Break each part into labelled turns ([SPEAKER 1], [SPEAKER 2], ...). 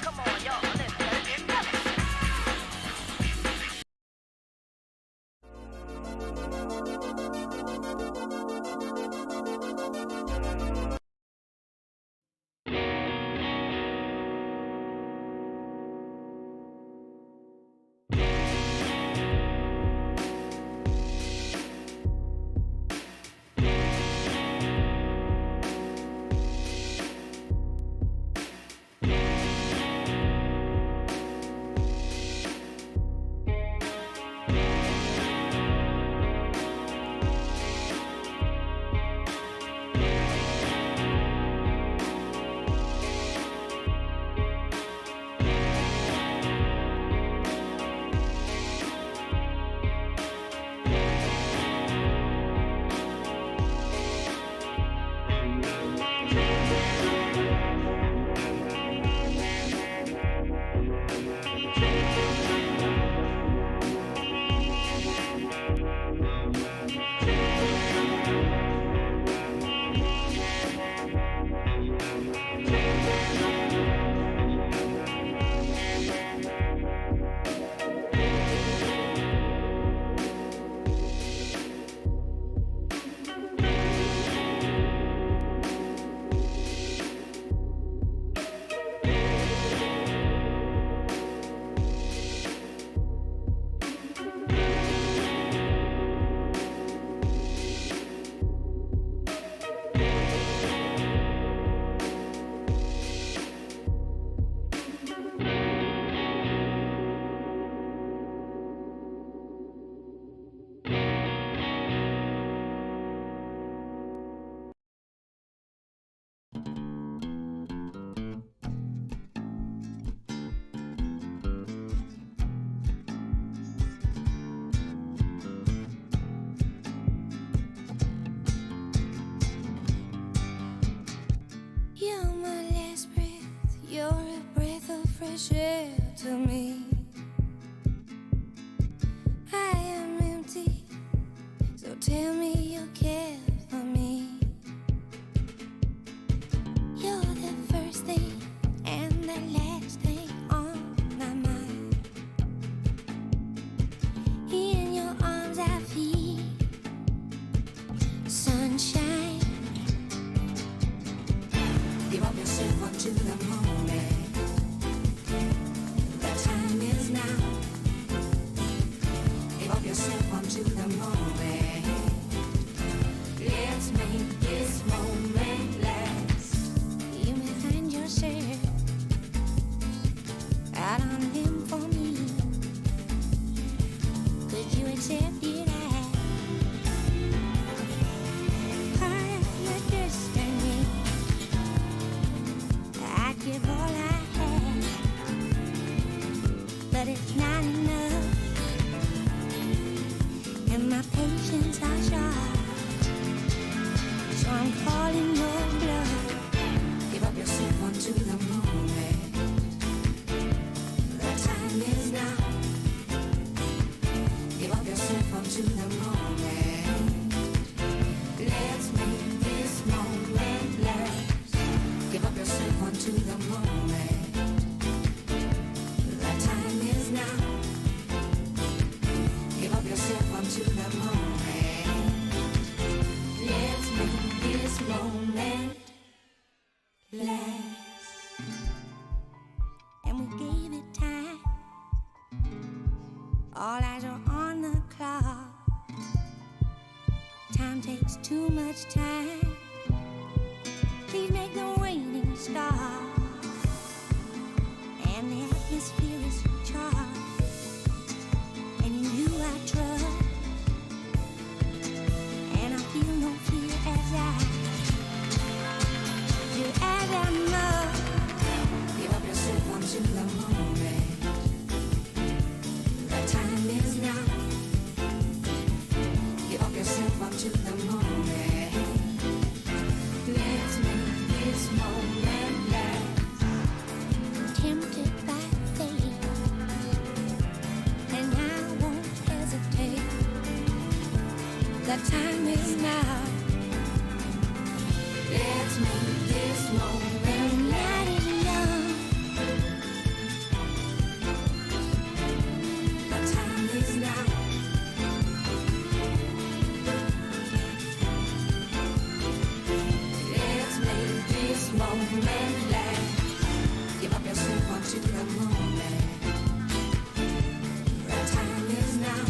[SPEAKER 1] Come on, y'all, let's get it.
[SPEAKER 2] You're my last breath, you're a breath of fresh air to me. I am empty, so tell me you care for me. You're the first thing and the last thing on my mind. In your arms I feel sunshine. Give up yourself up to the moment. The time is now. Give up yourself up to the moment. Let's make this moment last. You may find yourself out on a limb for me. Could you accept it as part of your destiny? I'd give all I have, but it's not enough, and my patience are short, so I'm calling your bluff. Give up yourself onto the moment. The time is now. Give up yourself onto the moment. Let's make this moment last. Give up yourself onto the moment. The time is now. Give up yourself onto the moment. Let's make this moment last. And we gave it time. All eyes are on the clock. Time takes too much time. Please make the waiting stop. And the atmosphere is charged, and in you I trust, and I feel no fear as I do as I must. Give up yourself onto the moment. The time is now. Give up yourself onto the moment. Let's make this moment last. Tempted by fate. The time is now. Let's make this moment let it young. The time is now. Let's make this moment last. Give up yourself onto the moment. The time is now.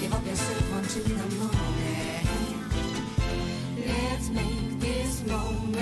[SPEAKER 2] Give up yourself onto the moment. Let's make this moment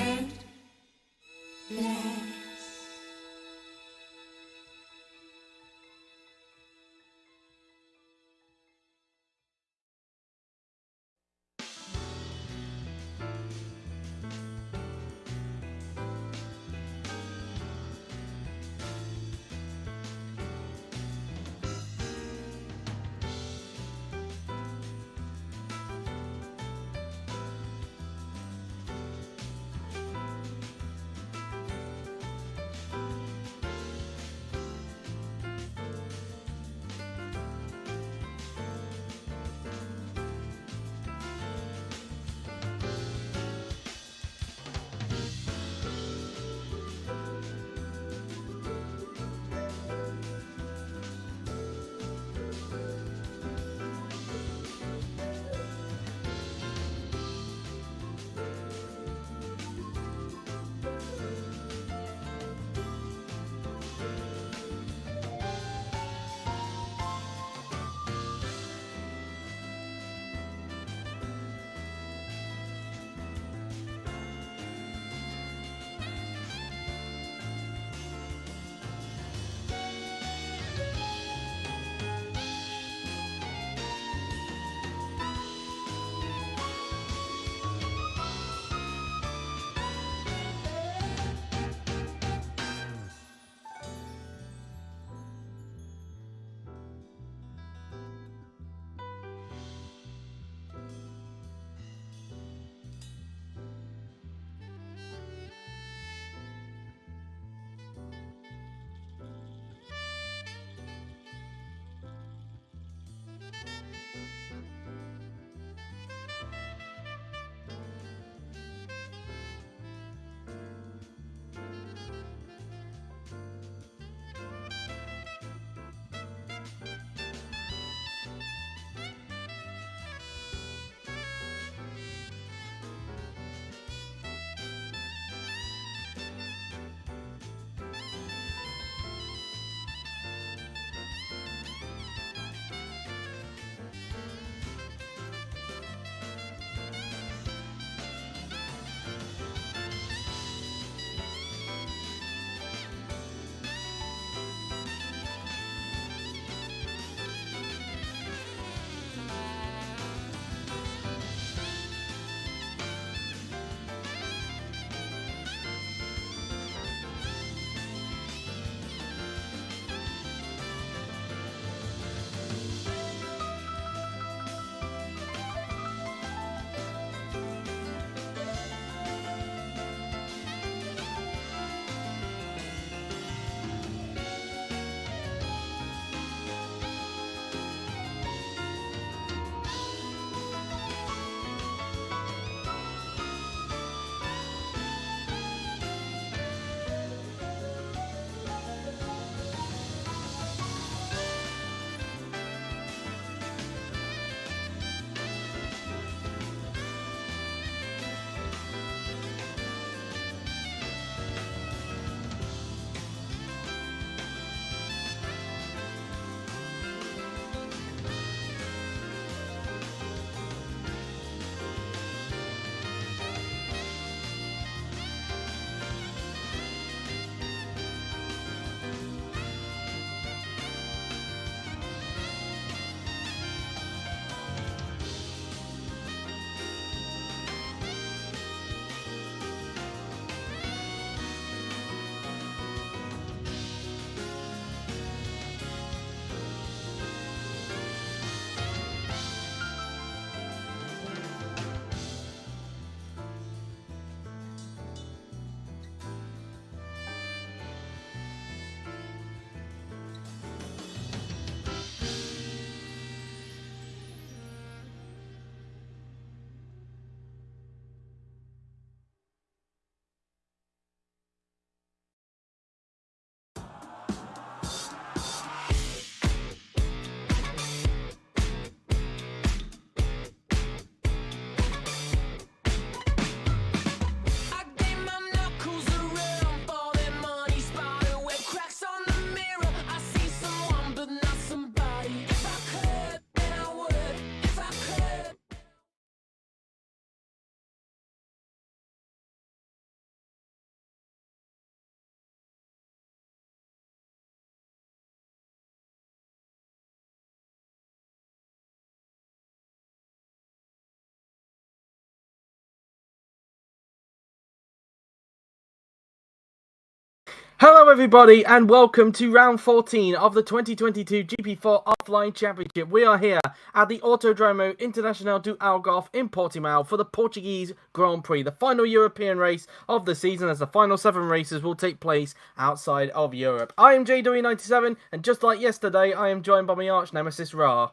[SPEAKER 3] Hello everybody and welcome to round 14 of the 2022 GP4 Offline Championship. We are here at the Autodromo Internacional do Algarve in Portimao for the Portuguese Grand Prix, the final European race of the season, as the final 7 races will take place outside of Europe. I am JW97 and just like yesterday I am joined by my arch nemesis Ra.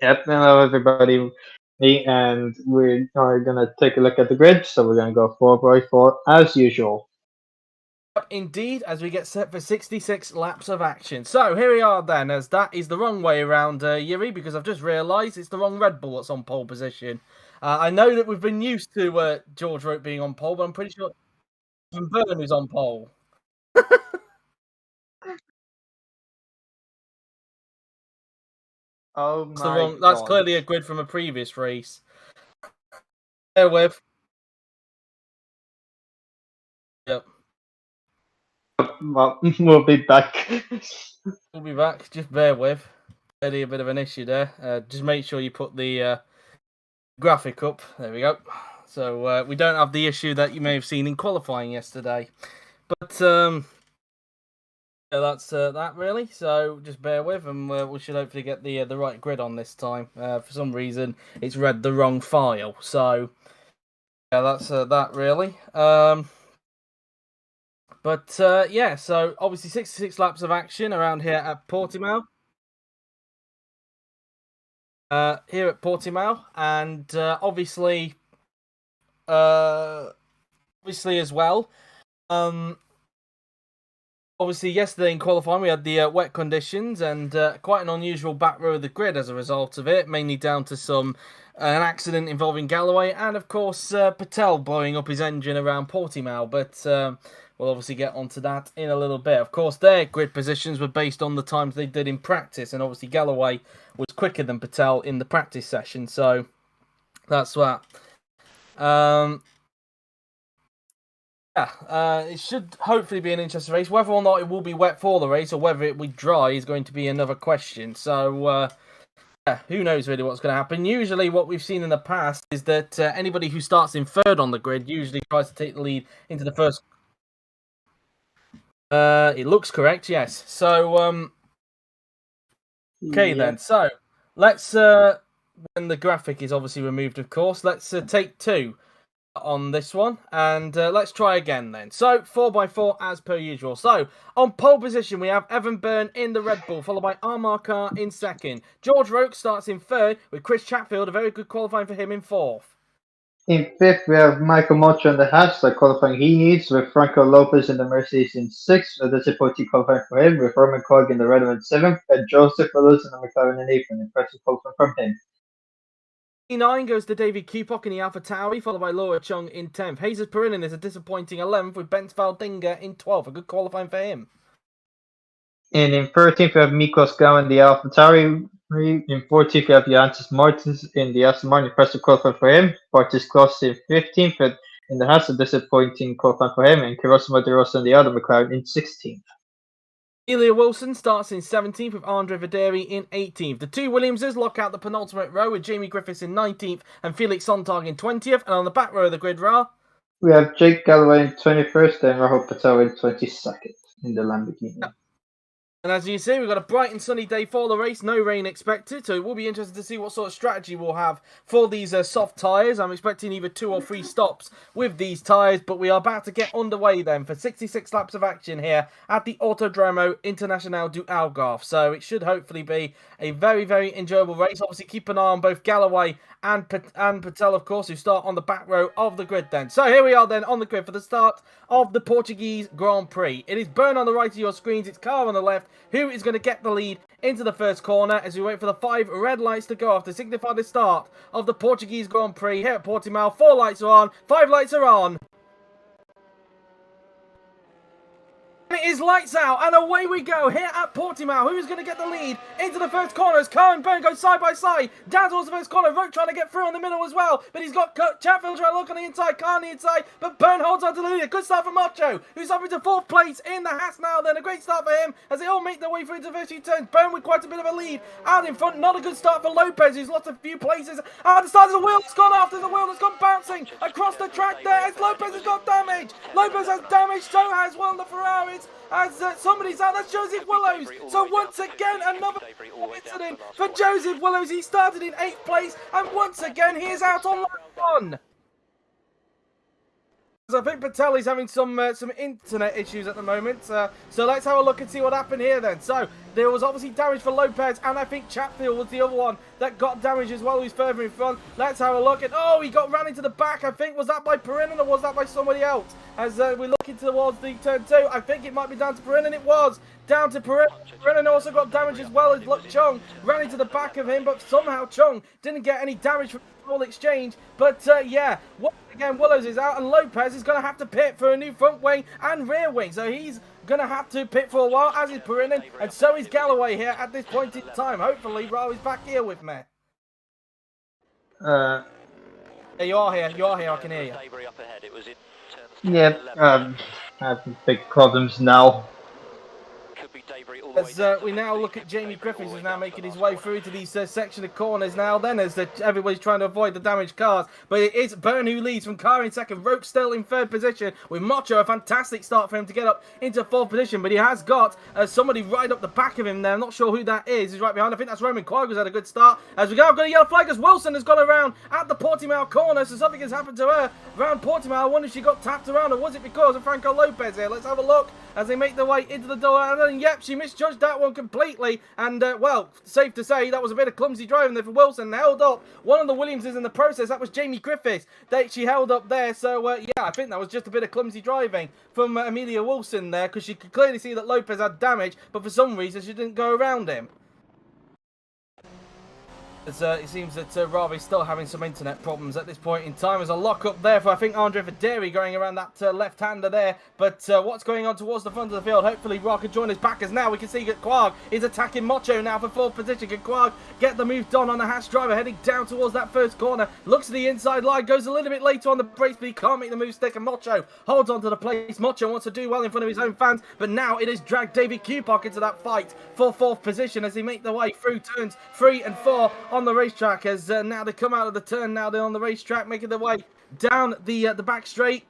[SPEAKER 4] Yep, hello everybody. And we are gonna take a look at the grid, so we're gonna go 4x4 as usual.
[SPEAKER 3] Indeed, as we get set for 66 laps of action. So here we are then, as that is the wrong way around, Yuri, because I've just realised it's the wrong Red Bull that's on pole position. I know that we've been used to George Rote being on pole, but I'm pretty sure it's Byrne who's on pole.
[SPEAKER 4] Oh my
[SPEAKER 3] That's
[SPEAKER 4] god.
[SPEAKER 3] clearly a grid from a previous race. Bear with. Yep.
[SPEAKER 4] Well, we'll be back.
[SPEAKER 3] We'll be back. Just bear with. Clearly a bit of an issue there. Just make sure you put the graphic up. There we go. So we don't have the issue that you may have seen in qualifying yesterday. But yeah, that's that really. So just bear with, and we should hopefully get the right grid on this time. For some reason, it's read the wrong file. So yeah, that's that really. But yeah, so obviously 66 laps of action around here at Portimao. Here at Portimao, and obviously as well. Obviously, yesterday in qualifying, we had the wet conditions and quite an unusual back row of the grid as a result of it, mainly down to an accident involving Galloway and, of course, Patel blowing up his engine around Portimao. But we'll obviously get onto that in a little bit. Of course, their grid positions were based on the times they did in practice, and obviously Galloway was quicker than Patel in the practice session, so that's that. Yeah, it should hopefully be an interesting race. Whether or not it will be wet for the race or whether it will be dry is going to be another question. So, yeah, who knows really what's going to happen. Usually what we've seen in the past is that anybody who starts in third on the grid usually tries to take the lead into the first. It looks correct, yes. So, okay then. So, let's, when the graphic is obviously removed, of course, let's take 2 on this one, and let's try again then. So 4x4 as per usual. So on pole position we have Evan Byrne in the Red Bull, followed by Amar Khan in second. George Roke starts in third, with Chris Chatfield, a very good qualifying for him, in fourth.
[SPEAKER 4] In fifth, we have Michael Mocha in the Haas, the qualifying he needs, with Franco Lopez in the Mercedes in sixth, a disappointing qualifying for him, with Roman Cog in the Red Bull in seventh, and Joseph Willis in the McLaren in eighth, an impressive qualifying from him.
[SPEAKER 3] E9 goes to David Kupok in the Alpha Tauri, followed by Laura Chung in 10th. Jesus Perinin is a disappointing 11th, with Bent Valdinger in 12th. A good qualifying for him.
[SPEAKER 4] And in 13th, we have Mikos Gau in the Alpha Tauri. In 14th, we have Jancis Martins in the Aston Martin. Impressive qualifying for him. Bartis Kloss in 15th, but in the Haas, a disappointing qualifying for him. And Kirosimo De Rosa in the other McLaren in 16th.
[SPEAKER 3] Ilya Wilson starts in 17th with Andre Videri in 18th. The two Williamses lock out the penultimate row with Jamie Griffiths in 19th and Felix Sontag in 20th. And on the back row of the grid,
[SPEAKER 4] we have Jake Galloway in 21st and Rahul Patel in 22nd in the Lamborghini.
[SPEAKER 3] Yeah. And as you see, we've got a bright and sunny day for the race. No rain expected, so it will be interesting to see what sort of strategy we'll have for these soft tyres. I'm expecting either 2 or 3 stops with these tyres, but we are about to get underway then for 66 laps of action here at the Autodromo Internacional do Algarve. So it should hopefully be a very, very enjoyable race. Obviously, keep an eye on both Galloway and Patel, of course, who start on the back row of the grid then. So here we are then on the grid for the start of the Portuguese Grand Prix. It is Byrne on the right of your screens, it's Carr on the left, who is going to get the lead into the first corner as we wait for the 5 red lights to go off to signify the start of the Portuguese Grand Prix here at Portimao. 4 lights are on, 5 lights are on. It is lights out, and away we go here at Portimao. Who is going to get the lead into the first corner as Carr and Byrne go side by side down towards the first corner. Roke trying to get through on the middle as well, but he's got Chatfield trying to look on the inside, Carr on the inside, but Byrne holds on to the lead. A good start for Macho, who's up into 4th place in the Haas now then. A great start for him as they all make their way through into the first few turns. Byrne with quite a bit of a lead out in front. Not a good start for Lopez, who's lost a few places. At the start of the wheel that's gone off. There's a wheel that's gone bouncing across the track there as Lopez has got damage. Lopez has damage, so has one of the Ferraris. out. As somebody's out, that's Joseph Willows. So once again, another incident for Joseph Willows. He started in 8th place, and once again, he is out on lap 1. So I think Patelli's having some internet issues at the moment. So let's have a look and see what happened here then. So there was obviously damage for Lopez, and I think Chatfield was the other one that got damage as well, who's further in front. Let's have a look. And oh, he got ran into the back. I think, was that by Perrin or was that by somebody else? As we're looking towards the turn 2, I think it might be down to Perrin, and it was down to Perrin. Perrin also got damage as well, as Chung ran into the back of him, but somehow Chung didn't get any damage from the whole exchange. But yeah, once again, Willows is out, and Lopez is going to have to pit for a new front wing and rear wing. So he's going to have to pit for a while, as is Perrin, and so is Galloway here at this point in time. Hopefully, Ravi's back here with me. Yeah, you are here, I can hear you.
[SPEAKER 4] Yeah, having big problems now.
[SPEAKER 3] As we now look at Jamie Griffiths, who's now making his way through to these section of corners now then, as everybody's trying to avoid the damaged cars. But it is Byrne who leads from car in second, Roke still in 3rd position, with Mocho, a fantastic start for him to get up into 4th position. But he has got somebody right up the back of him there. I'm not sure who that is. He's right behind. I think that's Roman Quagg, who's had a good start. As we go, I've got a yellow flag as Wilson has gone around at the Portimao corner, so something has happened to her around Portimao. I wonder if she got tapped around, or was it because of Franco Lopez here? Let's have a look as they make their way into the door. And then, yep, she misjudged that one completely. And, well, safe to say that was a bit of clumsy driving there for Wilson. Held up one of the Williamses in the process. That was Jamie Griffiths that she held up there. So, yeah, I think that was just a bit of clumsy driving from Amelia Wilson there, because she could clearly see that Lopez had damage, but for some reason she didn't go around him. As, it seems that Ravi's still having some internet problems at this point in time. There's a lock-up there for, I think, Andre Videri going around that left-hander there. But what's going on towards the front of the field? Hopefully, Ra can join us back, as now we can see that Quagg is attacking Mocho now for 4th position. Can Quagg get the move done on the Haas driver, heading down towards that first corner? Looks at the inside line, goes a little bit later on the brakes, but he can't make the move stick, and Mocho holds on to the place. Mocho wants to do well in front of his own fans, but now it has dragged David Cupock into that fight for 4th position as they make their way through turns 3 and 4 on the racetrack, as now they come out of the turn, now they're on the racetrack, making their way down the back straight.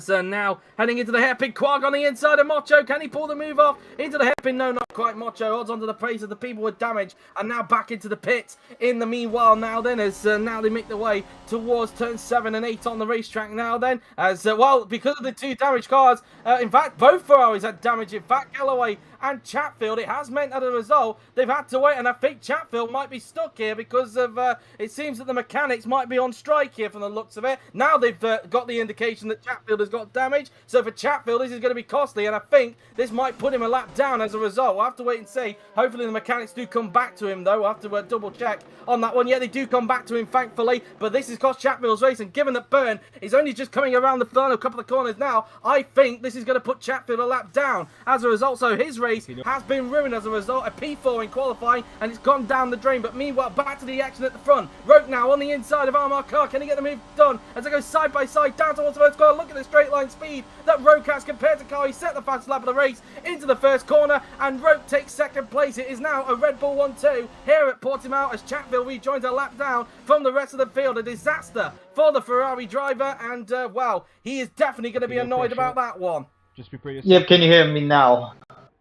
[SPEAKER 3] So now heading into the hairpin, Quagg on the inside of Mocho. Can he pull the move off into the hairpin? No, not quite. Mocho holds onto the pace of the people with damage, and now back into the pits. In the meanwhile, now then, as now they make their way towards turns 7 and 8 on the racetrack. Now then, as well, because of the 2 damaged cars, in fact, both Ferraris had damage. In fact, Galloway and Chatfield, it has meant, as a result, they've had to wait, and I think Chatfield might be stuck here because of, it seems that the mechanics might be on strike here from the looks of it. Now they've got the indication that Chatfield has got damage, so for Chatfield, this is going to be costly, and I think this might put him a lap down as a result. We'll have to wait and see. Hopefully the mechanics do come back to him, though. We'll have to double check on that one. Yeah, they do come back to him, thankfully, but this has cost Chatfield's race, and given that Byrne is only just coming around the final couple of corners now, I think this is going to put Chatfield a lap down as a result, so his race has been ruined as a result. A P4 in qualifying, and it's gone down the drain. But meanwhile, back to the action at the front. Roke now on the inside of Armar Carr. Can he get the move done as they go side by side down towards the first corner? Look at the straight line speed that Roke has compared to Carr. He set the fastest lap of the race into the first corner, and Roke takes 2nd place. It is now a Red Bull 1-2 here at Portimao as Chatfield rejoins a lap down from the rest of the field. A disaster for the Ferrari driver, and well, he is definitely going to be annoyed about that one.
[SPEAKER 5] Just be pretty.
[SPEAKER 4] Yep, can you hear me now?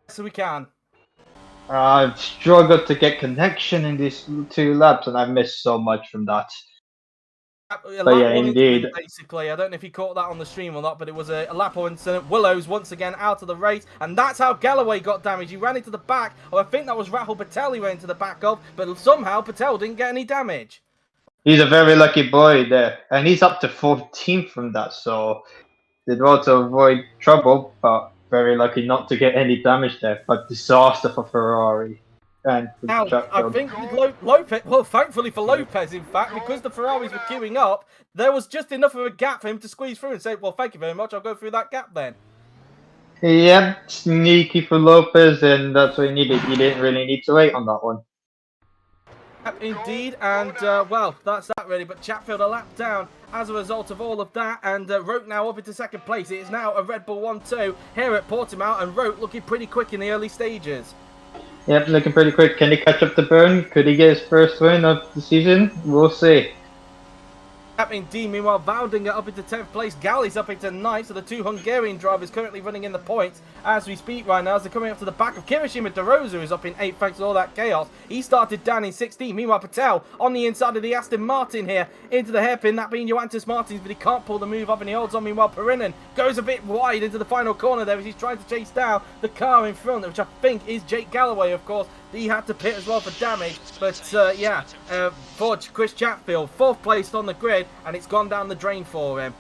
[SPEAKER 3] So we can.
[SPEAKER 4] I've struggled to get connection in these 2 laps, and I've missed so much from that. But yeah, indeed.
[SPEAKER 3] Basically, I don't know if you caught that on the stream or not, but it was a lap incident. Willows once again out of the race, and that's how Galloway got damaged. He ran into the back, or I think that was Rahul Patel he ran into the back of, but somehow Patel didn't get any damage.
[SPEAKER 4] He's a very lucky boy there, and he's up to 14th from that, so they'd want to avoid trouble, but very lucky not to get any damage there. But disaster for Ferrari. And
[SPEAKER 3] now, I think Lopez, well, thankfully for Lopez, in fact, because the Ferraris were queuing up, there was just enough of a gap for him to squeeze through and say, well, thank you very much, I'll go through that gap then.
[SPEAKER 4] Yeah, sneaky for Lopez, and that's what he needed. He didn't really need to wait on that one.
[SPEAKER 3] Indeed, and well, that's that really, but Chatfield a lap down as a result of all of that, and Roke now up into 2nd place. It is now a Red Bull 1-2 here at Portimao, and Roke looking pretty quick in the early stages.
[SPEAKER 4] Yep, looking pretty quick. Can he catch up to Byrne? Could he get his first win of the season? We'll see.
[SPEAKER 3] Indeed, meanwhile, Valdinga up into 10th place, Galli's up into 9th, so the two Hungarian drivers currently running in the points as we speak right now, as they're coming up to the back of Kirishima De Rosa, who's up in 8th thanks to all that chaos. He started down in 16th, meanwhile Patel on the inside of the Aston Martin here, into the hairpin, that being Joantis Martins, but he can't pull the move off and he holds on. Meanwhile, Perinen goes a bit wide into the final corner there as he's trying to chase down the car in front, which I think is Jake Galloway, of course. He had to pit as well for damage, but for Chris Chatfield, 4th place on the grid, and it's gone down the drain for him.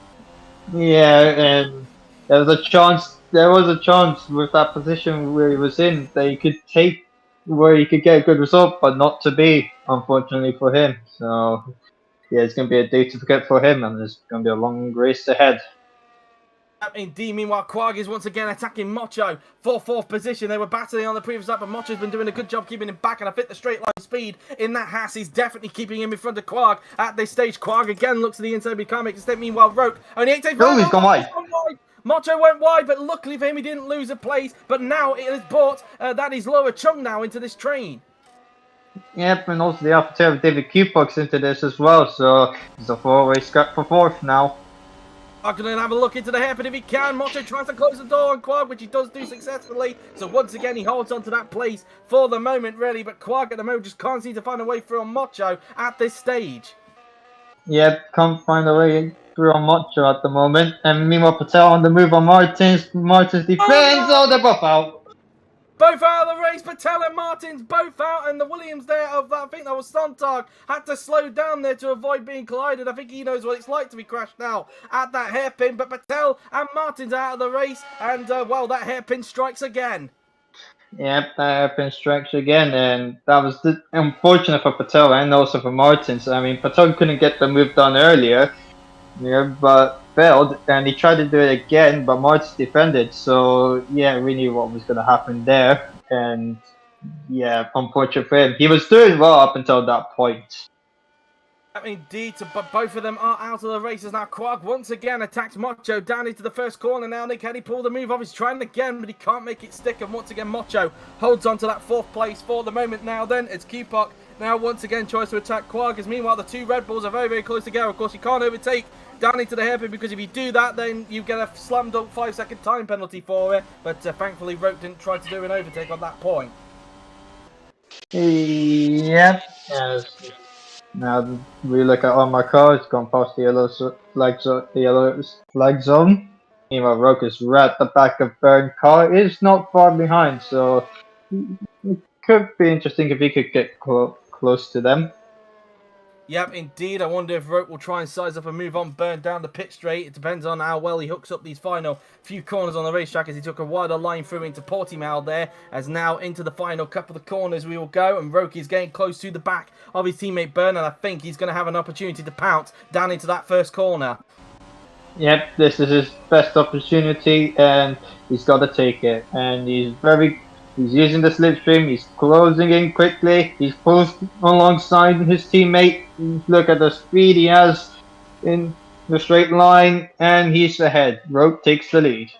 [SPEAKER 4] Yeah, and there was a chance. There was a chance with that position where he was in that he could take, where he could get a good result, but not to be, unfortunately for him. So yeah, it's going to be a day to forget for him, and there's going to be a long race ahead.
[SPEAKER 3] Indeed, meanwhile, Quag is once again attacking Mocho for 4th position. They were battling on the previous lap, but Mocho's been doing a good job keeping him back, and I think the straight line speed in that Haas is definitely keeping him in front of Quag at this stage. Quag again looks to the inside, but he can't make a step. Meanwhile, Roke only 8th.
[SPEAKER 4] Oh, he's gone wide.
[SPEAKER 3] Mocho went wide, but luckily for him, he didn't lose a place. But now it has brought that is Laura Chung now into this train.
[SPEAKER 4] Yep, and also the AlphaTauri David Q-Fox into this as well, so it's a 4-way scrap for 4th now.
[SPEAKER 3] I'm going to have a look into the hairpin if he can. Mocho tries to close the door on Quag, which he does do successfully. So once again, he holds on to that place for the moment, really. But Quag at the moment just can't seem to find a way through on Mocho at this stage.
[SPEAKER 4] Yep, can't find a way through on Mocho at the moment. And meanwhile, Patel on the move on Martins. Martins defends. Oh, they're both out.
[SPEAKER 3] Both out of the race, Patel and Martins both out, and the Williams there of that, I think that was Sontag, had to slow down there to avoid being collided. I think he knows what it's like to be crashed out at that hairpin, but Patel and Martins out of the race, and well, that hairpin strikes again.
[SPEAKER 4] Yep, that hairpin strikes again, and that was unfortunate for Patel and also for Martins. I mean, Patel couldn't get the move done earlier, but failed, and he tried to do it again, but Martins defended, so yeah, we knew what was going to happen there, and yeah, unfortunate for him. He was doing well up until that point.
[SPEAKER 3] Indeed, but both of them are out of the races now. Quag once again attacks Mocho down into the first corner now. Can he pull the move off? He's trying again, but he can't make it stick, and once again Mocho holds on to that 4th place for the moment now. Then it's Q-Puck now once again tries to attack Quag, as meanwhile the two Red Bulls are very, very close together. Of course, you can't overtake down into the hairpin, because if you do that, then you get a slam dunk 5-second time penalty for it. But thankfully, Roke didn't try to do an overtake on that point.
[SPEAKER 4] Yep. Yes. Now we look at all my cars, gone past the yellow flag zone. Meanwhile, Roke is right at the back of Byrne car, is not far behind, so it could be interesting if he could get close to them.
[SPEAKER 3] Yep, indeed. I wonder if Roke will try and size up and move on Byrne down the pit straight. It depends on how well he hooks up these final few corners on the racetrack, as he took a wider line through into Portimao there, as now into the final couple of corners we will go, and Roke is getting close to the back of his teammate Byrne, and I think he's going to have an opportunity to pounce down into that first corner.
[SPEAKER 4] Yep, this is his best opportunity, and he's got to take it, and he's using the slipstream, he's closing in quickly, he's pulled alongside his teammate. Look at the speed he has in the straight line, and he's ahead. Roke takes the lead.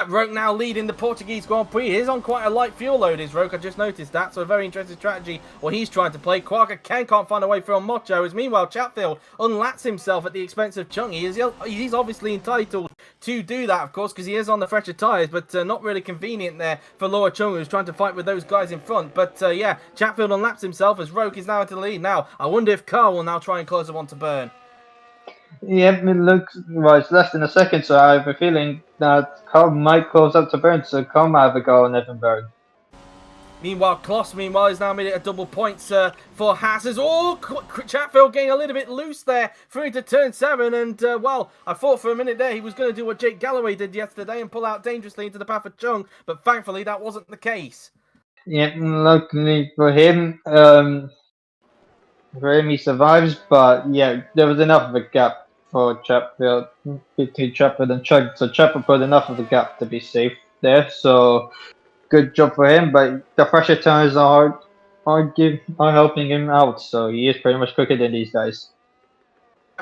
[SPEAKER 3] Roke now leading the Portuguese Grand Prix. He is on quite a light fuel load, is Roke. I just noticed that. So a very interesting strategy what he's trying to play. Quagga can't find a way through on Mocho, as meanwhile Chatfield unlats himself at the expense of Chung. He's obviously entitled to do that, of course, because he is on the fresher tyres, but not really convenient there for Laura Chung, who's trying to fight with those guys in front. But yeah, Chatfield unlaps himself as Roke is now into the lead. Now, I wonder if Carl will now try and close the one to Byrne.
[SPEAKER 4] Yep, it looks, well, it's less than a second, so I have a feeling that Carl might close up to Byrne, so Carl might have a go on Evan Byrne.
[SPEAKER 3] Meanwhile, Kloss, has now made it a double points for Haas. Oh, Chatfield getting a little bit loose there through into turn 7. And, well, I thought for a minute there he was going to do what Jake Galloway did yesterday and pull out dangerously into the path of Chung. But thankfully, that wasn't the case.
[SPEAKER 4] Yep, luckily for him, he survives. But, yeah, there was enough of a gap for Chatfield, between Chatfield and Chung. So Chatfield put enough of a gap to be safe there. So good job for him, but the fresher tires are helping him out, so he is pretty much quicker than these guys.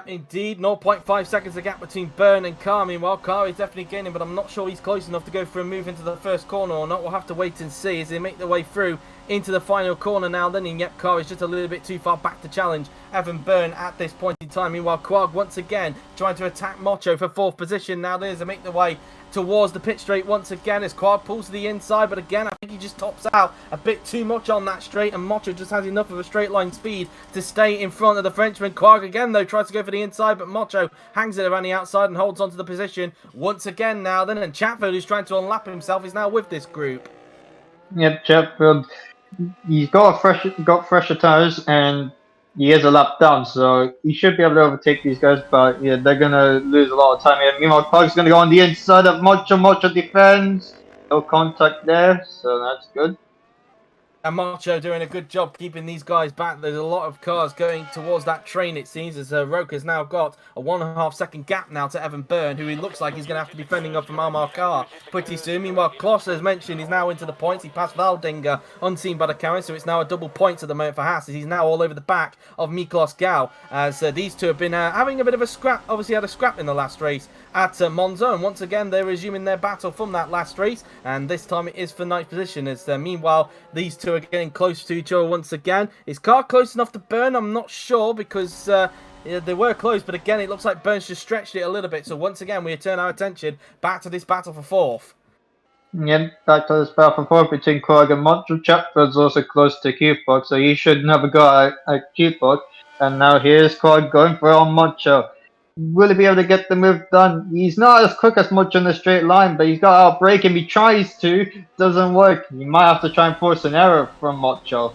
[SPEAKER 3] Indeed, 0.5 seconds the gap between Byrne and Carr. Meanwhile, Carr is definitely gaining, but I'm not sure he's close enough to go for a move into the first corner or not. We'll have to wait and see as they make their way through into the final corner now then, and yet Carr is just a little bit too far back to challenge Evan Byrne at this point in time. Meanwhile, Quag once again trying to attack Mocho for 4th position. Now there's a make the way towards the pit straight once again as Quag pulls to the inside, but again I think he just tops out a bit too much on that straight, and Mocho just has enough of a straight line speed to stay in front of the Frenchman. Quag again though tries to go for the inside, but Mocho hangs it around the outside and holds onto the position once again now then, and Chatfield, who's trying to unlap himself, is now with this group.
[SPEAKER 4] Yep, Chatfield, he's got fresher tires and he is a lap down, so he should be able to overtake these guys, but yeah, they're gonna lose a lot of time here. Meanwhile, Quag's gonna go on the inside of Mocho. Mocho defends, no contact there, so that's good.
[SPEAKER 3] And Mocho doing a good job keeping these guys back. There's a lot of cars going towards that train, it seems, as Roker's now got a 1.5 second gap now to Evan Byrne, who he looks like he's going to have to be fending off from Amar Carr pretty soon. Meanwhile, Kloss, as mentioned, is now into the points. He passed Valdinger unseen by the camera, so it's now a double points at the moment for Haas, as he's now all over the back of Miklos Gal, as these two have been having a bit of a scrap. Obviously had a scrap in the last race at Monza, and once again they're resuming their battle from that last race, and this time it is for 9th position, as meanwhile these two are getting close to each other once again. Is Carr close enough to Byrne? I'm not sure, because they were close, but again it looks like Byrne's just stretched it a little bit, so once again we turn our attention back to this battle for 4th.
[SPEAKER 4] Yep, back to this battle for 4th between Quag and Mocho. Chatfield's also close to Q-Puck, so he should never go at Q-Puck, and now here's Quag going for it on Mocho. Will he be able to get the move done? He's not as quick as much on the straight line, but he's got to outbrake him. He tries to, doesn't work. He might have to try and force an error from Mocho.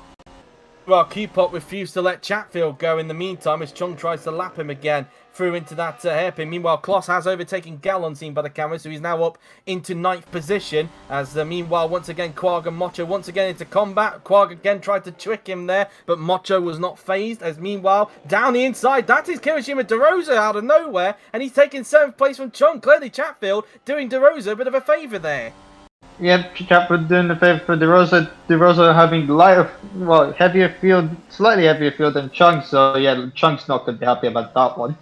[SPEAKER 3] Well, Q-Pop refused to let Chatfield go in the meantime as Chung tries to lap him again through into that hairpin. Meanwhile, Kloss has overtaken Gal unseen by the camera, so he's now up into 9th position. As meanwhile, once again, Quag and Mocho once again into combat. Quag again tried to trick him there, but Mocho was not phased. As meanwhile, down the inside, that is Kirishima DeRosa out of nowhere, and he's taking 7th place from Chung. Clearly, Chatfield doing DeRosa a bit of a favour there.
[SPEAKER 4] Yep, Chatfield doing the favour for DeRosa. DeRosa having heavier field, slightly heavier field than Chung, so yeah, Chung's not going to be happy about that one.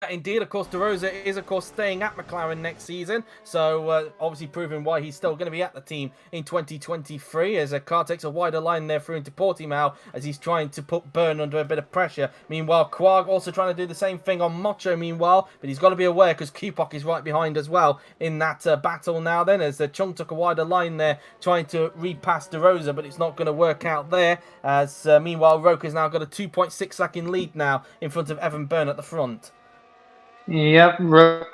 [SPEAKER 3] Indeed, of course, DeRosa is, of course, staying at McLaren next season, so obviously proving why he's still going to be at the team in 2023, as a car takes a wider line there through into Portimao, as he's trying to put Byrne under a bit of pressure. Meanwhile, Quag also trying to do the same thing on Mocho, meanwhile, but he's got to be aware, because Q-Puck is right behind as well in that battle now then, as Chung took a wider line there, trying to read past DeRosa, but it's not going to work out there, as meanwhile, Roker's now got a 2.6 second lead now in front of Evan Byrne at the front.
[SPEAKER 4] Yep,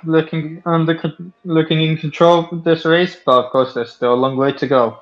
[SPEAKER 4] looking in control of this race, but of course there's still a long way to go.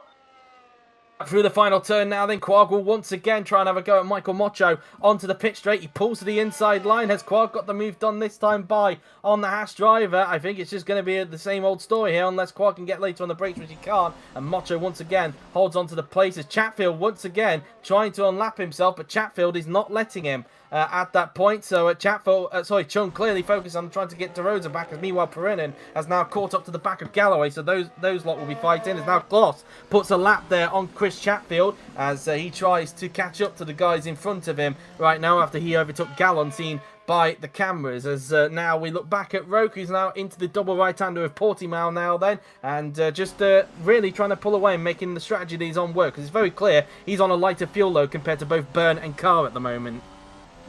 [SPEAKER 3] Through the final turn now then, Quag will once again try and have a go at Michael Mocho onto the pit straight. He pulls to the inside line. Has Quag got the move done this time by on the Haas driver? I think it's just going to be the same old story here, unless Quag can get later on the brakes, which he can't. And Mocho once again holds onto the place as Chatfield once again trying to unlap himself, but Chatfield is not letting him at that point. So Chung clearly focused on trying to get DeRosa back, as meanwhile Perinin has now caught up to the back of Galloway, so those lot will be fighting. As now Kloss puts a lap there on Chris Chatfield as he tries to catch up to the guys in front of him right now after he overtook Gallon seen by the cameras. As now we look back at Roke, who's now into the double right-hander of Portimao now then, and just really trying to pull away and making the strategy that he's on work, because it's very clear he's on a lighter fuel load compared to both Byrne and Carr at the moment.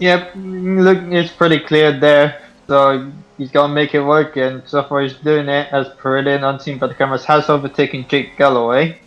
[SPEAKER 4] Yep, look, it's pretty clear there, so he's got to make it work, and so far he's doing it, as Perrin, unseen by the cameras, has overtaken Jake Galloway.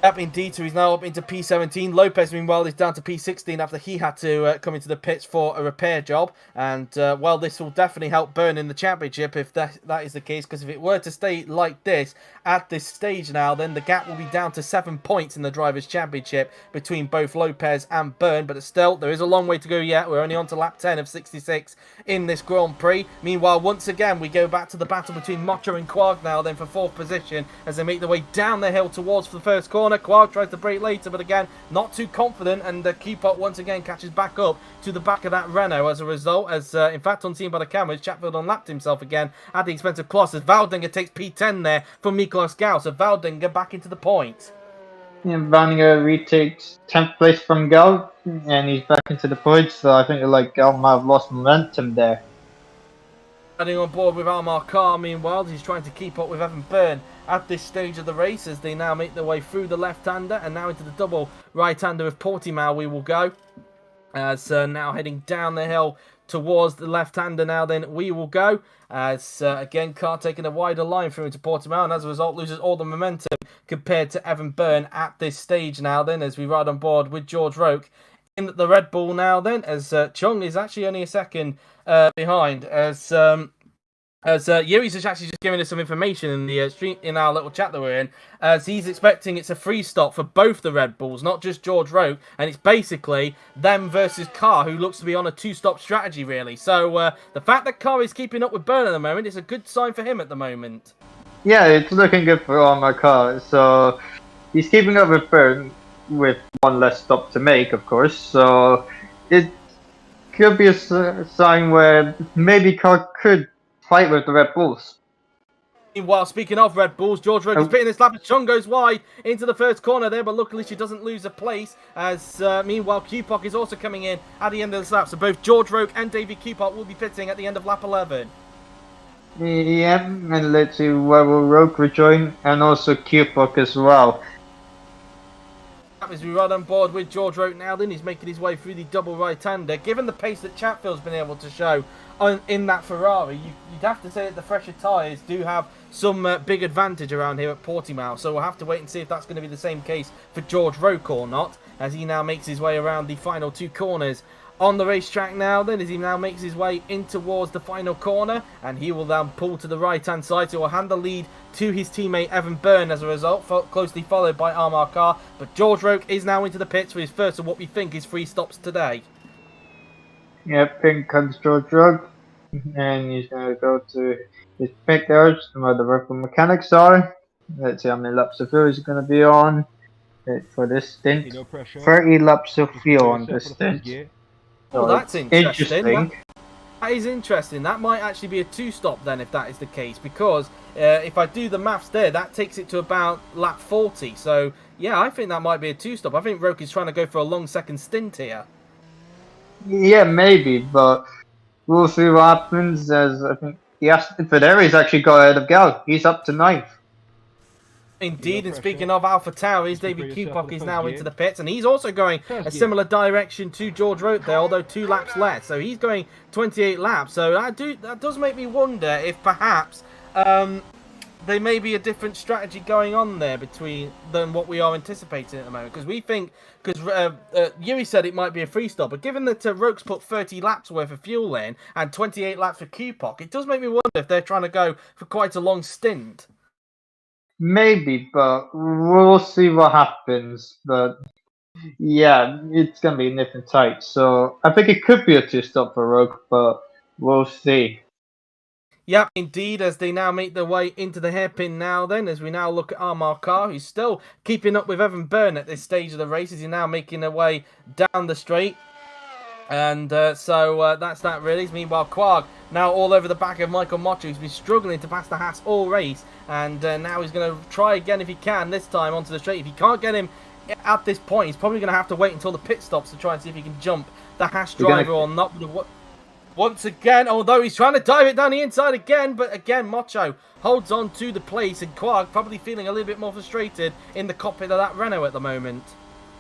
[SPEAKER 3] Yep, indeed, so he's now up into P17. Lopez, meanwhile, is down to P16 after he had to come into the pits for a repair job. And, well, this will definitely help Byrne in the championship if that is the case, because if it were to stay like this at this stage now, then the gap will be down to 7 points in the Drivers' Championship between both Lopez and Byrne. But still, there is a long way to go yet. We're only on to lap 10 of 66 in this Grand Prix. Meanwhile, once again, we go back to the battle between Mocho and Quag now, then for 4th position, as they make their way down the hill towards the first corner. Quag tries to brake later, but again, not too confident, and the Q-Pot once again catches back up to the back of that Renault as a result, as in fact, unseen by the cameras, Chatfield unlapped himself again at the expense of Kloss, as Valdinger takes P10 there from Miklos Gal, so Valdinger back into the point.
[SPEAKER 4] Yeah, Valdinger retakes 10th place from Gal, and he's back into the points, so I think Gal might have lost momentum there.
[SPEAKER 3] Riding on board with Armar Carr, meanwhile, he's trying to keep up with Evan Byrne at this stage of the race as they now make their way through the left-hander and now into the double right-hander of Portimao we will go. As now heading down the hill towards the left-hander now then we will go. As again, Carr taking a wider line through into Portimao and as a result loses all the momentum compared to Evan Byrne at this stage now then as we ride on board with George Roke in the Red Bull now then as Chung is actually only a second behind as Yuri's actually just giving us some information in the stream in our little chat that we're in, as he's expecting it's a free stop for both the Red Bulls, not just George Roke, and it's basically them versus Carr, who looks to be on a two-stop strategy, really. So the fact that Carr is keeping up with Byrne at the moment is a good sign for him at the moment.
[SPEAKER 4] Yeah, it's looking good for Armar Carr. So he's keeping up with Byrne with one less stop to make, of course. So it could be a sign where maybe Carr could fight with the Red Bulls.
[SPEAKER 3] Meanwhile, speaking of Red Bulls, George Roke is pitting this lap as Chung goes wide into the first corner there, but luckily she doesn't lose a place. As meanwhile, Cupok is also coming in at the end of this lap, so both George Roke and David Cupok will be pitting at the end of lap 11.
[SPEAKER 4] Yeah, and let's see where will Roke rejoin, and also Cupok as well.
[SPEAKER 3] As we ride on board with George Roke now, then he's making his way through the double right-hander. Given the pace that Chatfield's been able to show in that Ferrari, you'd have to say that the fresher tyres do have some big advantage around here at Portimao. So we'll have to wait and see if that's going to be the same case for George Roke or not, as he now makes his way around the final two corners on the racetrack now then, as he now makes his way in towards the final corner, and he will then pull to the right hand side, so he'll hand the lead to his teammate Evan Byrne as a result, closely followed by Armar Carr. But George Roke is now into the pits for his first of what we think is 3 stops today.
[SPEAKER 4] Yep, in comes George Roke, and he's going to go to his pit garage where the Red Bull mechanics are. Let's see how many laps of fuel he's going to be on for this stint. 30 laps of fuel on this stint.
[SPEAKER 3] Oh, that's interesting. That is interesting. That might actually be a 2-stop then if that is the case, because if I do the maths there, that takes it to about lap 40. So, yeah, I think that might be a 2-stop. I think Roke is trying to go for a long second stint here.
[SPEAKER 4] Yeah, maybe, but we'll see what happens, as I think Federi's actually got ahead of Gal. He's up to 9th.
[SPEAKER 3] Indeed, and speaking of Alpha Tauris, David Cupok is now into the pits, and he's also going a similar direction to George Roke there, although 2 laps less. So he's going 28 laps. So that does make me wonder if perhaps there may be a different strategy going on there than what we are anticipating at the moment. Because we think, Yuri said it might be a 3-stop, but given that Roke's put 30 laps worth of fuel in and 28 laps for Cupok, it does make me wonder if they're trying to go for quite a long stint.
[SPEAKER 4] Maybe, but we'll see what happens. But yeah, it's gonna be nip and tight. So I think it could be a 2-stop for Roke, but we'll see.
[SPEAKER 3] Yep, indeed, as they now make their way into the hairpin now then, as we now look at Armar Carr, who's still keeping up with Evan Byrne at this stage of the race, as he's now making their way down the straight. And so that's that really. Meanwhile, Quark now all over the back of Michael Motta, who's been struggling to pass the Haas all race. And now he's going to try again if he can, this time onto the straight. If he can't get him at this point, he's probably going to have to wait until the pit stops to try and see if he can jump the Haas driver or not. Once again, although he's trying to dive it down the inside again, but again, Mocho holds on to the place, and Quark probably feeling a little bit more frustrated in the cockpit of that Renault at the moment.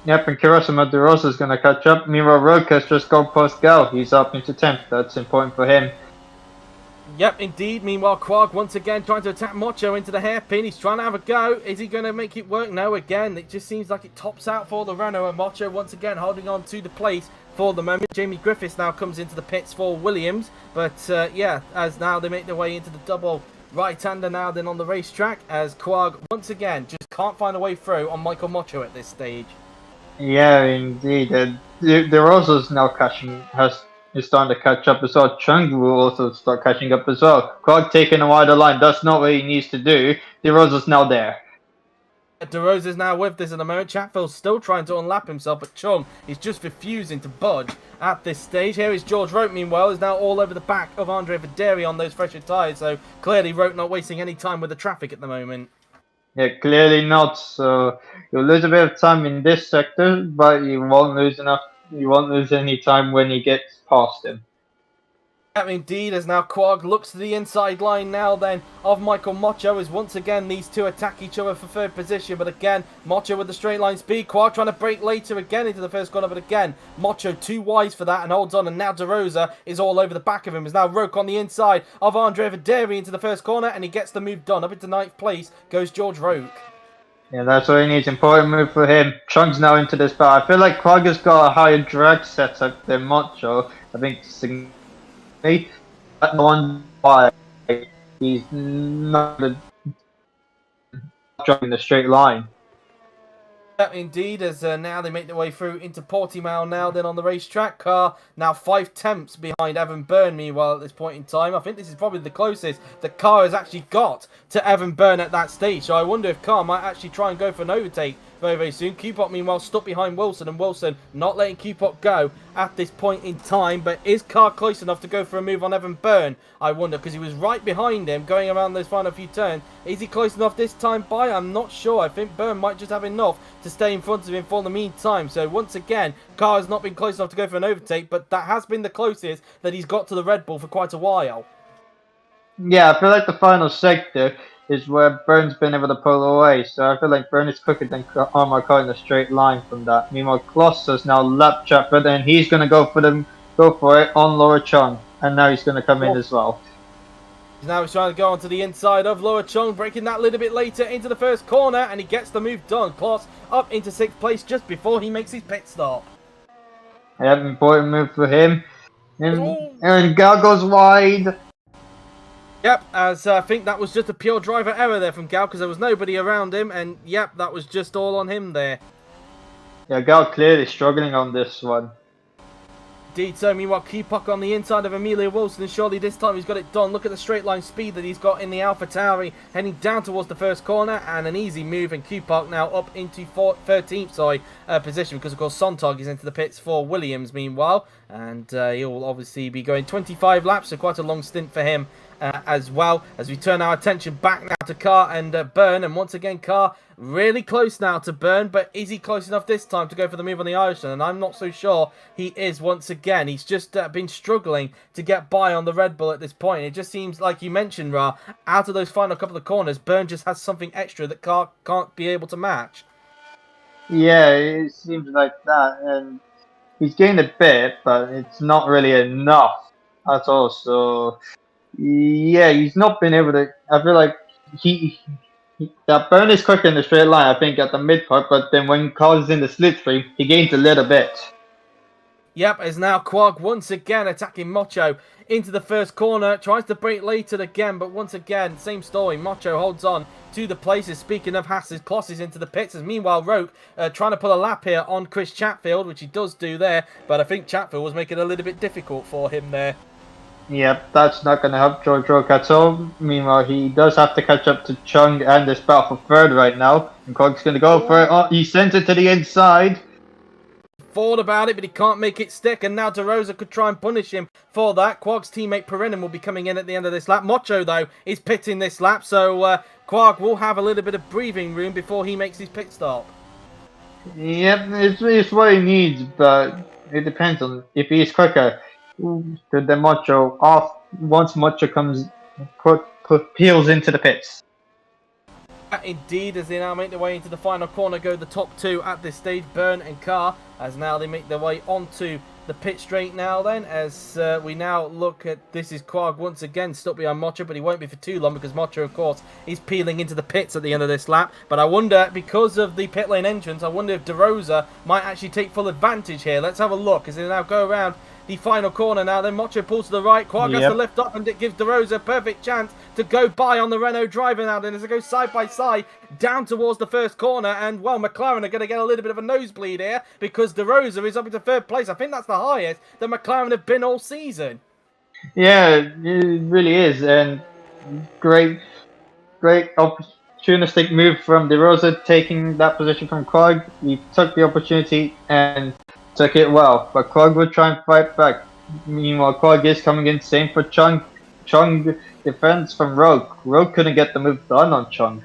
[SPEAKER 4] Yep, and Kirosima De Rosa is going to catch up. Meanwhile, Roke has just gone past Gal. He's up into 10th. That's important for him.
[SPEAKER 3] Yep, indeed. Meanwhile, Quark once again trying to attack Mocho into the hairpin. He's trying to have a go. Is he going to make it work? No, again, it just seems like it tops out for the Renault, and Mocho once again holding on to the place for the moment. Jamie Griffiths now comes into the pits for Williams. But yeah, as now they make their way into the double right-hander now then on the racetrack, as Quark once again just can't find a way through on Michael Mocho at this stage.
[SPEAKER 4] Yeah, indeed. De Rosa's now is starting to catch up as well. Chung will also start catching up as well. Quark taking a wider line. That's not what he needs to do. De Rosa's now there.
[SPEAKER 3] De Rosa's now with this at the moment. Chatfield's still trying to unlap himself, but Chung is just refusing to budge at this stage. Here is George Roke, meanwhile, is now all over the back of Andre Federi on those fresher tyres. So clearly Roke not wasting any time with the traffic at the moment.
[SPEAKER 4] Yeah, clearly not. So you'll lose a bit of time in this sector, but you won't lose enough. You won't lose any time when he gets past him.
[SPEAKER 3] Indeed, as now Quag looks to the inside line now then of Michael Mocho, as once again these two attack each other for third position, but again Mocho with the straight line speed, Quag trying to break later again into the first corner, but again Mocho too wise for that and holds on, and now De Rosa is all over the back of him, as now Roke on the inside of Andre Vaderi into the first corner, and he gets the move done. Up into ninth place goes George Roke.
[SPEAKER 4] Yeah, that's what he needs. Important move for him. Chung's now into this battle. I feel like Quag has got a higher drag setup than Mocho. I think significantly. That's one why he's not driving the straight line.
[SPEAKER 3] Indeed, as now they make their way through into Portimao now then on the racetrack. Car now 5 tenths behind Evan Byrne, meanwhile, at this point in time. I think this is probably the closest the car has actually got to Evan Byrne at that stage. So I wonder if Car might actually try and go for an overtake very, very soon. Q-Pop, meanwhile, stuck behind Wilson, and Wilson not letting Q-Pop go at this point in time. But is Car close enough to go for a move on Evan Byrne? I wonder, because he was right behind him going around those final few turns. Is he close enough this time by? I'm not sure. I think Byrne might just have enough to stay in front of him for the meantime. So once again, Car has not been close enough to go for an overtake, but that has been the closest that he's got to the Red Bull for quite a while.
[SPEAKER 4] Yeah, I feel like the final sector is where Byrne's been able to pull away. So I feel like Byrne is quicker than Armor Car in a straight line from that. Meanwhile, Colossus now lap Chopper, and he's gonna go for it on Laura Chung, and now he's gonna come in as well.
[SPEAKER 3] Now he's trying to go onto the inside of Lower Chung, breaking that a little bit later into the first corner, and he gets the move done. Kloss up into 6th place just before he makes his pit stop.
[SPEAKER 4] Yeah, important move for him. And Gal goes wide.
[SPEAKER 3] Yep, as I think that was just a pure driver error there from Gal, because there was nobody around him, and yep, that was just all on him there.
[SPEAKER 4] Yeah, Gal clearly struggling on this one.
[SPEAKER 3] Indeed, so meanwhile, Q-Puck on the inside of Amelia Wilson, and surely this time he's got it done. Look at the straight line speed that he's got in the Alpha Tauri, heading down towards the first corner, and an easy move, and Q-Puck now up into 13th position, because of course Sontag is into the pits for Williams meanwhile, and he'll obviously be going 25 laps, so quite a long stint for him as well, as we turn our attention back now to Carr and Byrne, and once again Carr really close now to Byrne, but is he close enough this time to go for the move on the Irishman? And I'm not so sure he is once again. He's just been struggling to get by on the Red Bull at this point. It just seems like you mentioned, Ra, out of those final couple of corners, Byrne just has something extra that Carr can't be able to match.
[SPEAKER 4] Yeah, it seems like that, and he's gained a bit, but it's not really enough at all. So yeah, he's not been able to. I feel like that Byrne is quicker in the straight line, I think, at the mid part, but then when Carl's in the slipstream, he gains a little bit.
[SPEAKER 3] Yep, as now Quag once again attacking Mocho into the first corner, tries to break later again, but once again, same story. Mocho holds on to the places. Speaking of Haas's, Kloss is into the pits, as meanwhile Roke trying to pull a lap here on Chris Chatfield, which he does do there, but I think Chatfield was making it a little bit difficult for him there.
[SPEAKER 4] Yep, that's not going to help George Roke at all. Meanwhile, he does have to catch up to Chung and this battle for third right now. And Quag's going to go for it. Oh, he sends it to the inside.
[SPEAKER 3] Thought about it, but he can't make it stick, and now De Rosa could try and punish him for that. Quag's teammate Perenin will be coming in at the end of this lap. Mocho, though, is pitting this lap, so Quag will have a little bit of breathing room before he makes his pit stop.
[SPEAKER 4] Yep, it's what he needs, but it depends on if he's quicker. The Mocho off once Mocho comes peels into the pits.
[SPEAKER 3] Indeed, as they now make their way into the final corner, go the top two at this stage, Byrne and Carr, as now they make their way onto the pit straight now then, as we now look at, this is Quag once again stuck behind Mocho, but he won't be for too long, because Mocho, of course, is peeling into the pits at the end of this lap. But I wonder, because of the pit lane entrance, I wonder if De Rosa might actually take full advantage here. Let's have a look, as they now go around the final corner now. Then Mocho pulls to the right. Quag has to lift up, and it gives De Rosa a perfect chance to go by on the Renault driver now. Then as they go side by side down towards the first corner, and well, McLaren are going to get a little bit of a nosebleed here, because De Rosa is up into third place. I think that's the highest that McLaren have been all season.
[SPEAKER 4] Yeah, it really is, and great opportunistic move from De Rosa, taking that position from Quag. He took the opportunity and took it well, but Quag will try and fight back. Meanwhile, Quag is coming in, same for Chung. Chung defends from Rogue. Rogue couldn't get the move done on Chung.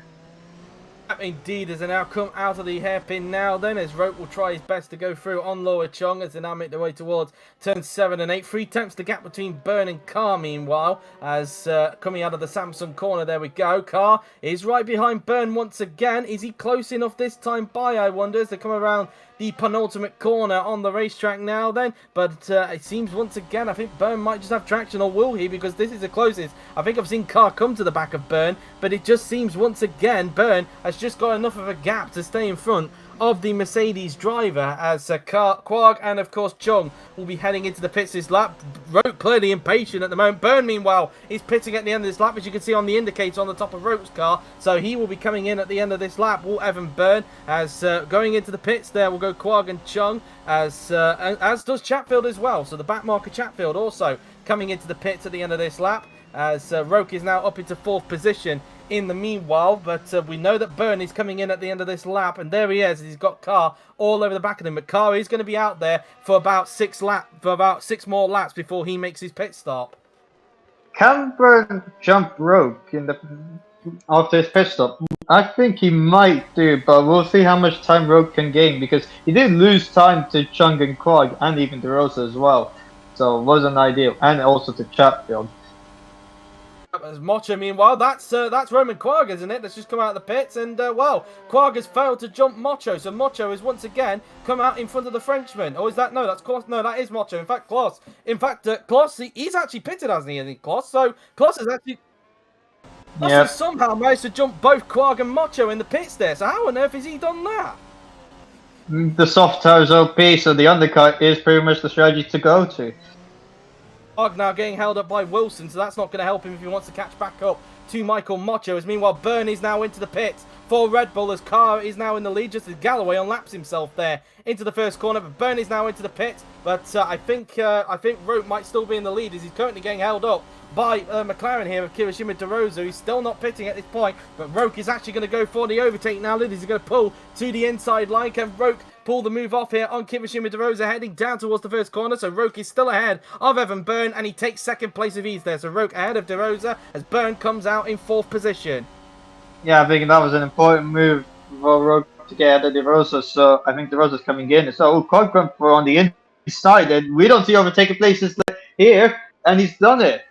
[SPEAKER 3] Indeed, as they now come out of the hairpin now then, as Roke will try his best to go through on Laura Chung as they now make their way towards turns 7 and 8. 3 tenths the gap between Byrne and Carr meanwhile, as coming out of the Samsung corner, there we go. Carr is right behind Byrne once again. Is he close enough this time by, I wonder, as they come around the penultimate corner on the racetrack now then, but it seems once again I think Byrne might just have traction, or will he, because this is the closest I think I've seen Carr come to the back of Byrne, but it just seems once again Byrne has just got enough of a gap to stay in front of the Mercedes driver, as Quag and of course Chung will be heading into the pits this lap. Roke clearly impatient at the moment. Byrne meanwhile is pitting at the end of this lap, as you can see on the indicator on the top of Roke's car, so he will be coming in at the end of this lap. Will Evan Byrne, as going into the pits there will go Quag and Chung, as does Chatfield as well, so the back marker Chatfield also coming into the pits at the end of this lap, as Roke is now up into 4th position in the meanwhile, but we know that Byrne is coming in at the end of this lap, and there he is. He's got Carr all over the back of him, but Carr is going to be out there for about 6 more laps before he makes his pit stop.
[SPEAKER 4] Can Byrne jump Roke after his pit stop? I think he might do, but we'll see how much time Roke can gain, because he did lose time to Chung and Quag and even De Rosa as well, so it wasn't ideal, and also to Chatfield.
[SPEAKER 3] As Mocho, meanwhile, that's Roman Quag, isn't it? That's just come out of the pits, and well, Quag has failed to jump Mocho, so Mocho has once again come out in front of the Frenchman. Or is that, no, that's Kloss. No, that is Mocho. In fact, Kloss. Kloss, he's actually pitted, hasn't he? Kloss. So Kloss has actually. Kloss has somehow managed to jump both Quag and Mocho in the pits there. So how on earth has he done that?
[SPEAKER 4] The soft tires OP, so the undercut is pretty much the strategy to go to.
[SPEAKER 3] Quag now getting held up by Wilson, so that's not going to help him if he wants to catch back up to Michael Mocho. As meanwhile, Byrne is now into the pits for Red Bull, as Carr is now in the lead, just as Galloway unlaps himself there into the first corner. But Byrne is now into the pit, but I think Roke might still be in the lead, as he's currently getting held up by McLaren here of Kirishima De Rosa, who's still not pitting at this point. But Roke is actually going to go for the overtake now. Liddy's going to pull to the inside line. Can Roke pull the move off here on Kirishima De Rosa, heading down towards the first corner? So Roke is still ahead of Evan Byrne, and he takes 2nd place of ease there. So Roke ahead of De Rosa, as Byrne comes out in 4th position. Yeah,
[SPEAKER 4] I think that was an important move for Roke to get ahead of De Rosa, so I think De Rosa's coming in. So Quag for on the inside, and we don't see overtaking places here, and he's done it.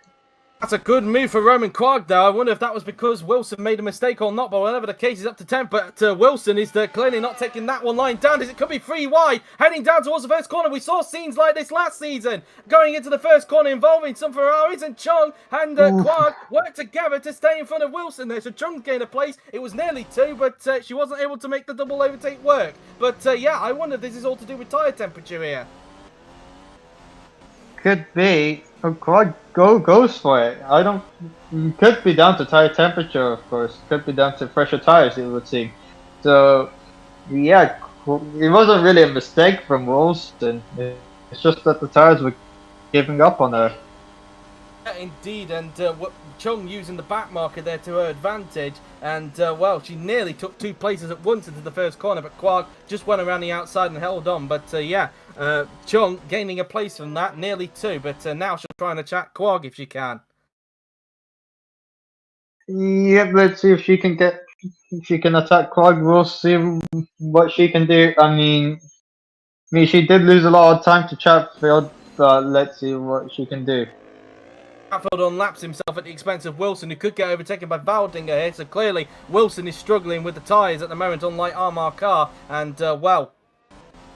[SPEAKER 3] That's a good move for Roman Quag, though. I wonder if that was because Wilson made a mistake or not, but whatever the case, he's up to 10th. But Wilson is clearly not taking that one line down, as it could be 3 wide, heading down towards the first corner. We saw scenes like this last season, going into the first corner involving some Ferraris, and Chung and Quag worked together to stay in front of Wilson there. So Chung gained a place. It was nearly 2, but she wasn't able to make the double overtake work. But yeah, I wonder if this is all to do with tyre temperature here.
[SPEAKER 4] Could be. Quad goes for it. I don't. Could be down to tire temperature, of course. Could be down to fresher tires, it would seem. So, yeah, it wasn't really a mistake from Wilson. It's just that the tires were giving up on her.
[SPEAKER 3] Yeah, indeed, and Chung using the back marker there to her advantage, and well, she nearly took 2 places at once into the first corner, but Quag just went around the outside and held on. But yeah, Chung gaining a place from that, nearly 2, but now she'll try and attack Quag if she can.
[SPEAKER 4] Yep, let's see if she can attack Quag. We'll see what she can do. I mean, she did lose a lot of time to Chatfield, but let's see what she can do.
[SPEAKER 3] Chatfield unlaps himself at the expense of Wilson, who could get overtaken by Valdinger here. So clearly, Wilson is struggling with the tyres at the moment, unlike Armar Carr. And, well,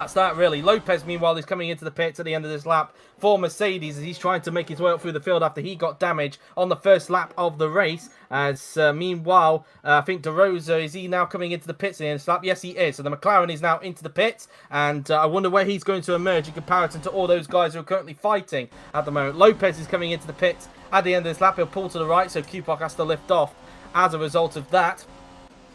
[SPEAKER 3] that's that really. Lopez, meanwhile, is coming into the pits at the end of this lap for Mercedes, as he's trying to make his way up through the field after he got damage on the first lap of the race. As meanwhile, I think De Rosa, is he now coming into the pits in this lap? Yes, he is. So the McLaren is now into the pits, and I wonder where he's going to emerge in comparison to all those guys who are currently fighting at the moment. Lopez is coming into the pits at the end of this lap. He'll pull to the right, so Kupok has to lift off as a result of that.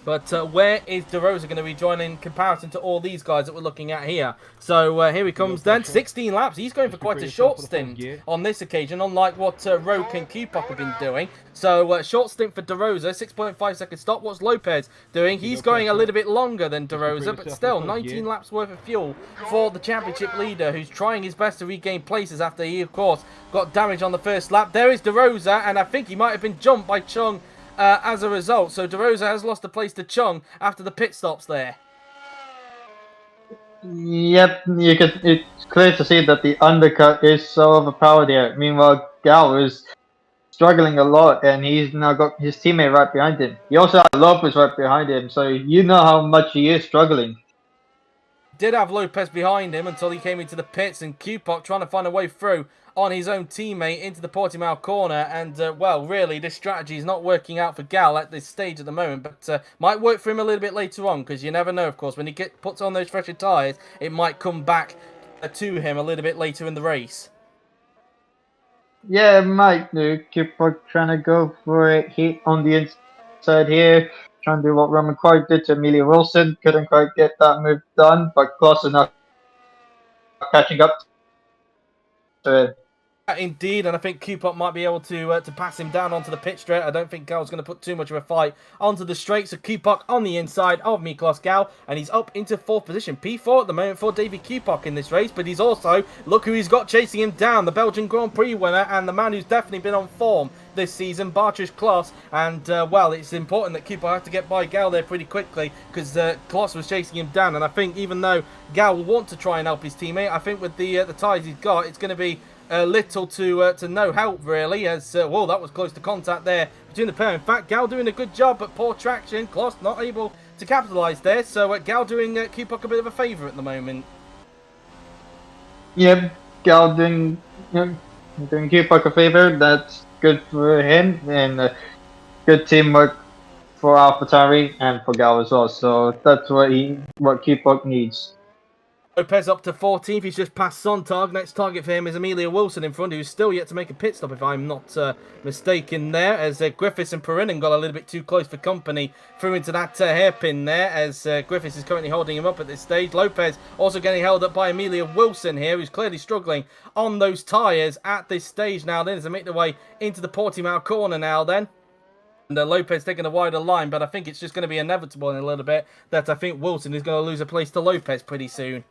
[SPEAKER 3] But where is De Rosa going to rejoin in comparison to all these guys that we're looking at here? So here he comes then. 16 laps. He's going for quite a short stint on this occasion, unlike what Roke and Kupok have been doing. So short stint for De Rosa, 6.5 second stop. What's Lopez doing? He's going a little bit longer than De Rosa, but still 19 laps worth of fuel for the championship leader, who's trying his best to regain places after he, of course, got damage on the first lap. There is De Rosa, and I think he might have been jumped by Chung as a result. So De Rosa has lost the place to Chung after the pit stops there.
[SPEAKER 4] Yep, it's clear to see that the undercut is so overpowered here. Meanwhile, Gal is struggling a lot, and he's now got his teammate right behind him. He also has Lopez right behind him, so you know how much he is struggling.
[SPEAKER 3] Did have Lopez behind him until he came into the pits, and Kupok trying to find a way through on his own teammate into the Portimao corner. And, well, really, this strategy is not working out for Gal at this stage at the moment, but might work for him a little bit later on, because you never know, of course. When he puts on those fresher tyres, it might come back to him a little bit later in the race.
[SPEAKER 4] Yeah, it might do. Kupok trying to go for it. Heat on the inside here. Trying to do what Roman Clark did to Amelia Wilson. Couldn't quite get that move done, but close enough catching up to it.
[SPEAKER 3] Indeed, and I think Kupok might be able to pass him down onto the pit straight. I don't think Gal's going to put too much of a fight onto the straight. So Kupok on the inside of Miklos Gal, and he's up into 4th position. P4 at the moment for David Kupok in this race, but he's also, look who he's got chasing him down, the Belgian Grand Prix winner and the man who's definitely been on form this season, Bartosz Klos. And, well, it's important that Kupok had to get by Gal there pretty quickly, because Klos was chasing him down. And I think even though Gal will want to try and help his teammate, I think with the tyres he's got, it's going to be little to no help, really, as, whoa, that was close to contact there between the pair. In fact, Gal doing a good job, but poor traction. Klos not able to capitalise there, so Gal doing Kupok a bit of a favour at the moment.
[SPEAKER 4] Yep, Gal doing Kupok a favour. That's good for him, and good teamwork for AlphaTauri and for Gal as well. So that's what Kupok needs.
[SPEAKER 3] Lopez up to 14th, he's just past Sontag. Next target for him is Amelia Wilson in front, who's still yet to make a pit stop, if I'm not mistaken there, as Griffiths and Perrinen got a little bit too close for company through into that hairpin there, as Griffiths is currently holding him up at this stage. Lopez also getting held up by Amelia Wilson here, who's clearly struggling on those tyres at this stage now then, as they make their way into the Portimao corner now then. And Lopez taking a wider line, but I think it's just going to be inevitable in a little bit that I think Wilson is going to lose a place to Lopez pretty soon.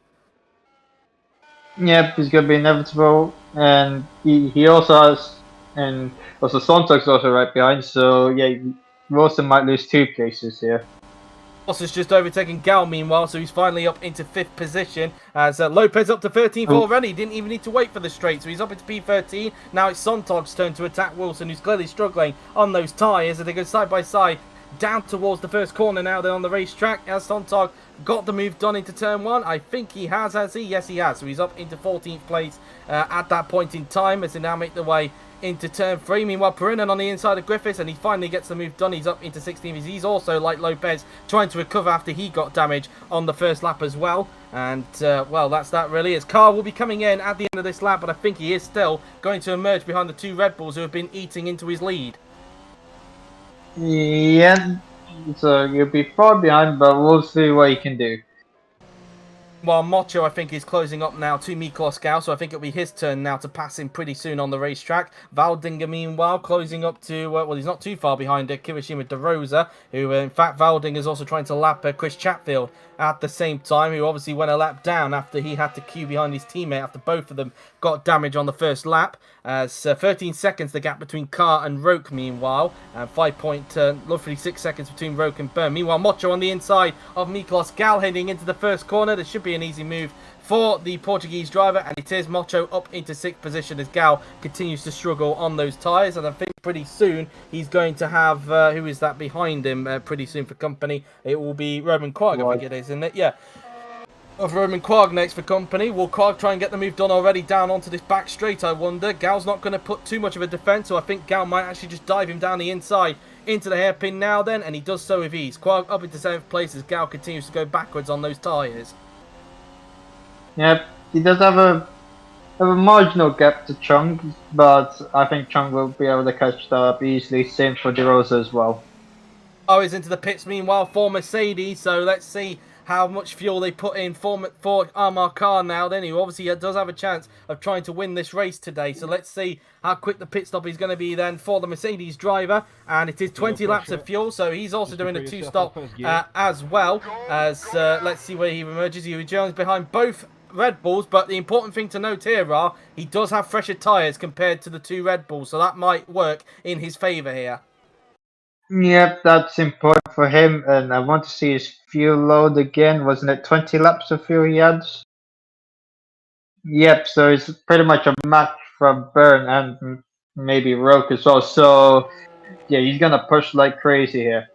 [SPEAKER 4] Yep, he's going to be inevitable, and he also has, and also Sontag's also right behind, so yeah, Wilson might lose 2 places here.
[SPEAKER 3] Klos is just overtaking Gal meanwhile, so he's finally up into 5th position, as Lopez up to 13th already, didn't even need to wait for the straight, so he's up into P13. Now it's Sontag's turn to attack Wilson, who's clearly struggling on those tyres, as they go side by side down towards the first corner now they're on the racetrack. Has Sontag got the move done into turn 1? I think he has he? Yes, he has. So he's up into 14th place at that point in time as they now make their way into turn 3. Meanwhile, Perrinen on the inside of Griffiths, and he finally gets the move done. He's up into 16th. He's also, like Lopez, trying to recover after he got damage on the first lap as well. And, well, that's that really. His car will be coming in at the end of this lap, but I think he is still going to emerge behind the 2 Red Bulls who have been eating into his lead.
[SPEAKER 4] Yeah, so you'll be far behind, but we'll see what he can do.
[SPEAKER 3] While Mocho, I think, is closing up now to Miklos Gal, so I think it'll be his turn now to pass him pretty soon on the racetrack. Valdinger, meanwhile, closing up to, well, he's not too far behind Kirishima De Rosa, who, in fact, Valdinger is also trying to lap Chris Chatfield at the same time, who obviously went a lap down after he had to queue behind his teammate after both of them got damage on the first lap. As 13 seconds the gap between Carr and Roke, meanwhile, and roughly 6 seconds between Roke and Byrne. Meanwhile, Mocho on the inside of Miklos Gal heading into the first corner. There should be an easy move for the Portuguese driver, and it is Mocho up into 6th position as Gal continues to struggle on those tyres. And I think pretty soon he's going to have, who is that behind him pretty soon for company? It will be Roman Quagg, I think it is, isn't it? Yeah. Of Roman Quagg next for company. Will Quagg try and get the move done already down onto this back straight, I wonder? Gal's not going to put too much of a defence, so I think Gal might actually just dive him down the inside into the hairpin now then, and he does so with ease. Quagg up into 7th place as Gal continues to go backwards on those tyres.
[SPEAKER 4] Yep, he does have a marginal gap to Chung, but I think Chung will be able to catch that up easily. Same for De Rosa as well.
[SPEAKER 3] Oh, he's into the pits meanwhile for Mercedes, so let's see how much fuel they put in for Amar Khan now then, who obviously does have a chance of trying to win this race today. So let's see how quick the pit stop is going to be then for the Mercedes driver. And it is 20 laps of fuel, so he's also doing a 2-stop as well. As let's see where he emerges. He rejoins behind both Red Bulls, but the important thing to note here are he does have fresher tyres compared to the 2 Red Bulls, so that might work in his favour here.
[SPEAKER 4] Yep, that's important for him, and I want to see his fuel load again. Wasn't it 20 laps of fuel he had? Yep, so it's pretty much a match from Byrne and maybe Roke as well. So, yeah, he's gonna push like crazy here.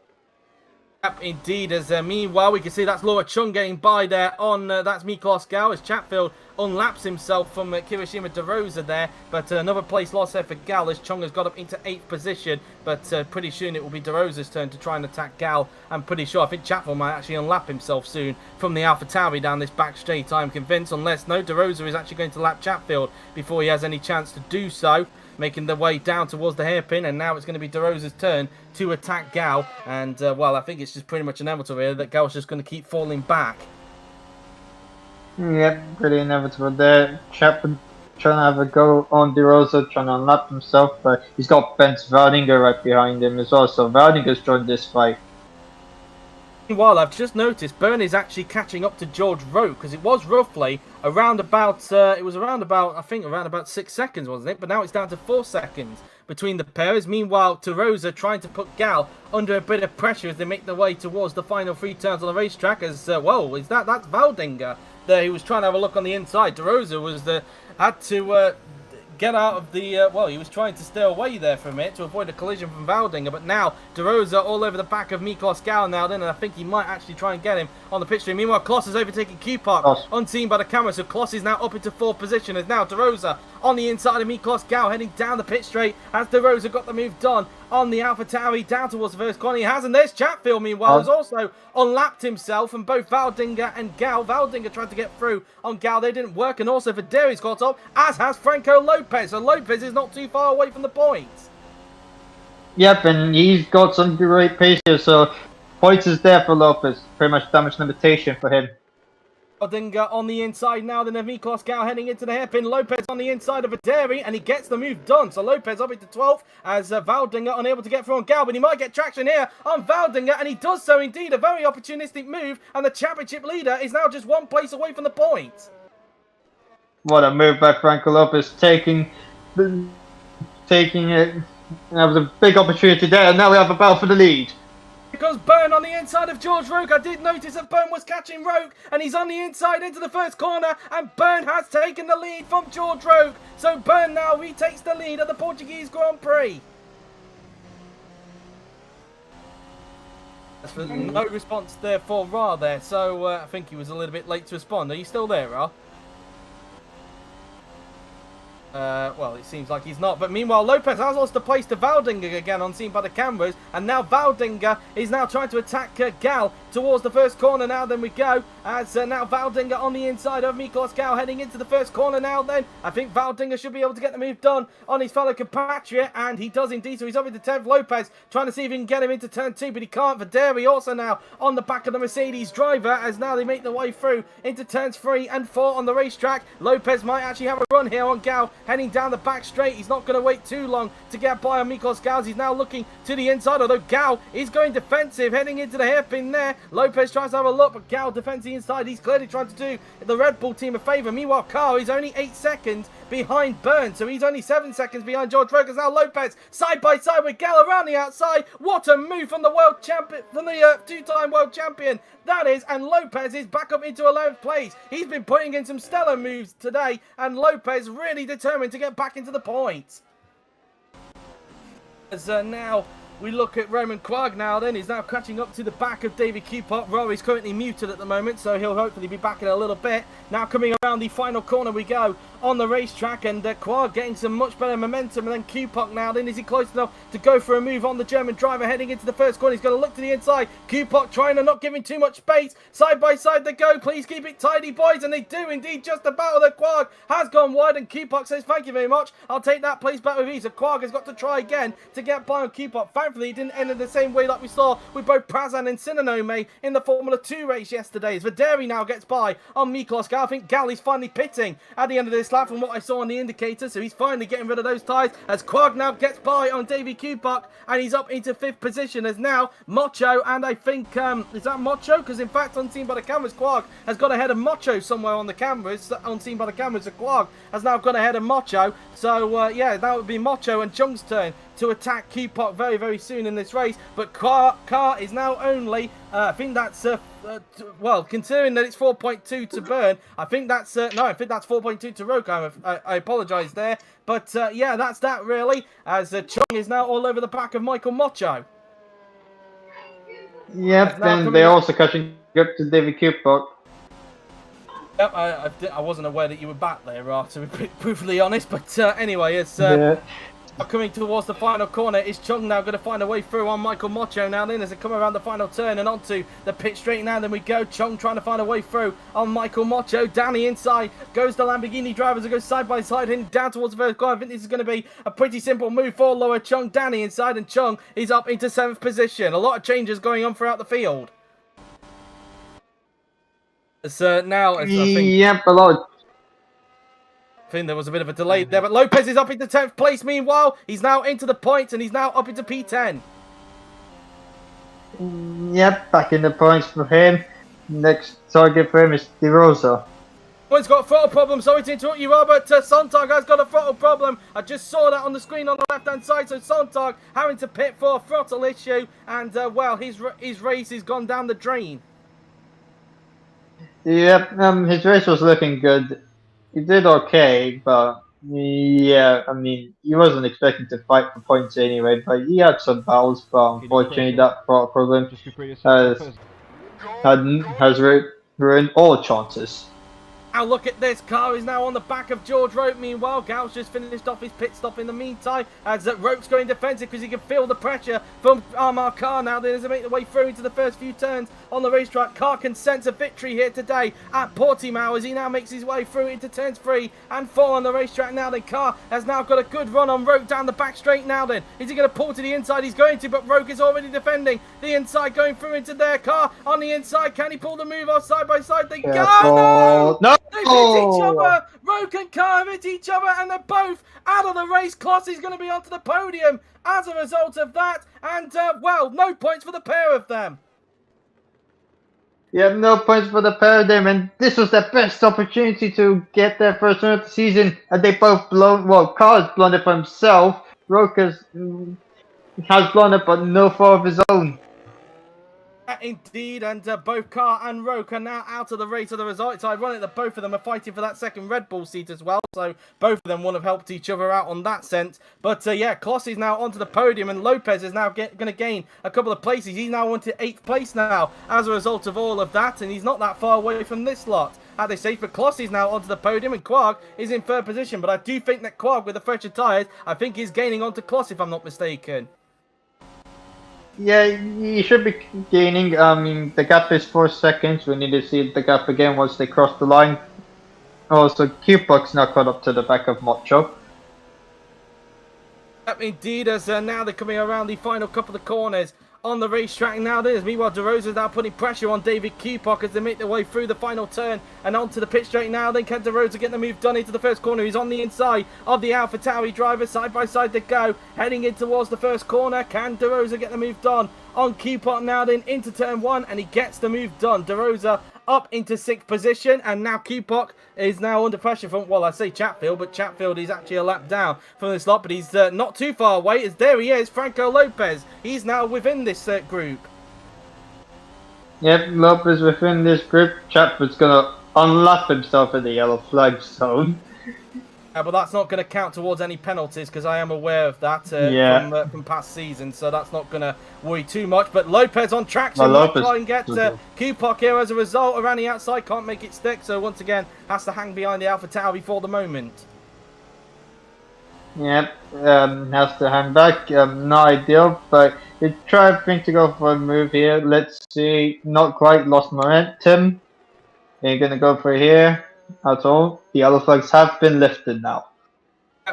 [SPEAKER 3] Yep, indeed. As meanwhile, we can see that's Laura Chung getting by there on that's Miklos Gal as Chatfield unlaps himself from Kirishima De Rosa there, but another place lost there for Gal as Chung has got up into 8th position, but pretty soon it will be De Rosa's turn to try and attack Gal. I'm pretty sure I think Chatfield might actually unlap himself soon from the AlphaTauri down this back straight, I'm convinced, unless no, De Rosa is actually going to lap Chatfield before he has any chance to do so, making their way down towards the hairpin, and now it's going to be De Rosa's turn to attack Gal, and well, I think it's just pretty much inevitable here that Gal's just going to keep falling back.
[SPEAKER 4] Yep, pretty inevitable there. Chapman trying to have a go on De Rosa, trying to unlap himself, but he's got Benz Valdinger right behind him as well, so Valdinger's joined this fight.
[SPEAKER 3] Meanwhile, I've just noticed Byrne is actually catching up to George Roke, because it was roughly around about, I think around about 6 seconds, wasn't it? But now it's down to 4 seconds between the pairs. Meanwhile, De Rosa trying to put Gal under a bit of pressure as they make their way towards the final 3 turns on the racetrack. As whoa, that's Valdinger there? He was trying to have a look on the inside. De Rosa was had to get out of the, well, he was trying to stay away there for a minute to avoid a collision from Valdinger, but now De Rosa all over the back of Miklos Gal now then, and I think he might actually try and get him on the pit stream. Meanwhile, Kloss has overtaken Q-Park, unseen by the camera, so Kloss is now up into 4th position, as now De Rosa on the inside of Miklos Gal heading down the pit straight, as De Rosa got the move done on the AlphaTauri down towards the first corner. He has, and there's Chatfield, meanwhile, has also unlapped himself, and both Valdinger and Gal. Valdinger tried to get through on Gal, they didn't work, and also Verderi's got up, as has Franco Lopez, so Lopez is not too far away from the points.
[SPEAKER 4] Yep, and he's got some great pace here, so points is there for Lopez. Pretty much damage limitation for him.
[SPEAKER 3] Valdinger on the inside now, then Miklos Gal heading into the hairpin. Lopez on the inside of Verderi, and he gets the move done. So Lopez up into 12th as Valdinger unable to get through on Gal, but he might get traction here on Valdinger, and he does so indeed. A very opportunistic move, and the championship leader is now just 1 place away from the points.
[SPEAKER 4] What a move by Franco Lopez, taking it. That was a big opportunity there, and now we have a battle for the lead.
[SPEAKER 3] Because Byrne on the inside of George Roke. I did notice that Byrne was catching Roke, and he's on the inside into the first corner, and Byrne has taken the lead from George Roke. So Byrne now retakes the lead at the Portuguese Grand Prix. That's for no response there for Ra there, so I think he was a little bit late to respond. Are you still there, Ra? Well, it seems like he's not. But meanwhile, Lopez has lost the place to Valdinger again, unseen by the cameras. And now Valdinger is now trying to attack Gal towards the first corner now. Then we go. As now Valdinger on the inside of Miklos Gal heading into the first corner now then. I think Valdinger should be able to get the move done on his fellow compatriot. And he does indeed. So he's up into 10th. Lopez trying to see if he can get him into turn 2. But he can't. Verderi also now on the back of the Mercedes driver. As now they make their way through into turns 3 and 4 on the racetrack. Lopez might actually have a run here on Gal. Heading down the back straight. He's not going to wait too long to get by on Miklos Gal. He's now looking to the inside, although Gal is going defensive, heading into the hairpin there. Lopez tries to have a look, but Gal defends the inside. He's clearly trying to do the Red Bull team a favour. Meanwhile, Carl is only 8 seconds behind Byrne, so he's only 7 seconds behind George Roke. Now Lopez side by side with Gal around the outside. What a move from the world champion, from the two-time world champion that is, and Lopez is back up into 11th place. He's been putting in some stellar moves today, and Lopez really determined to get back into the points. As now we look at Roman Quagg now then. He's now catching up to the back of David Cupot. Rory's currently muted at the moment, so he'll hopefully be back in a little bit. Now coming around the final corner we go on the racetrack, and Quagg getting some much better momentum, and then Cupot now then. Is he close enough to go for a move on the German driver heading into the first corner? He's going to look to the inside. Cupot trying to not give him too much space. Side by side they go. Please keep it tidy, boys, and they do indeed just about. The Quagg has gone wide, and Cupot says thank you very much. I'll take that place back with ease. So Quagg has got to try again to get by on Cupot. Thankfully, it didn't end in the same way like we saw with both Prazan and Sinanome in the Formula 2 race yesterday. As Verderi now gets by on Miklos Gal. I think Gal is finally pitting at the end of this lap from what I saw on the indicator, so he's finally getting rid of those tyres as Quagg now gets by on Davy Cupok, and he's up into 5th position as now Mocho, and I think, is that Mocho? Because in fact, unseen by the cameras, Quagg has got ahead of Mocho somewhere on the cameras, unseen by the cameras, so Quagg has now got ahead of Mocho, so yeah, that would be Mocho and Chung's turn to attack Q-Pop very, very soon in this race. But Car is now only, I think that's, well, considering that it's 4.2 to Burn, I think that's, no, I think that's 4.2 to Roke. I apologise there. But, yeah, that's that, really, as Chung is now all over the back of Michael Mocho.
[SPEAKER 4] Yep, and they're also catching up to David Cupok.
[SPEAKER 3] Yep, I wasn't aware that you were back there, to be brutally honest. But anyway, it's coming towards the final corner. Is Chung now going to find a way through on Michael Mocho now then as they come around the final turn and onto the pit straight now? Then we go. Chung trying to find a way through on Michael Mocho. Danny inside goes the Lamborghini drivers who go side by side and down towards the first corner. I think this is going to be a pretty simple move for Lower Chung. Danny inside and Chung is up into 7th position. A lot of changes going on throughout the field. So now, I think,
[SPEAKER 4] yep, a lot.
[SPEAKER 3] I think there was a bit of a delay there, but Lopez is up into 10th place. Meanwhile, he's now into the points and he's now up into P10.
[SPEAKER 4] Yep, back in the points for him. Next target for him is De Rosa.
[SPEAKER 3] Oh, he's got a throttle problem. Sorry to interrupt you, Robert. Sontag has got a throttle problem. I just saw that on the screen on the left-hand side. So Sontag having to pit for a throttle issue, and well, his race has gone down the drain.
[SPEAKER 4] Yep, his race was looking good. He did okay, but yeah, I mean, he wasn't expecting to fight for points anyway, but he had some battles, but unfortunately that problem has ruined all chances.
[SPEAKER 3] Now look at this, car is now on the back of George Roke. Meanwhile, Gauss just finished off his pit stop in the meantime as Roke's going defensive because he can feel the pressure from Armar Carr now. They make their way through into the first few turns on the racetrack. Carr can sense a victory here today at Portimao as he now makes his way through into turns 3 and 4 on the racetrack now. Then Carr has now got a good run on Roke down the back straight now then. Is he going to pull to the inside? He's going to, but Roke is already defending the inside going through into their car on the inside. Can he pull the move off side by side? They go!
[SPEAKER 4] No!
[SPEAKER 3] They hit each other! Roke and Carr hit each other and they're both out of the race. Kloss is going to be onto the podium as a result of that. And, well, no points for the pair of them.
[SPEAKER 4] Yeah, no points for the pair of them, and this was their best opportunity to get their first win of the season, and they both blown. Well, Carr has blown it for himself. Roke has blown it, but no fault of his own.
[SPEAKER 3] Indeed, and both Carr and Roke are now out of the race as a result. It's ironic that both of them are fighting for that second Red Bull seat as well, so both of them would have helped each other out on that sense. But yeah, Kloss is now onto the podium, and Lopez is now going to gain a couple of places. He's now onto 8th place now as a result of all of that, and he's not that far away from this lot. At they say, but Kloss is now onto the podium, and Quark is in 3rd position. But I do think that Quark, with the fresher tyres, I think he's gaining onto Kloss, if I'm not mistaken.
[SPEAKER 4] Yeah, he should be gaining. I mean, the gap is 4 seconds. We need to see the gap again once they cross the line. Also, Q-Box now caught up to the back of Mocho.
[SPEAKER 3] Indeed, as now they're coming around the final couple of corners on the racetrack now. Meanwhile, De Rosa is now putting pressure on David Cupok as they make their way through the final turn and onto the pit straight now. Then can De Rosa get the move done into the first corner? He's on the inside of the AlphaTauri driver. Side by side they go, heading in towards the first corner. Can De Rosa get the move done on Cupok now then into turn 1, and he gets the move done. De Rosa up into 6th position, and now Cupok is now under pressure from, well, I say Chatfield, but Chatfield is actually a lap down from this lot, but he's not too far away, as there he is, Franco Lopez. He's now within this group.
[SPEAKER 4] Yep, Lopez within this group. Chatfield's gonna unlap himself in the yellow flag zone.
[SPEAKER 3] But that's not going to count towards any penalties because I am aware of that from past seasons, so that's not going to worry too much. But Lopez on traction, might try and get Cupok here as a result. Around the outside, can't make it stick, so once again has to hang behind the AlphaTauri for the moment.
[SPEAKER 4] Yep, has to hang back. Not ideal, but they try to go for a move here. Let's see, not quite, lost momentum. They're going to go for here. At all. The yellow flags have been lifted now.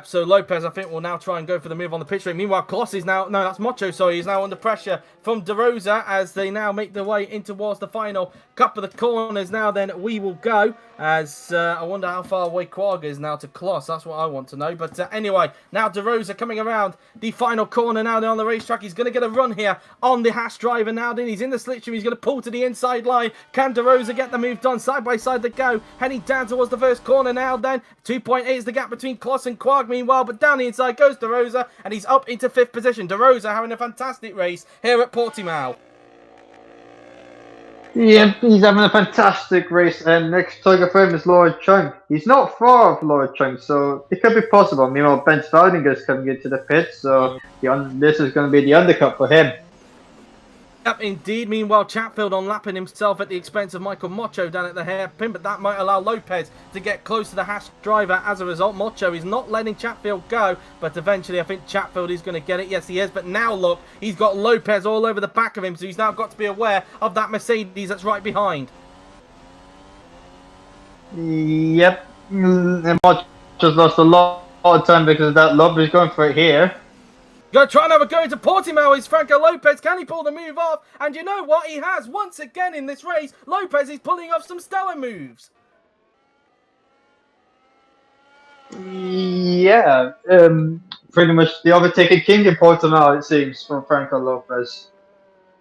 [SPEAKER 3] So Lopez, I think, will now try and go for the move on the pitch straight. Meanwhile, Kloss is now, no, that's Mocho, sorry, he's now under pressure from De Rosa as they now make their way in towards the final couple of the corners. Now then, we will go as I wonder how far away Quag is now to Kloss. That's what I want to know. But anyway, now De Rosa coming around the final corner now on the racetrack. He's going to get a run here on the Haas driver now. Then he's in the slipstream. He's going to pull to the inside line. Can De Rosa get the move done? Side by side they go. Heading down towards the first corner now then. 2.8 is the gap between Kloss and Quag. Quag meanwhile, but down the inside goes De Rosa, and he's up into 5th position. De Rosa having a fantastic race here at Portimao.
[SPEAKER 4] Yeah, he's having a fantastic race, and next target for him is Lord Chung. He's not far off Lord Chung, so it could be possible. Meanwhile, Ben Staudinger is coming into the pit, so this is going to be the undercut for him.
[SPEAKER 3] Yep, indeed. Meanwhile, Chatfield unlapping himself at the expense of Michael Mocho down at the hairpin, but that might allow Lopez to get close to the Haas driver. As a result, Mocho is not letting Chatfield go, but eventually I think Chatfield is going to get it. Yes, he is, but now look, he's got Lopez all over the back of him, so he's now got to be aware of that Mercedes that's right behind.
[SPEAKER 4] Yep, and Mocho's lost a lot of time because of that. Lopez going for it here.
[SPEAKER 3] Gonna try and have a go into Portimao is Franco Lopez. Can he pull the move off? And you know what? He has. Once again in this race, Lopez is pulling off some stellar moves.
[SPEAKER 4] Yeah, pretty much the overtaking king in Portimao, it seems, from Franco Lopez.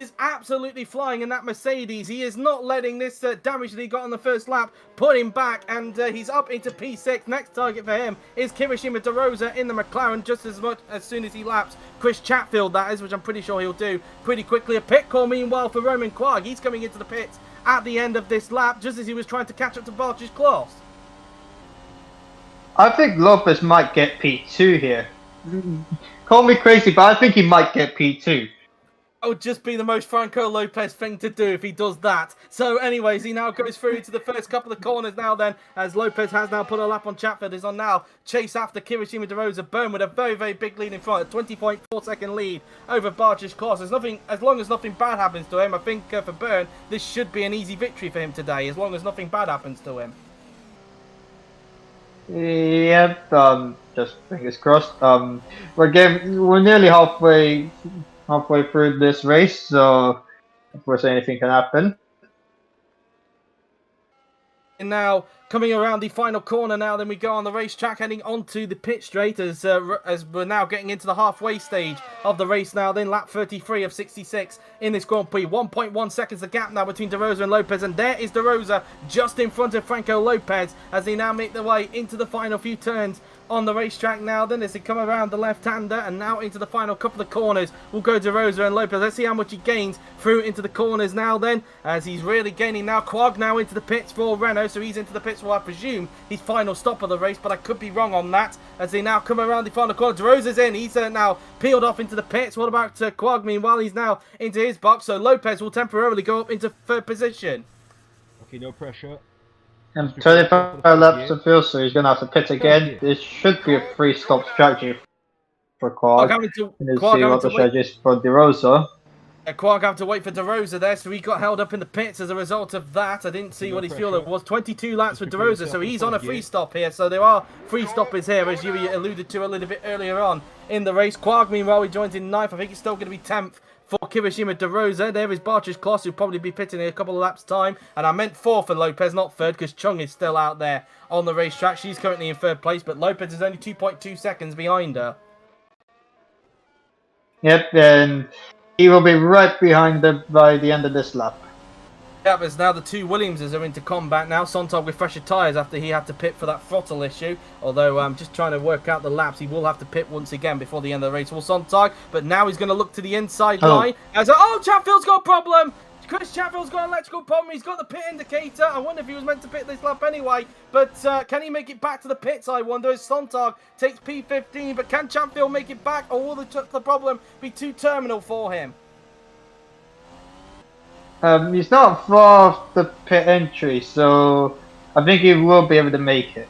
[SPEAKER 3] Is absolutely flying in that Mercedes. He is not letting this damage that he got on the first lap put him back, and he's up into P6. Next target for him is Kirishima De Rosa in the McLaren just as soon as he laps Chris Chatfield, that is, which I'm pretty sure he'll do pretty quickly. A pit call meanwhile for Roman Quag. He's coming into the pits at the end of this lap just as he was trying to catch up to Bart's class.
[SPEAKER 4] I think Lopez might get P2 here. Call me crazy, but I think he might get P2.
[SPEAKER 3] That would just be the most Franco Lopez thing to do if he does that. So anyways, he now goes through to the first couple of corners now then, as Lopez has now put a lap on Chatfield. Is on now chase after Kirishima De Rosa. Burn with a very, very big lead in front. A 20.4 second lead over Bart's class. As long as nothing bad happens to him, I think for Burn, this should be an easy victory for him today, as long as nothing bad happens to him.
[SPEAKER 4] Yep, just fingers crossed. We're nearly halfway through this race, so of course anything can happen.
[SPEAKER 3] And now coming around the final corner now, then we go on the racetrack heading onto the pit straight as we're now getting into the halfway stage of the race now. Then lap 33 of 66 in this Grand Prix. 1.1 seconds the gap now between De Rosa and Lopez, and there is De Rosa just in front of Franco Lopez as they now make their way into the final few turns on the racetrack now then, as they come around the left-hander and now into the final couple of corners will go De Rosa and Lopez. Let's see how much he gains through into the corners now then, as he's really gaining now. Quag now into the pits for Renault, so he's into the pits for, I presume, his final stop of the race, but I could be wrong on that, as they now come around the final corner. De Rosa's in, he's now peeled off into the pits. What about Quag? Meanwhile, he's now into his box, so Lopez will temporarily go up into 3rd position.
[SPEAKER 5] Okay, no pressure.
[SPEAKER 4] And 25 laps to fill, so he's going to have to pit again. This should be a 3-stop strategy for Quag. Let's see what the strategy is for De Rosa.
[SPEAKER 3] Quag having to wait for De Rosa there, so he got held up in the pits as a result of that. I didn't see what his fuel was. 22 laps for De Rosa, so he's on a free stop here. So there are free stoppers here, as you alluded to a little bit earlier on in the race. Quag, meanwhile, he joins in 9th. I think he's still going to be 10th for Kirishima De Rosa. There is Bart's class, who'll probably be pitting in a couple of laps' time. And I meant 4th for Lopez, not 3rd, because Chung is still out there on the racetrack. She's currently in 3rd place, but Lopez is only 2.2 seconds behind her.
[SPEAKER 4] Yep, and he will be right behind them by the end of this lap.
[SPEAKER 3] Yep, as now the two Williamses are into combat now. Sontag with fresher tyres after he had to pit for that throttle issue. Although I'm just trying to work out the laps. He will have to pit once again before the end of the race. Will Sontag, but now he's going to look to the inside line. As Chatfield's got a problem! Chris Chatfield's got an electrical problem. He's got the pit indicator. I wonder if he was meant to pit this lap anyway. But can he make it back to the pits, I wonder, as Sontag takes P15. But can Chatfield make it back, or will the problem be too terminal for him?
[SPEAKER 4] He's not far off the pit entry, so I think he will be able to make it.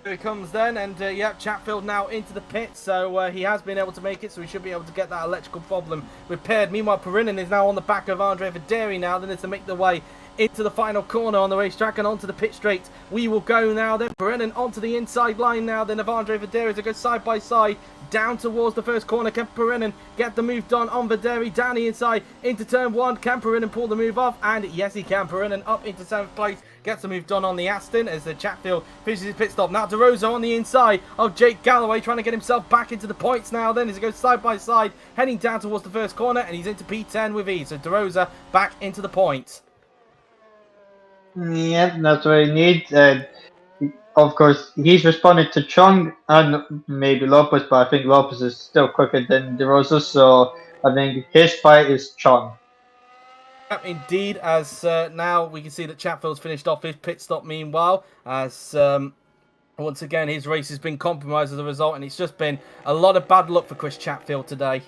[SPEAKER 3] Here he comes then, and yep, Chatfield now into the pit, so he has been able to make it, so he should be able to get that electrical problem repaired. Meanwhile, Perinen is now on the back of Andre Videri now, then it's to make the way into the final corner on the racetrack and onto the pit straight. We will go now then. Perinen onto the inside line now then of Andre Videri as it goes side by side down towards the first corner. Can Perinen get the move done on Videri down the inside into turn 1? Can Perinen pull the move off? And yes, he can. Perinen up into 7th place. Gets the move done on the Aston as the Chatfield finishes his pit stop. Now De Rosa on the inside of Jake Galloway trying to get himself back into the points now then as he goes side by side heading down towards the first corner, and he's into P10 with ease. So De Rosa back into the points.
[SPEAKER 4] Yeah, that's what he needs. of course, he's responding to Chung and maybe Lopez, but I think Lopez is still quicker than De Rosa, so I think his fight is Chung.
[SPEAKER 3] Yep, indeed, as now we can see that Chatfield's finished off his pit stop meanwhile, as once again his race has been compromised as a result, and it's just been a lot of bad luck for Chris Chatfield today.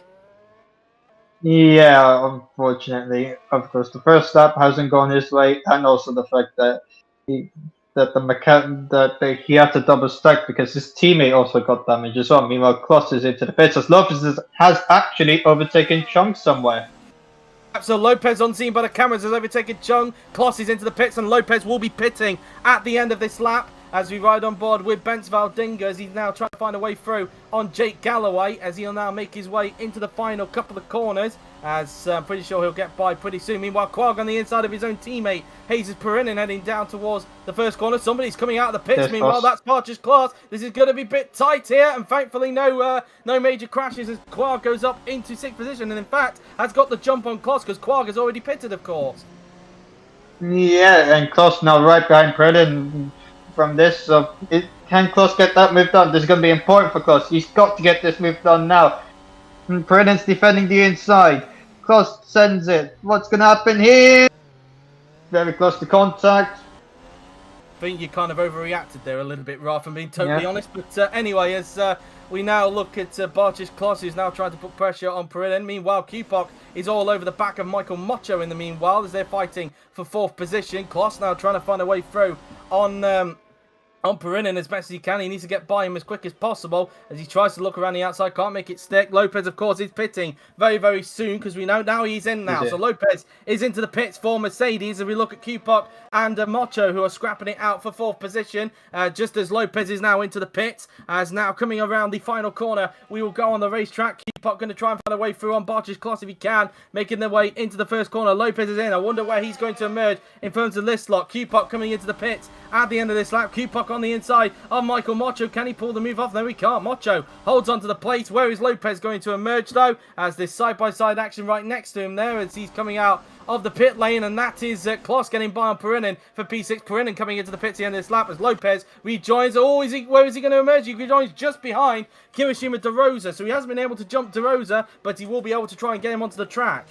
[SPEAKER 4] Yeah, unfortunately, of course, the first lap hasn't gone his way, and also the fact that he had to double stack because his teammate also got damaged as well. Meanwhile, Kloss is into the pits as Lopez has actually overtaken Chung somewhere.
[SPEAKER 3] So Lopez on scene by the cameras has overtaken Chung. Kloss is into the pits, and Lopez will be pitting at the end of this lap as we ride on board with Bence Valdinga as he's now trying to find a way through on Jake Galloway as he'll now make his way into the final couple of corners, as I'm pretty sure he'll get by pretty soon. Meanwhile, Quarg on the inside of his own teammate, Jesus Perinin, heading down towards the first corner. Somebody's coming out of the pits. Meanwhile, that's Partridge Class. This is going to be a bit tight here, and thankfully no major crashes as Quarg goes up into 6th position, and in fact has got the jump on Kloss because Quarg has already pitted, of course.
[SPEAKER 4] Yeah, and Kloss now right behind Perinin from this, so can Kloss get that move done? This is going to be important for Kloss. He's got to get this move done now. Perin's defending the inside. Kloss sends it. What's going to happen here? Very close to contact.
[SPEAKER 3] I think you kind of overreacted there a little bit, Ralph, I'm being totally honest. But anyway, as we now look at Bartish Kloss, who's now trying to put pressure on Perin. Meanwhile, Kupok is all over the back of Michael Mocho in the meanwhile as they're fighting for 4th position. Kloss now trying to find a way through on Perinin as best as he can. He needs to get by him as quick as possible as he tries to look around the outside, can't make it stick. Lopez, of course, is pitting very, very soon because we know now he's in now. So Lopez is into the pits for Mercedes as we look at Kupok and Mocho, who are scrapping it out for 4th position just as Lopez is now into the pits. As now coming around the final corner, we will go on the racetrack. Kupok going to try and find a way through on Bartish Kloss if he can, making their way into the first corner. Lopez is in. I wonder where he's going to emerge in front of this lot. Kupok coming into the pits at the end of this lap. Kupok on the inside of Michael Mocho. Can he pull the move off? No, he can't. Mocho holds onto the plate. Where is Lopez going to emerge, though? As this side-by-side action right next to him there as he's coming out of the pit lane, and that is Kloss getting by on Perinin for P6. Perinin coming into the pits at the end of this lap as Lopez rejoins. Oh, where is he going to emerge? He rejoins just behind Kirishima De Rosa, so he hasn't been able to jump De Rosa, but he will be able to try and get him onto the track.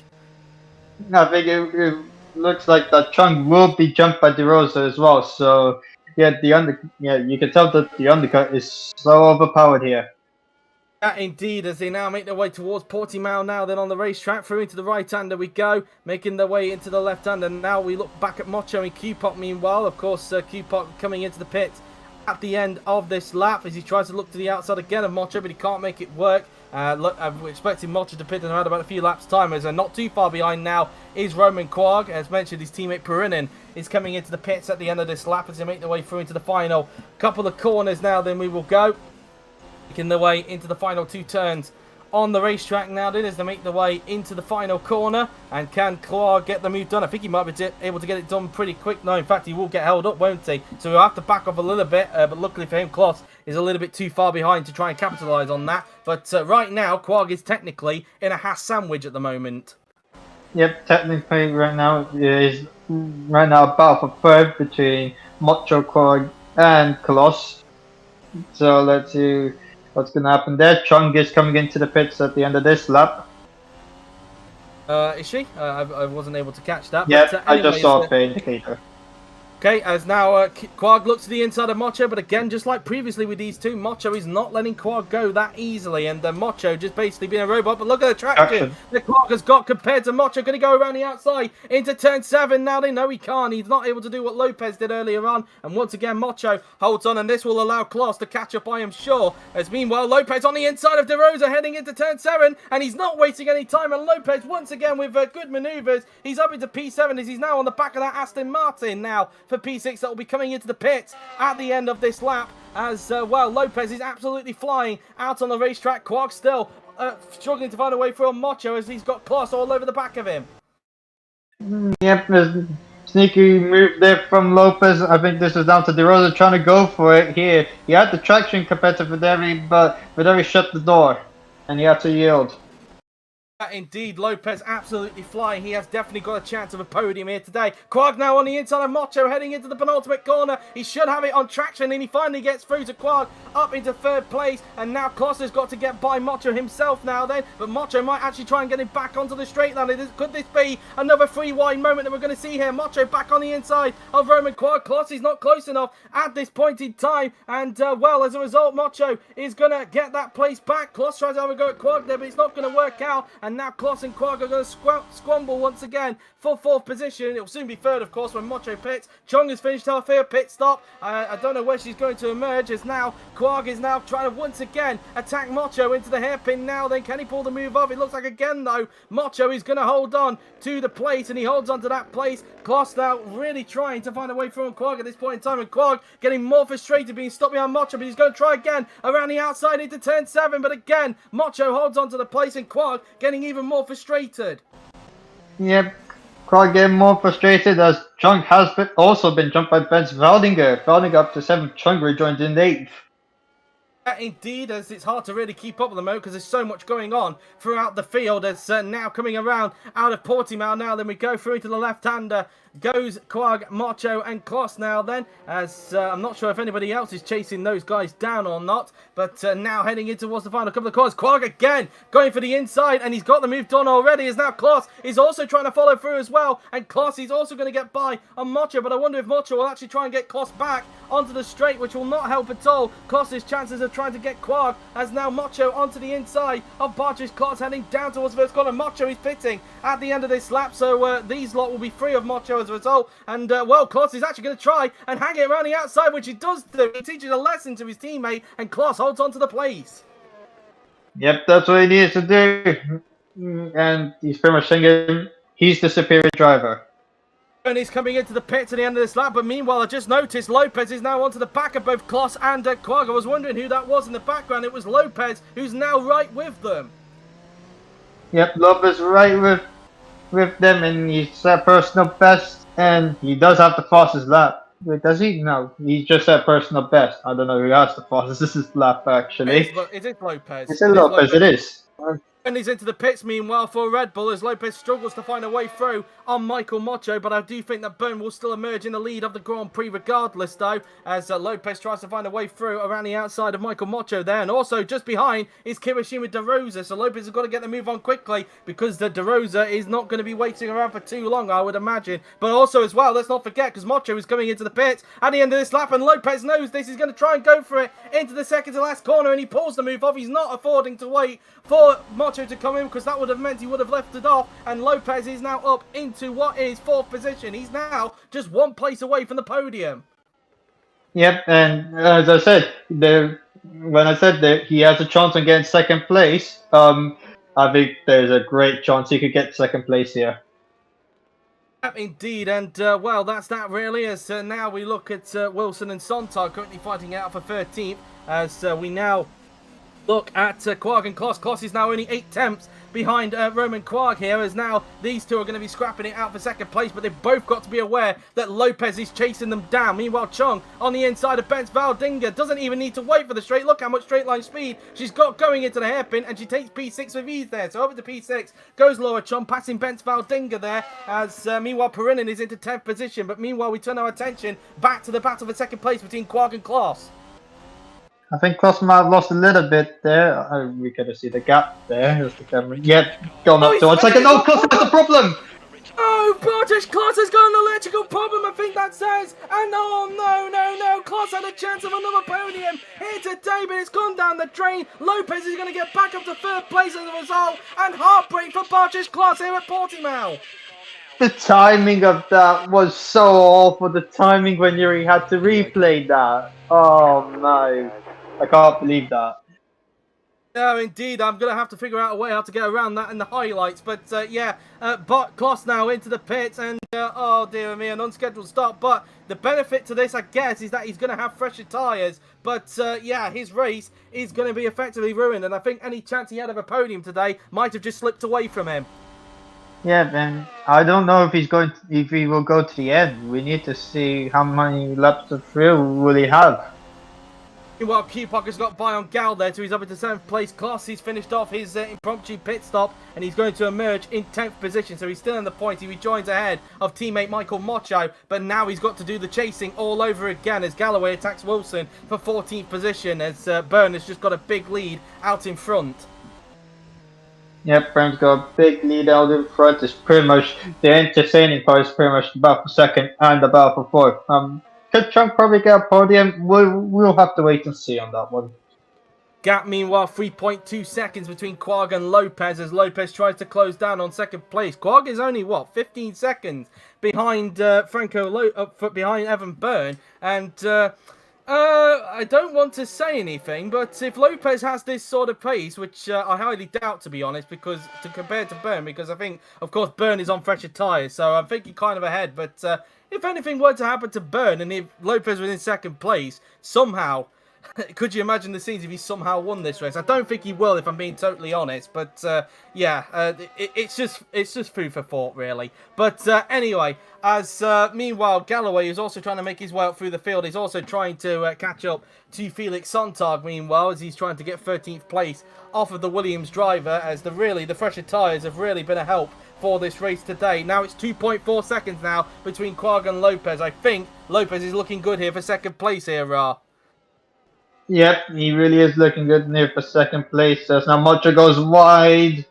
[SPEAKER 4] I think it looks like that Chung will be jumped by De Rosa as well, so yeah, you can tell that the undercut is so overpowered here.
[SPEAKER 3] Yeah, indeed, as they now make their way towards Portimao now, then on the racetrack, through into the right-hander we go, making their way into the left-hander. Now we look back at Mocho and Kupok meanwhile. Of course, Kupok coming into the pit at the end of this lap as he tries to look to the outside again of Mocho, but he can't make it work. We're expecting Mocho to pit in around about a few laps' time, as not too far behind now is Roman Quarg. As mentioned, his teammate Perinin is coming into the pits at the end of this lap as they make their way through into the final couple of corners now. Then we will go, making their way into the final 2 turns on the racetrack now then as they make their way into the final corner. And can Quarg get the move done? I think he might be able to get it done pretty quick. No, in fact, he will get held up, won't he? So he'll have to back off a little bit, but luckily for him, Kloss is a little bit too far behind to try and capitalise on that. But right now, Quarg is technically in a Haas sandwich at the moment.
[SPEAKER 4] Yep, technically right now is about for 3rd between Mocho, Quarg and Kloss. So let's see what's going to happen there. Chung is coming into the pits at the end of this lap.
[SPEAKER 3] Is she? I wasn't able to catch that.
[SPEAKER 4] Yeah,
[SPEAKER 3] but,
[SPEAKER 4] I just saw the indicator.
[SPEAKER 3] Okay, as now Quarg looks to the inside of Mocho, but again, just like previously with these two, Mocho is not letting Quarg go that easily, and Mocho just basically being a robot. But look at the traction that Quarg has got compared to Mocho. Going to go around the outside into turn 7. Now they know he can't. He's not able to do what Lopez did earlier on, and once again, Mocho holds on, and this will allow Kloss to catch up, I am sure. As meanwhile, Lopez on the inside of De Rosa heading into turn 7, and he's not wasting any time, and Lopez once again with good manoeuvres. He's up into P7 as he's now on the back of that Aston Martin now for P6 that will be coming into the pits at the end of this lap as well. Lopez is absolutely flying out on the racetrack. Quark still struggling to find a way through on Mocho as he's got Kloss all over the back of him.
[SPEAKER 4] Yep, there's a sneaky move there from Lopez. I think this is down to De Rosa trying to go for it here. He had the traction compared to Videri, but Videri shut the door and he had to yield.
[SPEAKER 3] Indeed, Lopez absolutely flying. He has definitely got a chance of a podium here today. Quag now on the inside of Mocho, heading into the penultimate corner. He should have it on traction, and he finally gets through to Quag, up into third place. And now Kloss has got to get by Mocho himself now then. But Mocho might actually try and get him back onto the straight line. Could this be another free wide moment that we're going to see here? Mocho back on the inside of Roman Quag. Kloss is not close enough at this point in time. And, well, as a result, Mocho is going to get that place back. Kloss tries to have a go at Quag there, but it's not going to work out. And now Kloss and Quag are going to squamble once again for fourth position. It will soon be third, of course, when Mocho pits. Chung has finished her third pit stop. I don't know where she's going to emerge, as now Quag is now trying to once again attack Mocho into the hairpin now. Then can he pull the move off? It looks like again, though, Mocho is going to hold on to the place, and he holds on to that place. Kloss now really trying to find a way through on Quag at this point in time, and Quag getting more frustrated being stopped behind Mocho, but he's going to try again around the outside into turn 7. But again, Mocho holds on to the place, and Quag getting even more frustrated.
[SPEAKER 4] Yep, Quag getting more frustrated as Chung has also been jumped by Benz Valdinger. Valdinger up to 7th, Chung rejoined in 8th.
[SPEAKER 3] Indeed, as it's hard to really keep up with the moment because there's so much going on throughout the field. As now coming around out of Portimao now, then we go through into the left-hander. Goes Quag, Mocho and Kloss now then, as I'm not sure if anybody else is chasing those guys down or not, but now heading in towards the final couple of corners. Quag again going for the inside, and he's got the move done already, as now Kloss is also trying to follow through as well, and Kloss is also going to get by on Mocho, but I wonder if Mocho will actually try and get Kloss back onto the straight, which will not help at all Kloss's chances of trying to get Quag, as now Mocho onto the inside of Bartrish. Kloss heading down towards the first corner. Mocho is pitting at the end of this lap, so these lot will be free of Mocho as a result. And well, Kloss is actually going to try and hang it around the outside, which he does do. He teaches a lesson to his teammate, and Kloss holds on to the place.
[SPEAKER 4] Yep, that's what he needs to do. And he's pretty much saying he's the superior driver.
[SPEAKER 3] And he's coming into the pits at the end of this lap, but meanwhile I just noticed Lopez is now onto the back of both Kloss and Quag. I was wondering who that was in the background. It was Lopez, who's now right with them.
[SPEAKER 4] Yep, Lopez right with them, and he's set personal best, and he does have the fastest lap. Wait, does he? No, he's just set personal best. I don't know who has the fastest lap actually.
[SPEAKER 3] It is Lopez.
[SPEAKER 4] It's Lopez, it is.
[SPEAKER 3] And he's into the pits, meanwhile, for Red Bull, as Lopez struggles to find a way through on Michael Mocho, but I do think that Byrne will still emerge in the lead of the Grand Prix regardless, though, as Lopez tries to find a way through around the outside of Michael Mocho there, and also just behind is Kirishima De Rosa, so Lopez has got to get the move on quickly, because the De Rosa is not going to be waiting around for too long, I would imagine, but also as well, let's not forget, because Mocho is coming into the pits at the end of this lap, and Lopez knows this, he's going to try and go for it into the second to last corner, and he pulls the move off. He's not affording to wait for Mocho to come in, because that would have meant he would have left it off, and Lopez is now up into what is 4th position. He's now just one place away from the podium.
[SPEAKER 4] Yep, and as I said, when I said that he has a chance on getting 2nd place, I think there's a great chance he could get 2nd place here.
[SPEAKER 3] Indeed, and well, that's that really, as now we look at Wilson and Sontag currently fighting out for 13th, as we now look at Quag and Kloss. Kloss is now only 8 tenths behind Roman Quag here, as now these two are going to be scrapping it out for 2nd place, but they've both got to be aware that Lopez is chasing them down. Meanwhile, Chung on the inside of Benz Valdinger doesn't even need to wait for the straight. Look how much straight line speed she's got going into the hairpin, and she takes P6 with ease there. So over to P6 goes Laura Chung, passing Benz Valdinger there, as meanwhile Perinin is into 10th position. But meanwhile we turn our attention back to the battle for 2nd place between Quag and Kloss.
[SPEAKER 4] I think Kloss might have lost a little bit there. We could see the gap there. Here's the camera. Yep, gone up to 1 second. Oh, Kloss has a problem!
[SPEAKER 3] Oh, British Kloss has got an electrical problem, I think that says. And oh, no. Kloss had a chance of another podium here today, but it's gone down the drain. Lopez is going to get back up to 3rd place as a result. And heartbreak for British Kloss here at Portimao.
[SPEAKER 4] The timing of that was so awful. The timing when Yuri had to replay that. Oh, no. I can't believe that.
[SPEAKER 3] No, indeed, I'm going to have to figure out a way how to get around that in the highlights. But yeah, but Kloss now into the pits, and oh dear me, an unscheduled start. But the benefit to this, I guess, is that he's going to have fresher tyres. But yeah, his race is going to be effectively ruined, and I think any chance he had of a podium today might have just slipped away from him.
[SPEAKER 4] Yeah, and I don't know if if he will go to the end. We need to see how many laps of thrill will he have.
[SPEAKER 3] Meanwhile, Q-Puck has got by on Gal there, so he's up into 7th place. Klossi's finished off his impromptu pit stop, and he's going to emerge in 10th position, so he's still in the point. He rejoins ahead of teammate Michael Mocho, but now he's got to do the chasing all over again as Galloway attacks Wilson for 14th position, as Byrne has just got a big lead out in front.
[SPEAKER 4] Yep, Byrne's got a big lead out in front. It's pretty much the entertaining part is pretty much the battle for second and the battle for fourth. Could Trump probably get a podium? We'll have to wait and see on that one.
[SPEAKER 3] Gap, meanwhile, 3.2 seconds between Quag and Lopez as Lopez tries to close down on second place. Quag is only, 15 seconds behind behind Evan Byrne. And I don't want to say anything, but if Lopez has this sort of pace, which I highly doubt, to be honest, because compared to Byrne, because I think, of course, Byrne is on fresher tyres, so I'm thinking kind of ahead. But if anything were to happen to Byrne, and if Lopez was in second place, somehow, could you imagine the scenes if he somehow won this race? I don't think he will, if I'm being totally honest. But it's just food for thought, really. But anyway, as meanwhile, Galloway is also trying to make his way up through the field. He's also trying to catch up to Felix Sontag, meanwhile, as he's trying to get 13th place off of the Williams driver, as the fresher tyres have really been a help for this race today. Now it's 2.4 seconds now between Quag and Lopez. I think Lopez is looking good here for second place here, Ra.
[SPEAKER 4] Yep, he really is looking good near for second place. As now Mocho goes wide.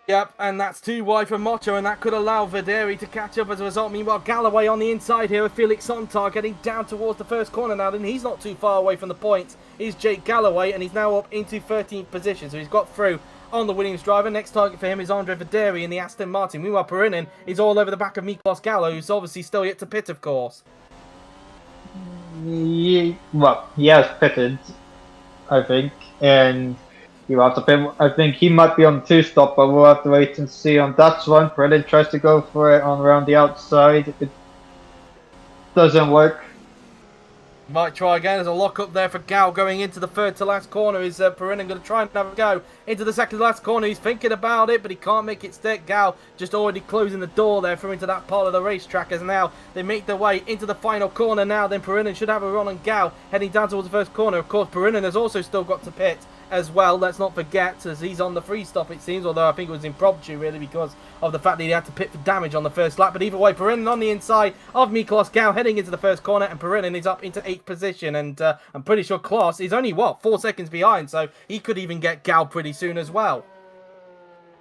[SPEAKER 3] Yep, and that's too wide for Mocho, and that could allow Verderi to catch up as a result. Meanwhile, Galloway on the inside here with Felix Sontag getting down towards the first corner now. Then he's not too far away from the points. Is Jake Galloway, and he's now up into 13th position, so he's got through on the Williams driver. Next target for him is Andre Verderi in the Aston Martin. Meanwhile, Perinen is all over the back of Miklos Gallo, who's obviously still yet to pit, of course.
[SPEAKER 4] He has pitted, I think, and you have to pit. I think he might be on 2-stop, but we'll have to wait and see on that one. Perinen tries to go for it on around the outside. It doesn't work.
[SPEAKER 3] Might try again. There's a lock up there for Gal going into the third to last corner. Is Perinen going to try and have a go into the second to last corner? He's thinking about it, but he can't make it stick. Gal just already closing the door there for into that part of the racetrack, as now they make their way into the final corner now. Then Perinen should have a run on Gal heading down towards the first corner. Of course, Perinen has also still got to pit as well. Let's not forget, as he's on the free stop, it seems, although I think it was impromptu really because of the fact that he had to pit for damage on the first lap. But either way, Perinen on the inside of Miklos Gal heading into the first corner, and Perinen is up into 8th position, and I'm pretty sure Klaus is only 4 seconds behind, so he could even get Gal pretty soon as well.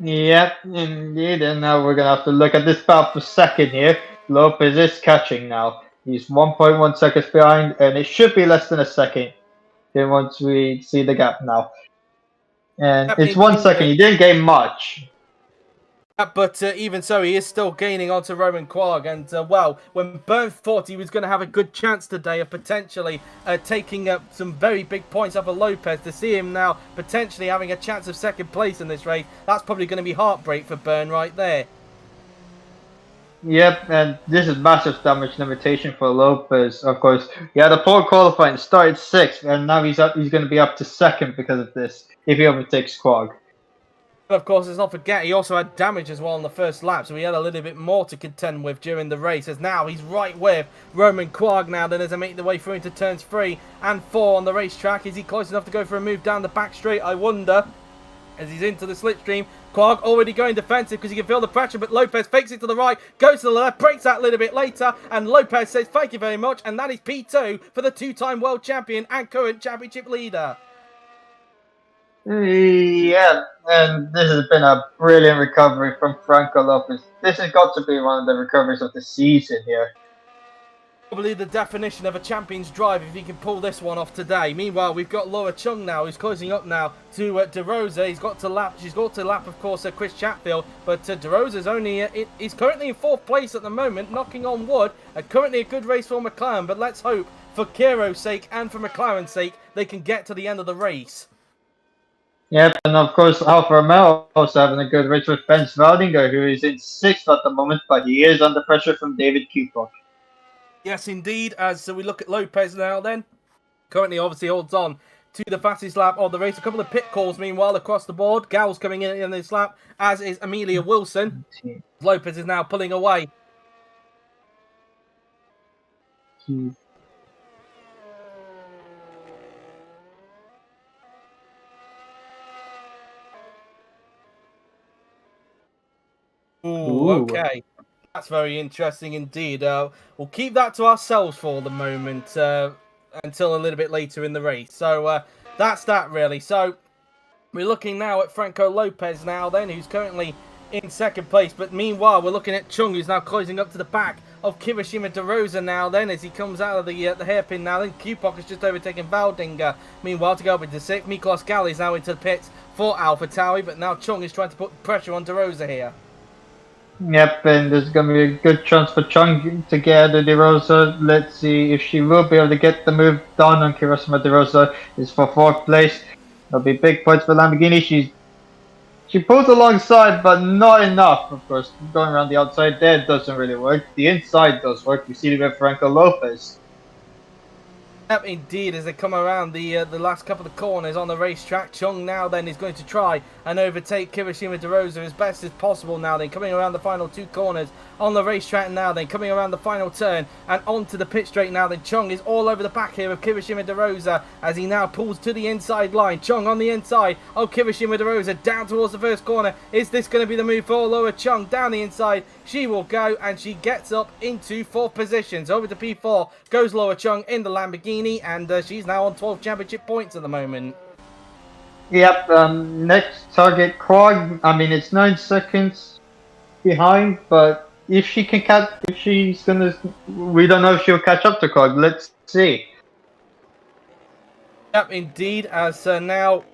[SPEAKER 4] Yep, indeed, and now we're gonna have to look at this battle for second here. Lopez is catching now. He's 1.1 seconds behind, and it should be less than a second. Then once we see the gap now. And it's 1 second, he didn't gain much.
[SPEAKER 3] But even so, he is still gaining onto Roman Quag. And, when Byrne thought he was going to have a good chance today of potentially taking some very big points off of Lopez, to see him now potentially having a chance of second place in this race, that's probably going to be heartbreak for Byrne right there.
[SPEAKER 4] Yep, and this is massive damage limitation for Lopez. Of course, he had a poor qualifying, started 6th, and now he's going to be up to 2nd because of this, if he overtakes Quag.
[SPEAKER 3] But of course, let's not forget, he also had damage as well on the first lap, so he had a little bit more to contend with during the race, as now he's right with Roman Quag now, then as they make their way through into turns 3 and 4 on the racetrack. Is he close enough to go for a move down the back straight? I wonder. As he's into the slipstream, Quag already going defensive because he can feel the pressure, but Lopez fakes it to the right, goes to the left, breaks out a little bit later, and Lopez says thank you very much, and that is P2 for the 2-time world champion and current championship leader.
[SPEAKER 4] Yeah, and this has been a brilliant recovery from Franco Lopez. This has got to be one of the recoveries of the season here.
[SPEAKER 3] Probably the definition of a champion's drive if he can pull this one off today. Meanwhile, we've got Laura Chung now, who's closing up now to De Rosa. She's got to lap, of course, Chris Chatfield, but De Rosa's only, he's currently in 4th place at the moment, knocking on wood. Currently a good race for McLaren, but let's hope, for Kiro's sake and for McLaren's sake, they can get to the end of the race.
[SPEAKER 4] Yep, and of course Alfa Romeo also having a good race with Ben Waldinger, who is in 6th at the moment, but he is under pressure from David Q4.
[SPEAKER 3] Yes, indeed, as we look at Lopez now then. Currently, obviously, holds on to the fastest lap of the race. A couple of pit calls, meanwhile, across the board. Gal's coming in this lap, as is Amelia Wilson. Lopez is now pulling away. Ooh, okay. That's very interesting indeed. We'll keep that to ourselves for the moment until a little bit later in the race. So that's that really. So we're looking now at Franco Lopez now then, who's currently in second place. But meanwhile, we're looking at Chung, who's now closing up to the back of Kirishima De Rosa now then, as he comes out of the hairpin now then. Kupok has just overtaken Valdinger. Meanwhile, to go up into sixth, Miklos Gali is now into the pits for AlphaTauri, but now Chung is trying to put pressure on De Rosa here.
[SPEAKER 4] Yep, and there's going to be a good chance for Chung to get De Rosa. Let's see if she will be able to get the move done on Kirishima De Rosa. Is for fourth place. There'll be big points for Lamborghini. She pulls alongside, but not enough. Of course, going around the outside there doesn't really work. The inside does work. We see it with Franco Lopez.
[SPEAKER 3] Yep, indeed, as they come around the last couple of corners on the racetrack, Chung now then is going to try and overtake Kirishima De Rosa as best as possible now then, coming around the final two corners on the racetrack now then, coming around the final turn and onto the pit straight now then. Chung is all over the back here of Kirishima De Rosa as he now pulls to the inside line. Chung on the inside of Kirishima De Rosa down towards the first corner. Is this going to be the move for Laura Chung? Down the inside she will go, and she gets up into fourth positions. Over to P4 goes Laura Chung in the Lamborghini, and she's now on 12 championship points at the moment.
[SPEAKER 4] Yep, next target Krog. I mean, it's 9 seconds behind, but if she can catch, we don't know if she'll catch up to Krog. Let's see.
[SPEAKER 3] Yep, indeed, as now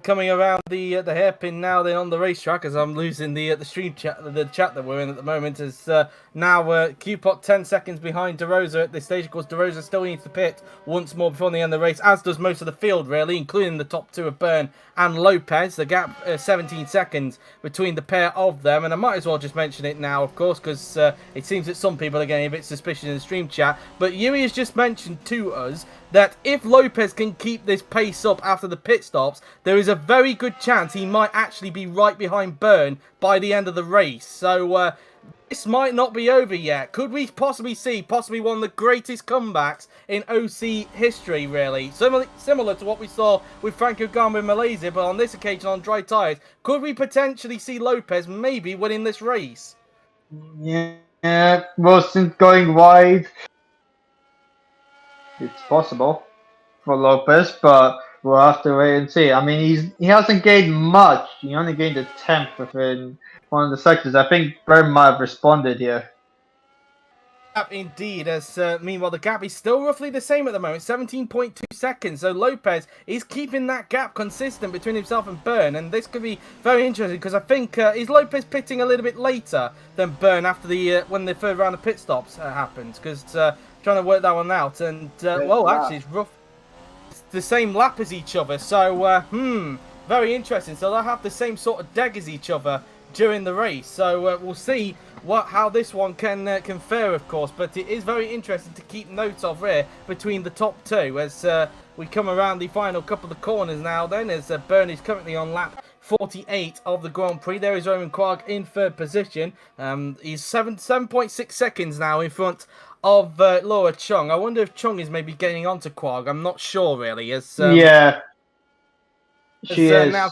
[SPEAKER 3] coming around the hairpin now then on the racetrack, as I'm losing the stream chat, the chat that we're in at the moment, is now Qpot 10 seconds behind De Rosa at this stage. Of course, De Rosa still needs to pit once more before the end of the race, as does most of the field really, including the top two of Byrne and Lopez. The gap 17 seconds between the pair of them, and I might as well just mention it now, of course, because it seems that some people are getting a bit suspicious in the stream chat. But Yuri has just mentioned to us that if Lopez can keep this pace up after the pit stops, there is a very good chance he might actually be right behind Byrne by the end of the race. So this might not be over yet. Could we possibly see one of the greatest comebacks in OC history, really? Similar to what we saw with Franco Gama in Malaysia, but on this occasion on dry tyres. Could we potentially see Lopez maybe winning this race?
[SPEAKER 4] Yeah, Wilson going wide. It's possible for Lopez, but we'll have to wait and see. I mean, he hasn't gained much. He only gained a tenth within one of the sectors. I think Byrne might have responded here.
[SPEAKER 3] Gap indeed, as meanwhile the gap is still roughly the same at the moment, 17.2 seconds. So Lopez is keeping that gap consistent between himself and Byrne, and this could be very interesting because I think is Lopez pitting a little bit later than Byrne after the when the third round of pit stops happens, because trying to work that one out, and well, actually it's rough. It's the same lap as each other, so very interesting. So they'll have the same sort of deg as each other during the race. So we'll see how this one can fare, of course. But it is very interesting to keep note of here between the top two as we come around the final couple of corners now. Then as Byrne is currently on lap 48 of the Grand Prix. There is Roman Quark in third position. He's 7.6 seconds now in front of Laura Chung. I wonder if Chung is maybe getting onto Quark. I'm not sure really. As
[SPEAKER 4] yeah, she is.
[SPEAKER 3] Now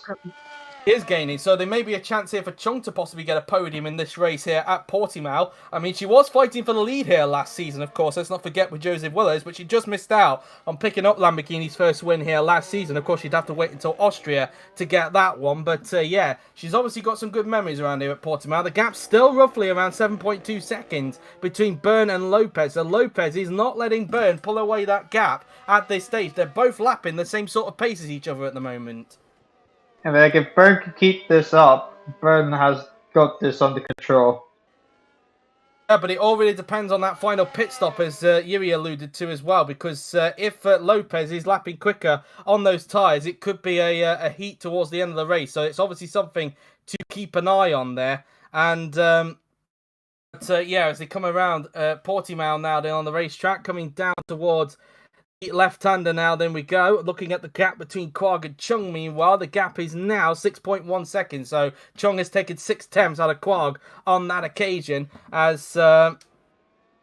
[SPEAKER 3] is gaining, so there may be a chance here for Chung to possibly get a podium in this race here at Portimao. I mean, she was fighting for the lead here last season, of course. Let's not forget with Joseph Willows, but she just missed out on picking up Lamborghini's first win here last season. Of course, she'd have to wait until Austria to get that one, but yeah, she's obviously got some good memories around here at Portimao. The gap's still roughly around 7.2 seconds between Byrne and Lopez, so Lopez is not letting Byrne pull away that gap at this stage. They're both lapping the same sort of pace as each other at the moment.
[SPEAKER 4] And like, if Byrne can keep this up, Byrne has got this under control.
[SPEAKER 3] Yeah, but it all really depends on that final pit stop, as Yuri alluded to as well, because if Lopez is lapping quicker on those tyres, it could be a heat towards the end of the race. So it's obviously something to keep an eye on there. And yeah, as they come around Portimao now, they're on the racetrack, coming down towards left-hander now, then we go. Looking at the gap between Quark and Chung, meanwhile, the gap is now 6.1 seconds. So Chung has taken 6 attempts out of Quark on that occasion, as now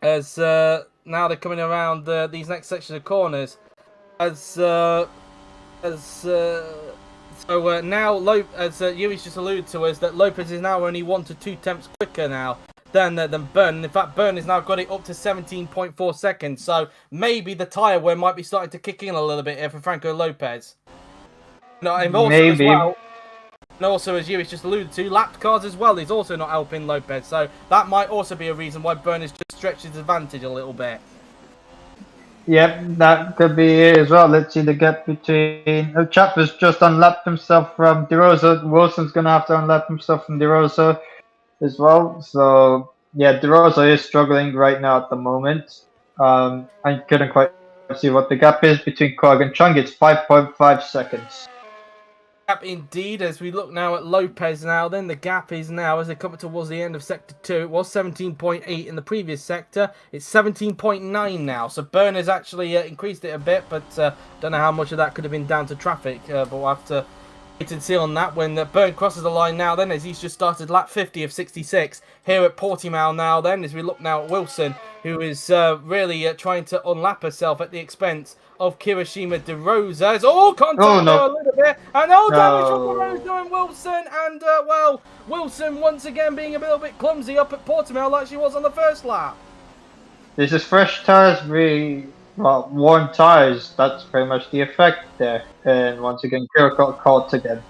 [SPEAKER 3] they're coming around these next sections of corners. As So now, as Yui's just alluded to, is that Lopez is now only 1 to 2 tenths quicker now than Byrne. In fact, Byrne has now got it up to 17.4 seconds. So maybe the tyre wear might be starting to kick in a little bit here for Franco Lopez. No, and also as
[SPEAKER 4] Maybe.
[SPEAKER 3] well, and also as Yui's just alluded to, lapped cars as well is also not helping Lopez. So that might also be a reason why Byrne has just stretched his advantage a little bit.
[SPEAKER 4] Yep, that could be it as well. Let's see the gap between. Oh, Chap has just unlapped himself from De Rosa. Wilson's gonna have to unlap himself from De Rosa as well. So yeah, De Rosa is struggling right now at the moment. I couldn't quite see what the gap is between Cog and Chung. It's 5.5 seconds.
[SPEAKER 3] Gap indeed, as we look now at Lopez now, then the gap is now, as they come towards the end of Sector 2, it was 17.8 in the previous sector, it's 17.9 now, so Byrne has actually increased it a bit, but don't know how much of that could have been down to traffic, but we'll have to wait and see on that when Byrne crosses the line now then, as he's just started lap 50 of 66 here at Portimao now then, as we look now at Wilson, who is really trying to unlap herself at the expense of Kirishima De Rosa. It's all contact there a little bit, and all damage from De Rosa and Wilson, and well, Wilson once again being a little bit clumsy up at Portimao like she was on the first lap.
[SPEAKER 4] This is fresh tires, worn tires. That's pretty much the effect there. And once again, Kira got caught again.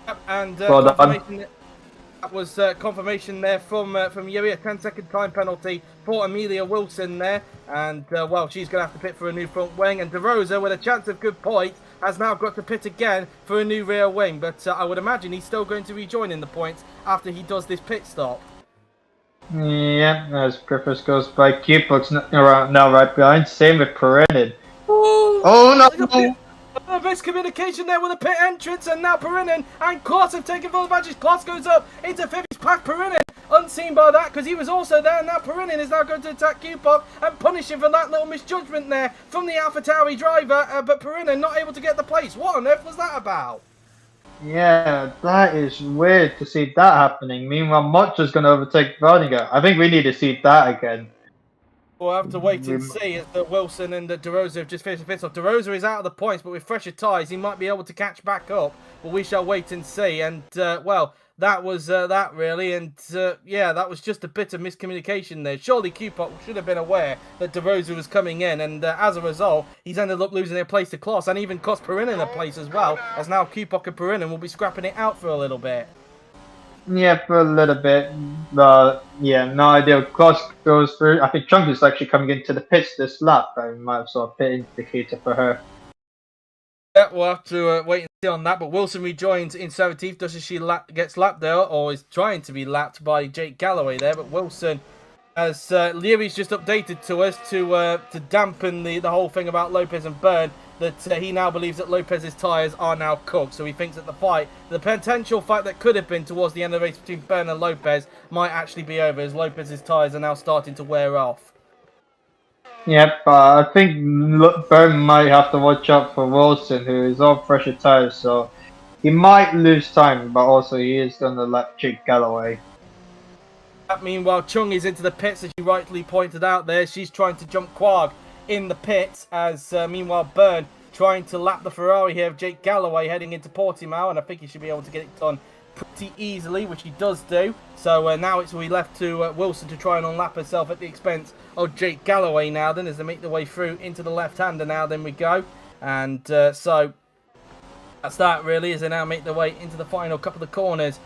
[SPEAKER 3] Yep, and
[SPEAKER 4] Well
[SPEAKER 3] confirmation. That was confirmation there from Yuri, a 10-second time penalty for Amelia Wilson there. And, well, she's going to have to pit for a new front wing. And De Rosa, with a chance of good points, has now got to pit again for a new rear wing. But I would imagine he's still going to rejoin in the points after he does this pit stop.
[SPEAKER 4] Yeah, as Griffiths goes by, Cupid's now right behind. Same with Perenin. Oh no!
[SPEAKER 3] A miscommunication there with a pit entrance, and now Perinin and Klaus have taken full advantage. Klaus goes up into fifth. He's past Perinin, unseen by that because he was also there. And now Perinin is now going to attack Kupok and punish him for that little misjudgment there from the AlphaTauri driver. But Perinin not able to get the place. What on earth was that about?
[SPEAKER 4] Yeah, that is weird to see that happening. Meanwhile, Mocha's going to overtake Vardinger. I think we need to see that again.
[SPEAKER 3] We'll have to wait and see as Wilson and De Rosa have just finished the pit stop. De Rosa is out of the points, but with fresher tyres, he might be able to catch back up. But we shall wait and see. And, well, that was that, really. And, yeah, that was just a bit of miscommunication there. Surely Kupok should have been aware that De Rosa was coming in. And, as a result, he's ended up losing their place to Klaus and even cost Perinin a place as well. As now Kupok and Perinin will be scrapping it out for a little bit.
[SPEAKER 4] Yeah, for a little bit. Yeah, no idea. Klaus goes through. I think Chunk is actually coming into the pits this lap. I might have saw a pit indicator for her.
[SPEAKER 3] Yeah, we'll have to wait and see on that. But Wilson rejoins in 17th, just as she gets lapped there, or is trying to be lapped by Jake Galloway there. But Wilson, as Leary's just updated to us to dampen the whole thing about Lopez and Byrne, that he now believes that Lopez's tyres are now cooked. So he thinks that the potential fight that could have been towards the end of the race between Byrne and Lopez might actually be over, as Lopez's tyres are now starting to wear off.
[SPEAKER 4] Yep, I think Byrne might have to watch out for Wilson, who is on fresher tyres, so he might lose time, but also he is going to let Jake Galloway.
[SPEAKER 3] Meanwhile, Chung is into the pits, as you rightly pointed out there. She's trying to jump Quag in the pits, as meanwhile Byrne trying to lap the Ferrari here of Jake Galloway heading into Portimao, and I think he should be able to get it done pretty easily, which he does do. So now it's we left to Wilson to try and unlap herself at the expense of Jake Galloway now then, as they make their way through into the left-hander now then we go. And so that's that really, as they now make their way into the final couple of corners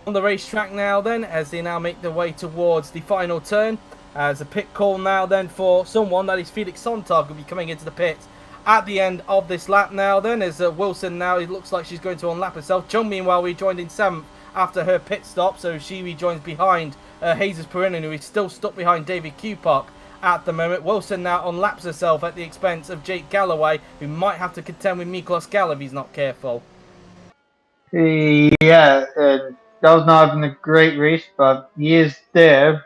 [SPEAKER 3] on the racetrack now then, as they now make their way towards the final turn. As a pit call now then for someone, that is Felix Sontag, will be coming into the pits at the end of this lap now then, as Wilson now, it looks like she's going to unlap herself. Chung meanwhile rejoined in 7th after her pit stop, so she rejoins behind Jesus Perinin, who is still stuck behind David Kupok at the moment. Wilson now unlaps herself at the expense of Jake Galloway, who might have to contend with Miklos Gall if he's not careful.
[SPEAKER 4] Yeah, that was not having a great race, but he is there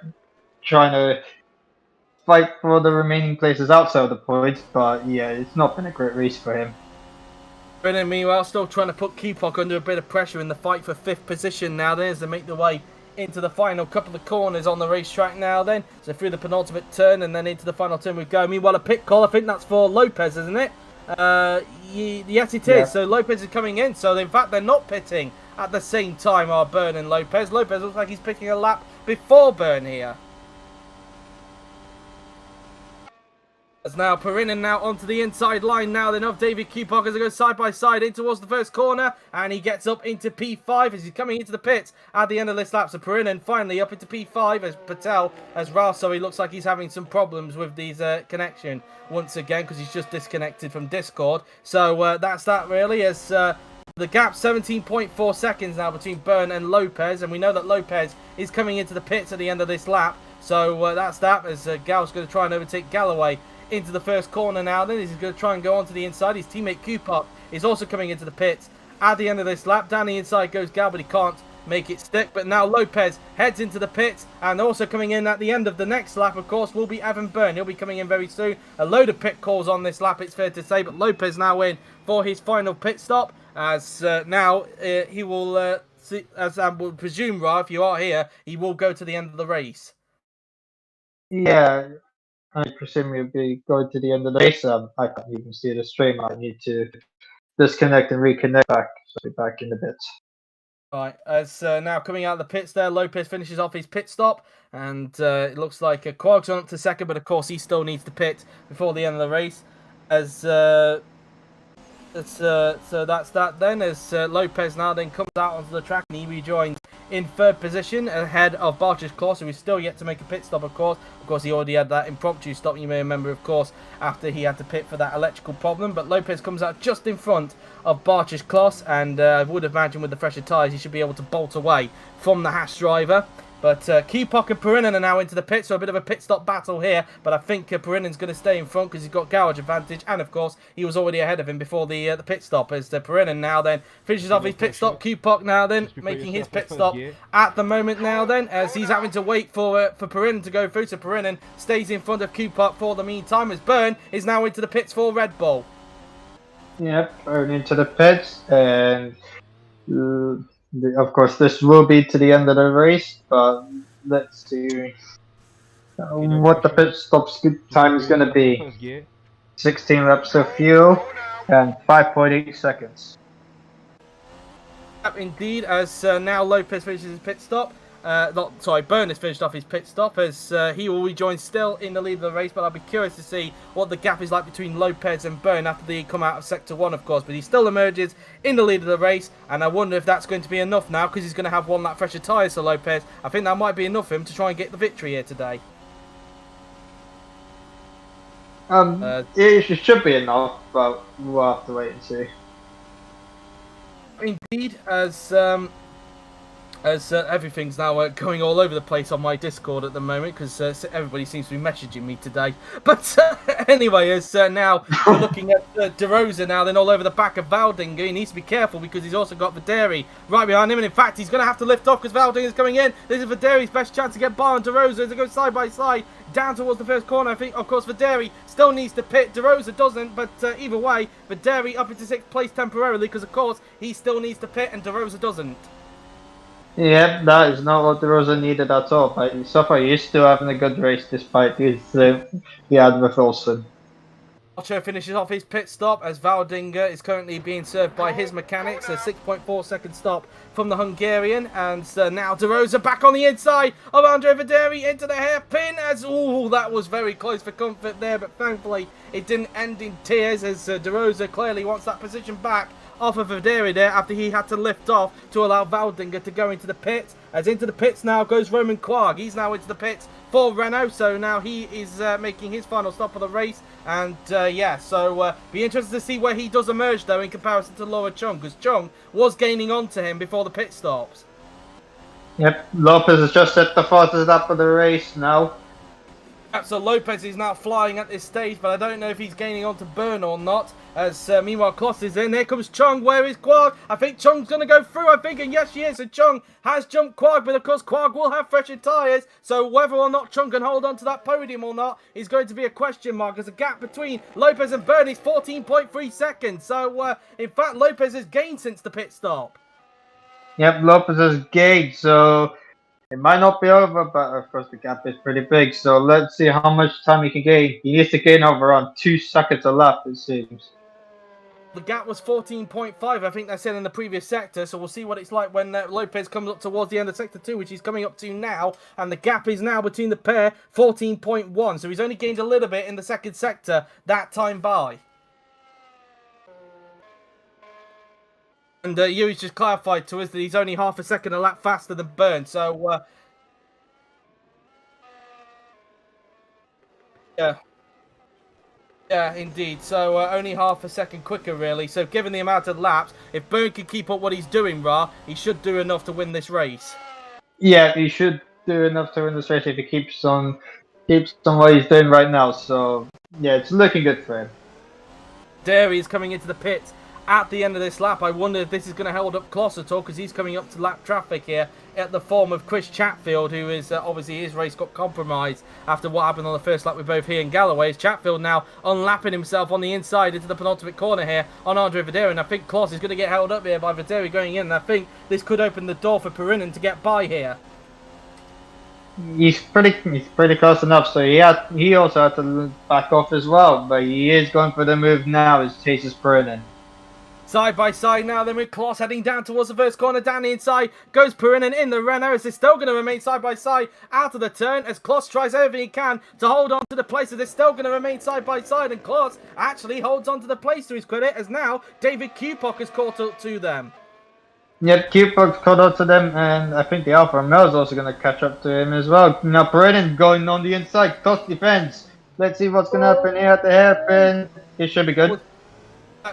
[SPEAKER 4] trying to fight for the remaining places outside of the points, but yeah, it's not been a great race for him.
[SPEAKER 3] Brennan meanwhile still trying to put Kupok under a bit of pressure in the fight for 5th position now then, as they make their way into the final couple of corners on the racetrack now then. So through the penultimate turn and then into the final turn we go. Meanwhile a pit call, I think that's for Lopez, isn't it? Yes, it is.
[SPEAKER 4] Yeah.
[SPEAKER 3] So Lopez is coming in. So in fact, they're not pitting at the same time. Are Byrne and Lopez? Lopez looks like he's picking a lap before Byrne here. As now Perinin now onto the inside line now then of David Kupok as they go side by side in towards the first corner, and he gets up into P5 as he's coming into the pits at the end of this lap. So Perinin finally up into P5 as Patel, as Raso, he looks like he's having some problems with these connection once again because he's just disconnected from Discord. So that's that really, as the gap 17.4 seconds now between Byrne and Lopez, and we know that Lopez is coming into the pits at the end of this lap. So that's that, as Gal's going to try and overtake Galloway into the first corner now. Then he's going to try and go onto the inside. His teammate Kupok is also coming into the pits at the end of this lap. Down the inside goes Gal, but he can't make it stick. But now Lopez heads into the pits, and also coming in at the end of the next lap, of course, will be Evan Byrne. He'll be coming in very soon. A load of pit calls on this lap, it's fair to say, but Lopez now in for his final pit stop, as now he will, as I would presume, Ra, if you are here, he will go to the end of the race.
[SPEAKER 4] Yeah, I presume you'll be going to the end of the race. I can't even see the stream. I need to disconnect and reconnect back. So I'll be back in a bit.
[SPEAKER 3] Right, as now coming out of the pits there, Lopez finishes off his pit stop, and it looks like Quark's on up to second, but of course he still needs to pit before the end of the race. As so that's that then, as Lopez now then comes out onto the track and he rejoins in third position ahead of Bartsch Kloss, who is still yet to make a pit stop, of course. Of course, he already had that impromptu stop, you may remember, of course, after he had to pit for that electrical problem. But Lopez comes out just in front of Bartsch Kloss, and I would imagine with the fresher tyres, he should be able to bolt away from the Haas driver. But Kupok and Perinin are now into the pit, so a bit of a pit stop battle here. But I think Perinin's going to stay in front because he's got garage advantage, and of course he was already ahead of him before the pit stop. As Perinin now then finishes off his pit stop, Kupok now then making his pit stop at the moment now then, as he's having to wait for Perinin to go through. So Perinin stays in front of Kupok for the meantime, as Byrne is now into the pits for Red Bull.
[SPEAKER 4] Yep, Byrne into the pits, and of course, this will be to the end of the race, but let's see what the pit stop's good time is going to be. 16 laps of fuel and 5.8 seconds.
[SPEAKER 3] Indeed, as now Lopez finishes his pit stop. Byrne has finished off his pit stop, as he will rejoin still in the lead of the race, but I'll be curious to see what the gap is like between Lopez and Byrne after they come out of Sector 1, of course, but he still emerges in the lead of the race, and I wonder if that's going to be enough now, because he's going to have one lap fresher tyres, so Lopez, I think that might be enough for him to try and get the victory here today.
[SPEAKER 4] It should be enough, but we'll have to wait and see.
[SPEAKER 3] Indeed, as everything's now going all over the place on my Discord at the moment, because everybody seems to be messaging me today. But anyway, as now we're looking at De Rosa now, then all over the back of Valdinga. He needs to be careful because he's also got Videri right behind him, and in fact he's going to have to lift off because Valdinga's coming in. This is Videri's best chance to get by on De Rosa as they go side by side down towards the first corner. I think, of course, Videri still needs to pit. De Rosa doesn't, but either way, Videri up into 6th place temporarily because, of course, he still needs to pit and De Rosa doesn't.
[SPEAKER 4] Yep, that is not what De Rosa needed at all, but so far he's still having a good race despite his he had with Olsen.
[SPEAKER 3] Ocho finishes off his pit stop as Valdinga is currently being served by his mechanics. A 6.4 second stop from the Hungarian, and now De Rosa back on the inside of Andre Videri into the hairpin as, that was very close for comfort there, but thankfully it didn't end in tears as De Rosa clearly wants that position back off of Videri there after he had to lift off to allow Valdinga to go into the pits. As into the pits now goes Roman Quarg. He's now into the pits for Renault, so now he is making his final stop of the race. And be interested to see where he does emerge though in comparison to Laura Chung, because Chung was gaining on to him before the pit stops.
[SPEAKER 4] Yep, Lopez has just set the fastest lap of the race now.
[SPEAKER 3] So Lopez is now flying at this stage, but I don't know if he's gaining on to Byrne or not. As meanwhile Kloss is in. Here comes Chung. Where is Quarg? I think Chung's going to go through, I think, and yes she is. So Chung has jumped Quarg, but of course Quarg will have fresher tyres. So whether or not Chung can hold on to that podium or not is going to be a question mark, as the gap between Lopez and Byrne is 14.3 seconds. So in fact Lopez has gained since the pit stop.
[SPEAKER 4] Yep, Lopez has gained, so it might not be over, but of course the gap is pretty big. So let's see how much time he can gain. He needs to gain over around 2 seconds a lap, it seems.
[SPEAKER 3] The gap was 14.5, I think they said in the previous sector, so we'll see what it's like when Lopez comes up towards the end of sector 2, which he's coming up to now, and the gap is now between the pair 14.1, so he's only gained a little bit in the second sector that time by. And Yuri's just clarified to us that he's only half a second a lap faster than Byrne, so yeah. Yeah, indeed. So only half a second quicker, really. So given the amount of laps, if Byrne can keep up what he's doing, he should do enough to win this race.
[SPEAKER 4] Yeah, he should do enough to win this race if he keeps on what he's doing right now. So yeah, it's looking good for him.
[SPEAKER 3] Dairy is coming into the pits at the end of this lap. I wonder if this is going to hold up Kloss at all, because he's coming up to lap traffic here at the form of Chris Chatfield, who is obviously his race got compromised after what happened on the first lap with both he and Galloway. As Chatfield now unlapping himself on the inside into the penultimate corner here on Andre Videri, and I think Kloss is going to get held up here by Videri going in, and I think this could open the door for Perinen to get by here.
[SPEAKER 4] He's pretty close enough, so he also had to back off as well, but he is going for the move now as chases Perinen.
[SPEAKER 3] Side by side now then with Kloss heading down towards the first corner. Down the inside goes Perinen in the Renault, as they're still going to remain side by side out of the turn as Kloss tries everything he can to hold on to the place. So they're still going to remain side by side, and Kloss actually holds on to the place to his credit, as now David Kupok has caught up to them.
[SPEAKER 4] Yep, Kupok's caught up to them, and I think the Alfa Romeo is also going to catch up to him as well. Now Perinen going on the inside, Kloss defends. Let's see what's going to happen here at the hairpin. It should be good.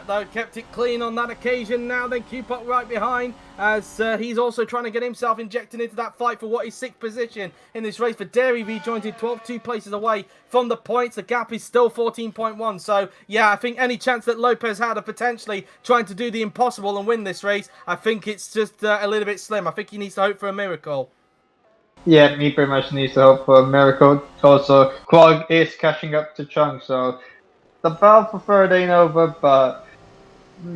[SPEAKER 3] Though kept it clean on that occasion. Now then Kupok right behind, as he's also trying to get himself injected into that fight for what is 6th position in this race. For Dairy rejoined 2 places away from the points. The gap is still 14.1, so yeah, I think any chance that Lopez had of potentially trying to do the impossible and win this race, I think it's just a little bit slim. I think he needs to hope for a miracle.
[SPEAKER 4] Yeah, he pretty much needs to hope for a miracle. Also, Quag is catching up to Chung, so the battle for third ain't over, but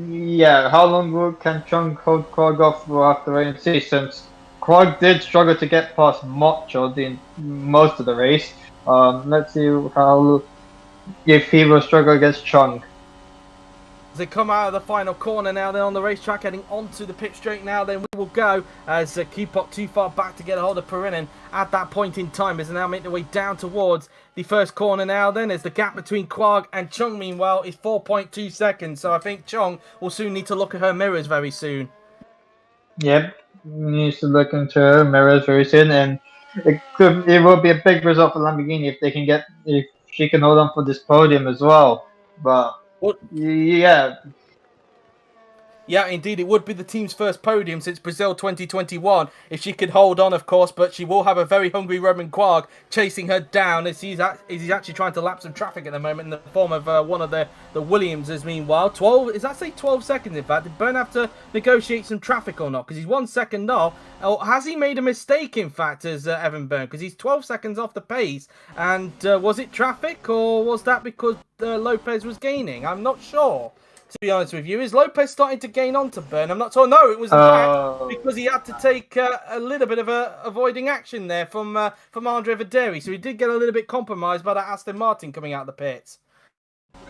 [SPEAKER 4] yeah, how long can Chung hold Quag off? We'll have to wait and see, since Quag did struggle to get past Mocho most of the race. Let's see if he will struggle against Chung.
[SPEAKER 3] As they come out of the final corner now, they're on the racetrack heading onto the pit straight now. Then we will go as Kupok too far back to get a hold of Perinen at that point in time, as they now make their way down towards the first corner now. Then as the gap between Quag and Chung, meanwhile, is 4.2 seconds. So I think Chung will soon need to look at her mirrors very soon.
[SPEAKER 4] Yep, needs to look into her mirrors very soon, and it will be a big result for Lamborghini if she can hold on for this podium as well. But yeah.
[SPEAKER 3] Yeah, indeed, it would be the team's first podium since Brazil 2021, if she could hold on, of course, but she will have a very hungry Roman Quag chasing her down, as he's actually trying to lap some traffic at the moment in the form of one of the Williamses. Meanwhile, 12 seconds, in fact. Did Byrne have to negotiate some traffic or not? Because he's 1 second off. Or has he made a mistake, in fact, as Evan Byrne? Because he's 12 seconds off the pace. And was it traffic, or was that because Lopez was gaining? I'm not sure, to be honest with you. Is Lopez starting to gain onto Byrne? I'm not sure. No, it was that, because he had to take a little bit of avoiding action there from Andre Videri. So he did get a little bit compromised by that Aston Martin coming out of the pits.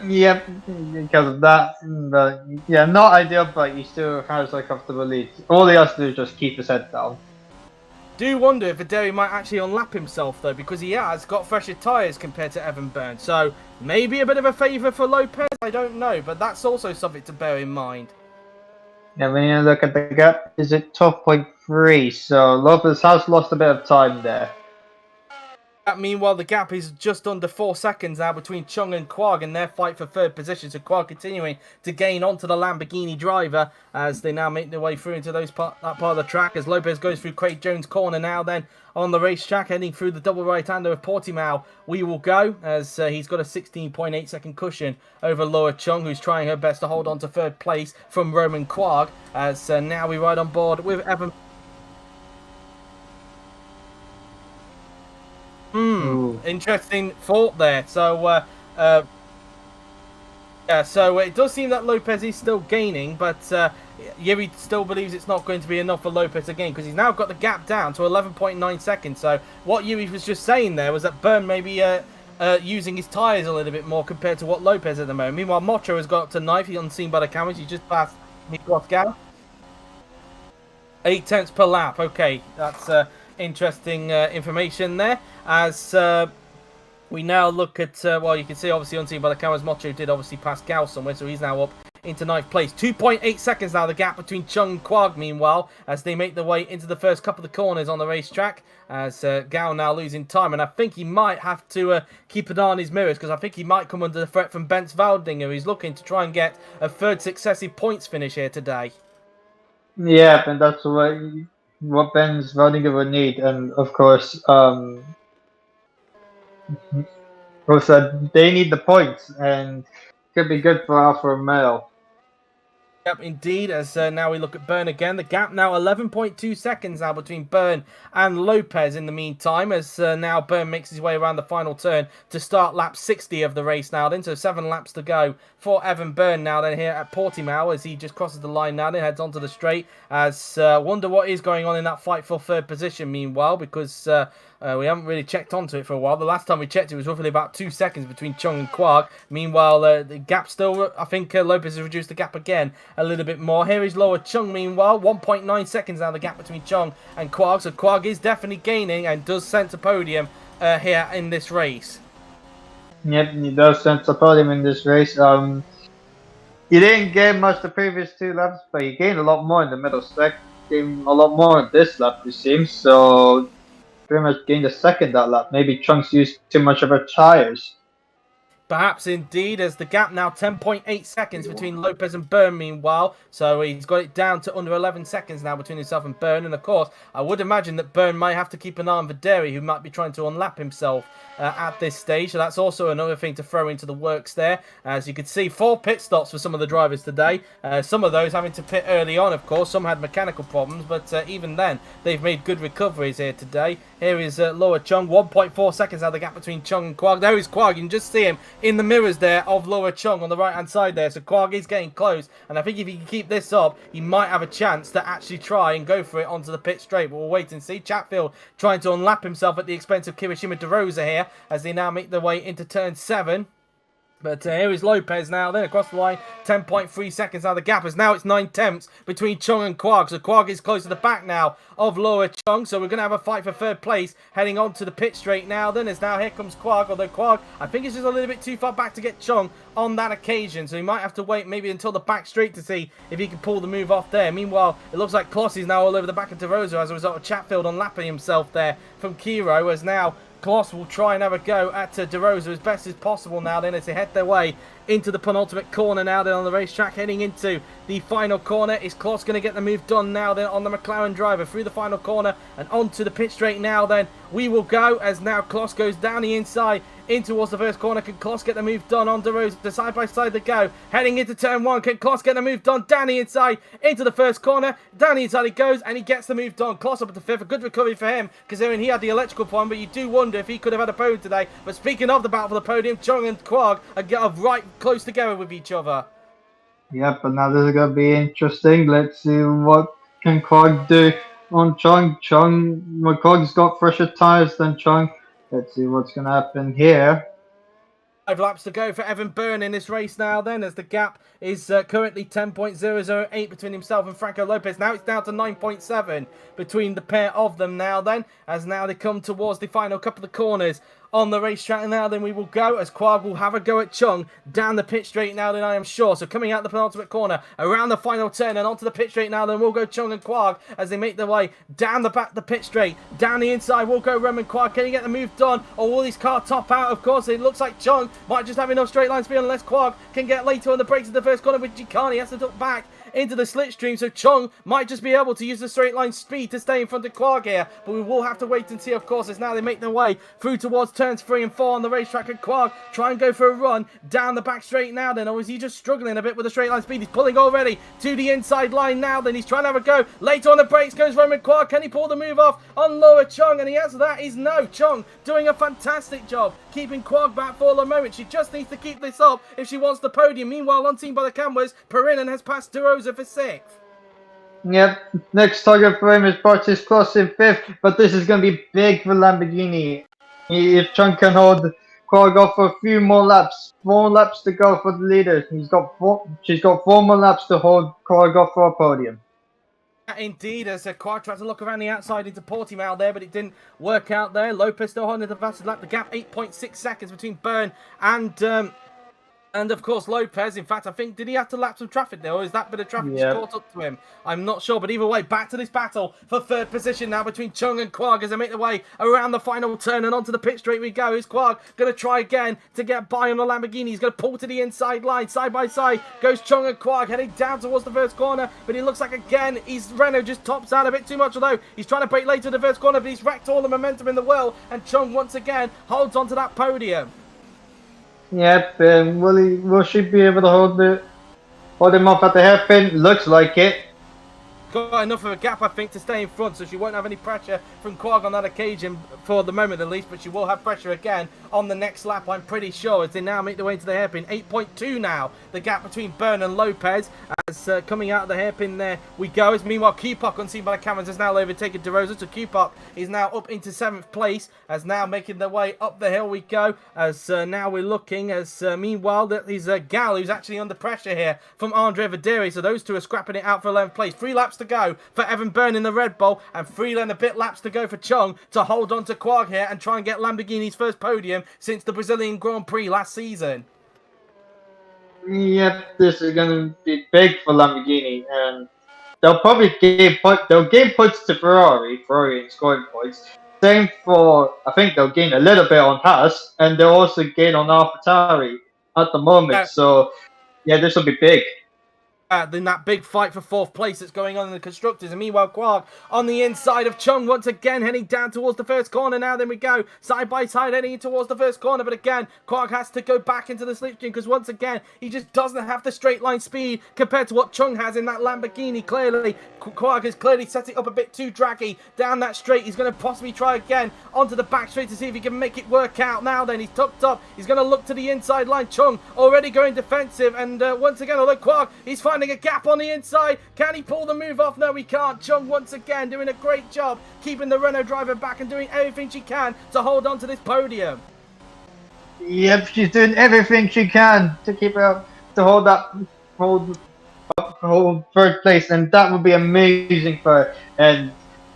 [SPEAKER 4] Yep, because of that. But yeah, not ideal, but he still has a comfortable lead. All he has to do is just keep his head down.
[SPEAKER 3] Do wonder if Videri might actually unlap himself, though, because he has got fresher tyres compared to Evan Byrne. So maybe a bit of a favour for Lopez, I don't know, but that's also something to bear in mind.
[SPEAKER 4] Yeah, when you look at the gap, is it 12.3? So Lopez has lost a bit of time there.
[SPEAKER 3] Meanwhile, the gap is just under 4 seconds now between Chung and Quag in their fight for third position. So Quag continuing to gain onto the Lamborghini driver as they now make their way through into that part of the track. As Lopez goes through Craig Jones' corner now, then on the racetrack, heading through the double right-hander of Portimao, we will go as he's got a 16.8 second cushion over Laura Chung, who's trying her best to hold on to third place from Roman Quag. As now we ride on board with Evan. Interesting thought there. So, yeah, so it does seem that Lopez is still gaining, but Yuri still believes it's not going to be enough for Lopez again, because he's now got the gap down to 11.9 seconds. So what Yuri was just saying there was that Byrne maybe using his tyres a little bit more compared to what Lopez at the moment. Meanwhile, Mocho has got up to 9th. He's unseen by the cameras. He just passed Miklos Gal. 8 tenths per lap. Okay, that's interesting information there. As we now look at, well, you can see obviously unseen by the cameras, Mocho did obviously pass Gal somewhere, so he's now up into 9th place. 2.8 seconds now, the gap between Chung and Quag, meanwhile, as they make their way into the first couple of the corners on the racetrack, as Gal now losing time, and I think he might have to keep an eye on his mirrors, because I think he might come under the threat from Bence Valdinger, who's looking to try and get a third successive points finish here today.
[SPEAKER 4] Yeah, and that's what Ben's Valdinger would need, and of course, who said they need the points, and could be good for Alfa Romeo.
[SPEAKER 3] Yep, indeed, as now we look at Byrne again. The gap now 11.2 seconds now between Byrne and Lopez in the meantime, as now Byrne makes his way around the final turn to start lap 60 of the race now then. So 7 laps to go for Evan Byrne now then here at Portimao, as he just crosses the line now then, heads onto the straight, as wonder what is going on in that fight for third position meanwhile, because we haven't really checked onto it for a while. The last time we checked, it was roughly about 2 seconds between Chung and Quag. Meanwhile, the gap still, I think Lopez has reduced the gap again a little bit more. Here is lower Chung, meanwhile. 1.9 seconds now, the gap between Chung and Quag. So Quag is definitely gaining and does sense a podium here in this race.
[SPEAKER 4] Yep, he does sense a podium in this race. He didn't gain much the previous 2 laps, but he gained a lot more in the middle sector. Gained a lot more in this lap, it seems. So pretty much gained a second that lap. Maybe Chunks used too much of her tires.
[SPEAKER 3] Perhaps indeed, as the gap now 10.8 seconds between Lopez and Byrne meanwhile. So he's got it down to under 11 seconds now between himself and Byrne. And of course, I would imagine that Byrne might have to keep an eye on Videri, who might be trying to unlap himself at this stage. So that's also another thing to throw into the works there. As you can see, 4 pit stops for some of the drivers today. Some of those having to pit early on, of course. Some had mechanical problems, but even then, they've made good recoveries here today. Here is Lower Chung, 1.4 seconds now the gap between Chung and Quag. There is Quag, you can just see him in the mirrors there of Lower Chung on the right hand side there. So Quag is getting close, and I think if he can keep this up, he might have a chance to actually try and go for it onto the pit straight. But we'll wait and see. Chatfield trying to unlap himself at the expense of Kirishima De Rosa here, as they now make their way into turn 7. But here is Lopez now, then across the line, 10.3 seconds now. The gap is now it's 9 tenths between Chung and Quag. So Quag is close to the back now of Lower Chung. So we're going to have a fight for third place heading on to the pit straight now. Then as now here comes Quag, although Quag, I think, is just a little bit too far back to get Chung on that occasion. So he might have to wait maybe until the back straight to see if he can pull the move off there. Meanwhile, it looks like Kloss is now all over the back of De Rosa as a result of Chatfield unlapping himself there from Kiro, as now Kloss will try and have a go at De Rosa as best as possible now then, as they head their way into the penultimate corner now then on the racetrack, heading into the final corner. Is Kloss going to get the move done now then on the McLaren driver through the final corner and onto the pit straight now then? We will go, as now Kloss goes down the inside in towards the first corner. Can Kloss get the move done on De Rosa? Side by side they go, heading into turn 1. Can Kloss get the move done down the inside into the first corner? Down the inside he goes, and he gets the move done. Kloss up at the 5th, a good recovery for him, considering he had the electrical point, but you do wonder if he could have had a podium today. But speaking of the battle for the podium, Chung and Quag are right close together with each other.
[SPEAKER 4] Yep, but now this is going to be interesting. Let's see what can Quag do on Chung. Quag's got fresher tires than Chung. Let's see what's going to happen here.
[SPEAKER 3] 5 laps to go for Evan Byrne in this race now then, as the gap is currently 10.008 between himself and Franco Lopez. Now it's down to 9.7 between the pair of them now then, as now they come towards the final couple of corners on the racetrack now then. We will go, as Quag will have a go at Chung down the pit straight now then, I am sure. So coming out the penultimate corner around the final turn and onto the pit straight now then, we'll go Chung and Quag as they make their way down the back, the pit straight. Down the inside will go Roman Quag. Can he get the move done, or will his car top out? Of course, it looks like Chung might just have enough straight line speed unless Quag can get later on the brakes of the first corner, which he can't. He has to duck back into the slipstream, so Chung might just be able to use the straight line speed to stay in front of Quag here, but we will have to wait and see, of course, as now they make their way through towards turns 3 and 4 on the racetrack. And Quag try and go for a run down the back straight now then, or is he just struggling a bit with the straight line speed? He's pulling already to the inside line now then. He's trying to have a go later on the brakes goes Roman Quag. Can he pull the move off on Lower Chung? And the answer to that is no. Chung doing a fantastic job keeping Quag back for the moment. She just needs to keep this up if she wants the podium. Meanwhile, unseen by the cameras, Perinen has passed De Rosa for 6th.
[SPEAKER 4] Yep, next target for him is Bartis Kloss in 5th, but this is going to be big for Lamborghini. If Chung can hold Quag off for a few more laps. 4 laps to go for the leader. She's got 4 more laps to hold Quag off for a podium.
[SPEAKER 3] Indeed, as Quag tried to look around the outside into Portimao there, but it didn't work out there. Lopez still holding the fastest lap. The gap 8.6 seconds between Byrne and of course Lopez. In fact, I think, did he have to lap some traffic there, or is that bit of traffic just caught up to him? I'm not sure, but either way, back to this battle for third position now between Chung and Quag as they make their way around the final turn and onto the pit straight we go. Is Quag going to try again to get by on the Lamborghini? He's going to pull to the inside line. Side by side goes Chung and Quag heading down towards the first corner, but it looks like again Renault just tops out a bit too much, although he's trying to break later in the first corner, but he's wrecked all the momentum in the world, and Chung once again holds onto that podium.
[SPEAKER 4] Yep, will she be able to hold him off at the hairpin? Looks like it.
[SPEAKER 3] Got enough of a gap, I think, to stay in front, so she won't have any pressure from Quag on that occasion for the moment at least, but she will have pressure again on the next lap, I'm pretty sure, as they now make their way into the hairpin. 8.2 now, the gap between Byrne and Lopez, as coming out of the hairpin there we go. As meanwhile, Kupok, unseen by the cameras, has now overtaken De Rosa, so Kupok is now up into 7th place, as now making their way up the hill we go, as now we're looking, as meanwhile, that is Gal, who's actually under pressure here from Andre Vaderi, so those two are scrapping it out for 11th place. 3 laps to go for Evan Byrne in the Red Bull, and 3 and a bit laps to go for Chung to hold on to Quag here and try and get Lamborghini's first podium since the Brazilian Grand Prix last season.
[SPEAKER 4] Yep, this is going to be big for Lamborghini, and they'll probably gain points to Ferrari in scoring points. Same for, I think they'll gain a little bit on Haas, and they'll also gain on AlphaTauri at the moment. So, yeah, this will be big.
[SPEAKER 3] In that big fight for 4th place that's going on in the Constructors. And meanwhile, Quag on the inside of Chung once again heading down towards the first corner. Now then we go side by side heading towards the first corner. But again, Quag has to go back into the slipstream because once again, he just doesn't have the straight line speed compared to what Chung has in that Lamborghini. Clearly, Quag has clearly set it up a bit too draggy down that straight. He's going to possibly try again onto the back straight to see if he can make it work out. Now then, he's tucked up. He's going to look to the inside line. Chung already going defensive. And once again, although Quag, he's finding a gap on the inside. Can he pull the move off? No, he can't. Chung once again doing a great job keeping the Renault driver back and doing everything she can to hold on to this podium.
[SPEAKER 4] Yep, she's doing everything she can to keep her to hold 3rd place, and that would be amazing for her. And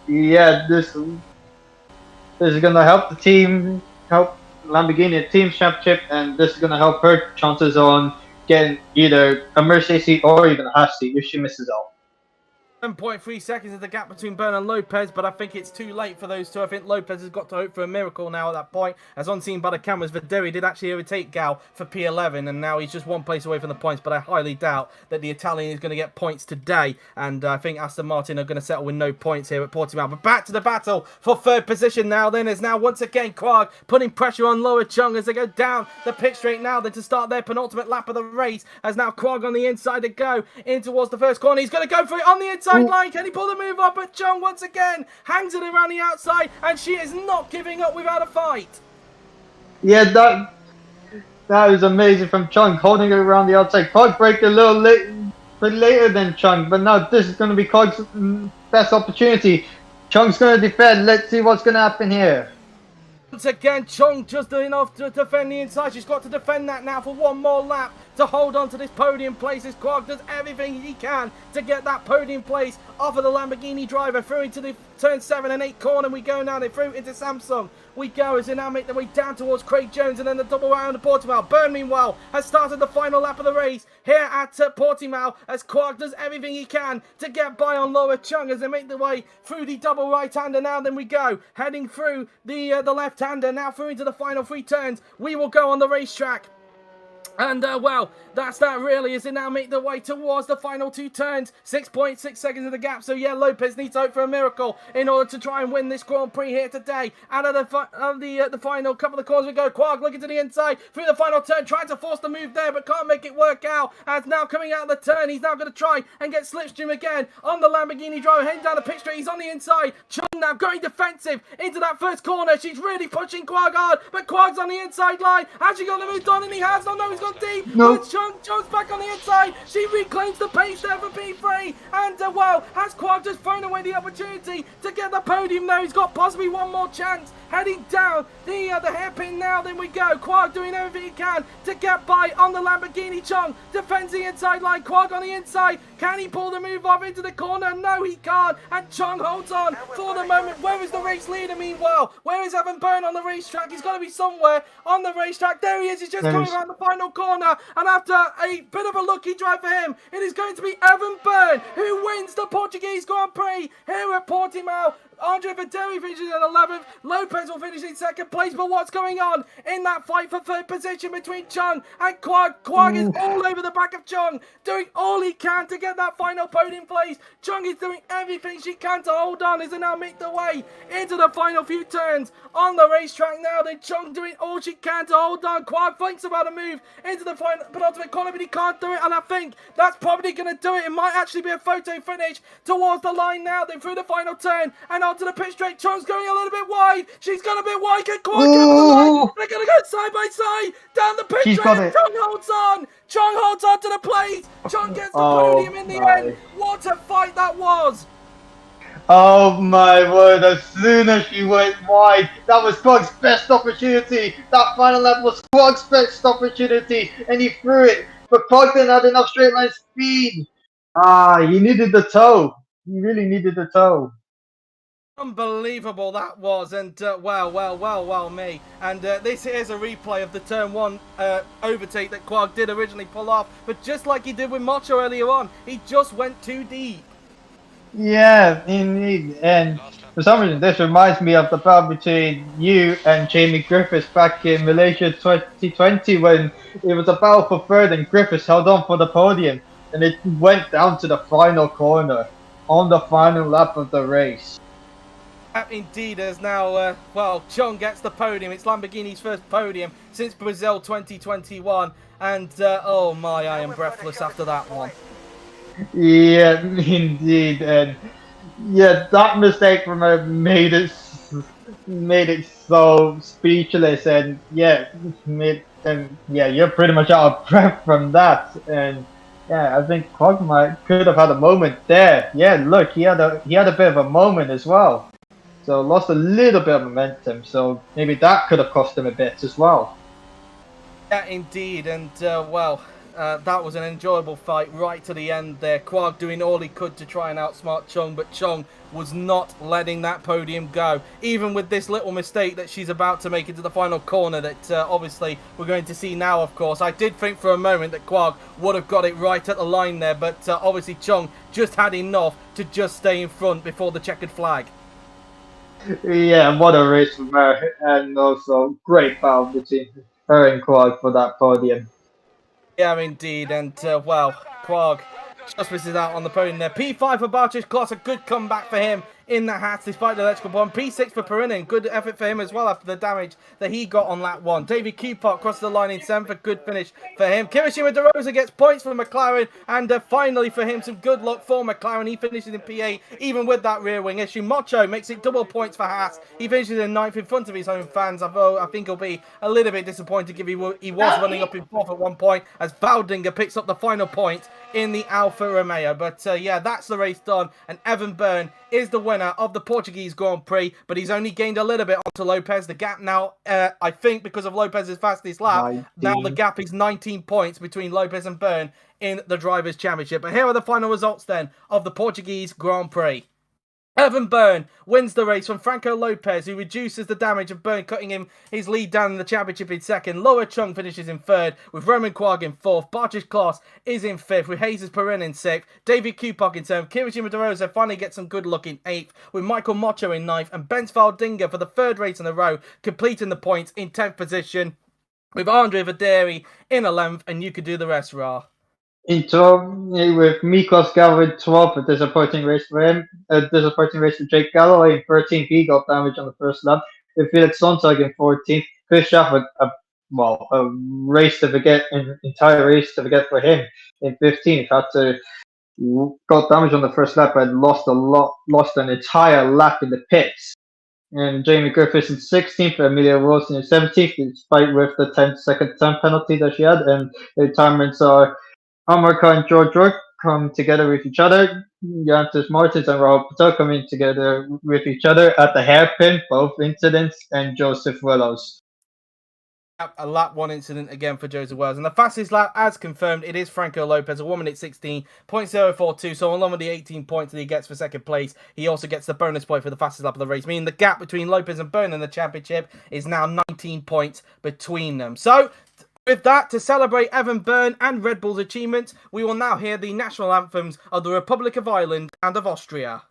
[SPEAKER 4] yeah, this is gonna help the team, help Lamborghini at Team Championship, and this is gonna help her chances on getting either a Mercedes seat or even a Haas seat if she misses out.
[SPEAKER 3] 7.3 seconds is the gap between Byrne and Lopez, but I think it's too late for those two. I think Lopez has got to hope for a miracle now at that point. As unseen by the cameras, Vaderi did actually overtake Gal for P11, and now he's just 1 place away from the points, but I highly doubt that the Italian is going to get points today, and I think Aston Martin are going to settle with no points here at Portimao. But back to the battle for 3rd position now then, is now once again Quag putting pressure on Lower Chung as they go down the pit straight now then to start their penultimate lap of the race, as now Quag on the inside to go in towards the first corner. He's going to go for it on the inside line. Can he pull the move up? But Chung once again hangs it around the outside, and she is not giving up without a fight.
[SPEAKER 4] Yeah, that is amazing from Chung, holding it around the outside. Quag break a little bit later than Chung, but now this is going to be Quag's best opportunity. Chung's going to defend. Let's see what's going to happen here.
[SPEAKER 3] Once again, Chung just doing enough to defend the inside. She's got to defend that now for 1 more lap to hold on to this podium place as Quag does everything he can to get that podium place off of the Lamborghini driver through into the turn 7 and 8 corner. We go now, they through into Samsung. We go as they now make their way down towards Craig Jones and then the double round of Portimao. Byrne, meanwhile, has started the final lap of the race here at Portimao as Quag does everything he can to get by on Laura Chung as they make their way through the double right-hander. Now then we go, heading through the left-hander, now through into the final 3 turns. We will go on the racetrack. And, well, that's that really, as they now make their way towards the final 2 turns. 6.6 seconds of the gap. So, yeah, Lopez needs to hope for a miracle in order to try and win this Grand Prix here today. Out of the final couple of corners we go. Quag looking to the inside through the final turn, trying to force the move there, but can't make it work out. As now coming out of the turn, he's now going to try and get slipstream again on the Lamborghini driver, heading down the pit straight. He's on the inside. Chung now going defensive into that first corner. She's really pushing Quag hard, but Quag's on the inside line. Has she got the move done? And he has. No, he's got gone deep.
[SPEAKER 4] No.
[SPEAKER 3] But Chung's back on the inside. She reclaims the pace there for P3. And, well, has Quark just thrown away the opportunity to get the podium now? He's got possibly one more chance. Heading down the hairpin now. Then we go. Quark doing everything he can to get by on the Lamborghini. Chung defends the inside line. Quark on the inside. Can he pull the move off into the corner? No, he can't. And Chung holds on for the moment. Where is the race leader meanwhile? Where is Evan Byrne on the racetrack? He's got to be somewhere on the racetrack. There he is. He's just coming around the final corner. And after a bit of a lucky drive for him, it is going to be Evan Byrne who wins the Portuguese Grand Prix here at Portimao. Andre Videri finishes in 11th. Lopez will finish in 2nd place. But what's going on in that fight for 3rd position between Chung and Quark? Quark is all over the back of Chung, doing all he can to get that final podium place. Chung is doing everything she can to hold on as they now make their way into the final few turns on the racetrack now. Then Chung doing all she can to hold on. Quark thinks about a move into the final penultimate corner, but he can't do it. And I think that's probably going to do it. It might actually be a photo finish towards the line now. Then through the final turn and onto the pit straight. Chung's going a little bit wide. She's gone a bit wide. Can Quark come to the line? They're going to go side by side down the pit straight. And Chung holds on. Chung holds on to the plate. Chung gets the podium in the end. What a fight that was.
[SPEAKER 4] Oh my word, as soon as she went wide, that was Quark's best opportunity. That final lap was Quark's best opportunity, and he threw it. But Quark didn't have enough straight line speed. He needed the toe. He really needed the toe.
[SPEAKER 3] Unbelievable that was, and well me. And this is a replay of the turn 1 overtake that Quark did originally pull off, but just like he did with Macho earlier on, he just went too deep.
[SPEAKER 4] Yeah, indeed. And for some reason, this reminds me of the battle between you and Jamie Griffiths back in Malaysia 2020 when it was a battle for 3rd and Griffiths held on for the podium, and it went down to the final corner on the final lap of the race.
[SPEAKER 3] Indeed, as now, Chung gets the podium. It's Lamborghini's first podium since Brazil 2021. And, oh my, I am breathless after that one.
[SPEAKER 4] Yeah, indeed. And, yeah, that mistake from her made it so speechless. And, yeah, you're pretty much out of breath from that. And, yeah, I think Quark could have had a moment there. Yeah, look, he had a bit of a moment as well. So lost a little bit of momentum, so maybe that could have cost him a bit as well.
[SPEAKER 3] Yeah, indeed, and that was an enjoyable fight right to the end there. Quark doing all he could to try and outsmart Chung, but Chung was not letting that podium go. Even with this little mistake that she's about to make into the final corner that obviously we're going to see now, of course. I did think for a moment that Quark would have got it right at the line there, but obviously Chung just had enough to just stay in front before the checkered flag.
[SPEAKER 4] Yeah, what a race from her, and also great battle between her and Quark for that podium.
[SPEAKER 3] Yeah, indeed, and Quark just misses out on the podium there. P5 for Bartosz Klos, a good comeback for him in the hats despite the electrical bomb. P6 for Perinin, good effort for him as well after the damage that he got on lap 1. David Kupok crosses the line in 7th, a good finish for him. Kirishima De Rosa gets points for McLaren, and finally for him some good luck for McLaren. He finishes in P8 even with that rear wing issue. Mocho makes it double points for Haas. He finishes in 9th in front of his home fans. I think he'll be a little bit disappointed given he was running up in 4th at one point as Valdinger picks up the final point in the Alfa Romeo. But yeah, that's the race done, and Evan Byrne is the winner of the Portuguese Grand Prix, but he's only gained a little bit onto Lopez. The gap now, I think because of Lopez's fastest lap,
[SPEAKER 4] 19.
[SPEAKER 3] now the gap is 19 points between Lopez and Byrne in the Drivers' Championship. But here are the final results then of the Portuguese Grand Prix. Evan Byrne wins the race from Franco Lopez, who reduces the damage of Byrne, cutting him his lead down in the championship in 2nd. Loa Chung finishes in 3rd, with Roman Quark in 4th. Bartosz Klos is in 5th, with Jesus Perrin in 6th. David Kupok in 7th. Kirishima De Rosa finally gets some good luck in 8th, with Michael Mocho in 9th. And Benz Valdinger for the 3rd race in a row, completing the points in 10th position, with Andre Videri in 11th. And you could do the rest, Ra.
[SPEAKER 4] In 12th, with Miklos Galloway in 12th, a disappointing race for him. A disappointing race for Jake Galloway in 13th. He got damage on the first lap. With Felix Sontag in 14th. Chris Schaff a race to forget, an entire race to forget for him in 15th. Got damage on the first lap and lost an entire lap in the pits. And Jamie Griffiths in 16th, Amelia Wilson in 17th, despite with the 10-second time penalty that she had. And the retirements are Amarka and George Rourke come together with each other. Jantis Martins and Rahul Patel coming together with each other at the hairpin, both incidents, and Joseph Willows.
[SPEAKER 3] A lap 1 incident again for Joseph Wells. And the fastest lap, as confirmed, it is Franco Lopez, a 1 minute 16.042. So along with the 18 points that he gets for second place, he also gets the bonus point for the fastest lap of the race, meaning the gap between Lopez and Byrne in the championship is now 19 points between them. So with that, to celebrate Evan Byrne and Red Bull's achievements, we will now hear the national anthems of the Republic of Ireland and of Austria.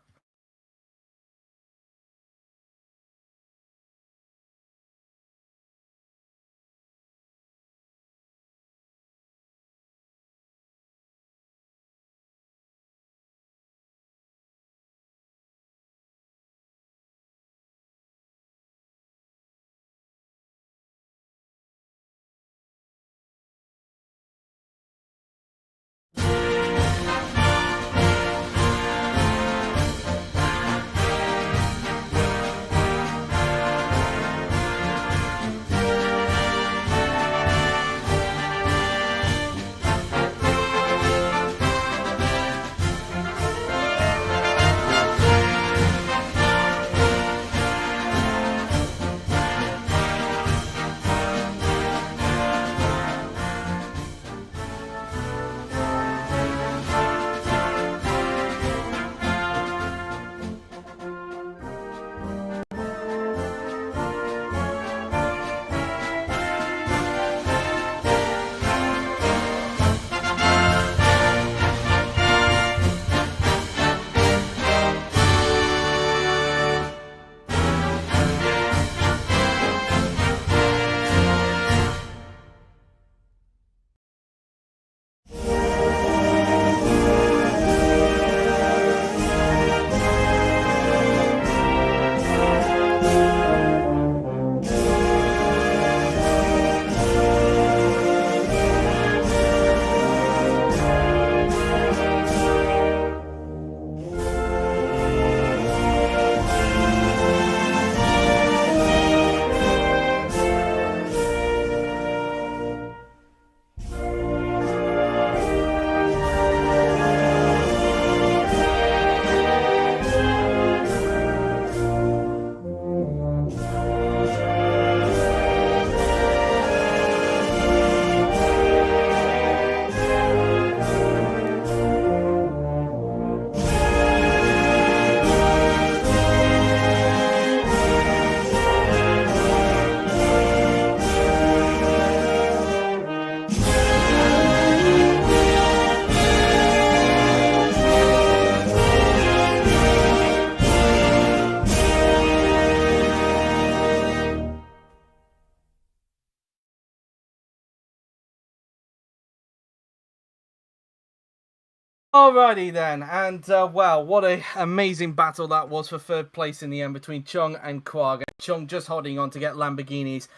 [SPEAKER 3] Alrighty then, and well, what an amazing battle that was for third place in the end between Chung and Quag. Chung just holding on to get Lamborghini's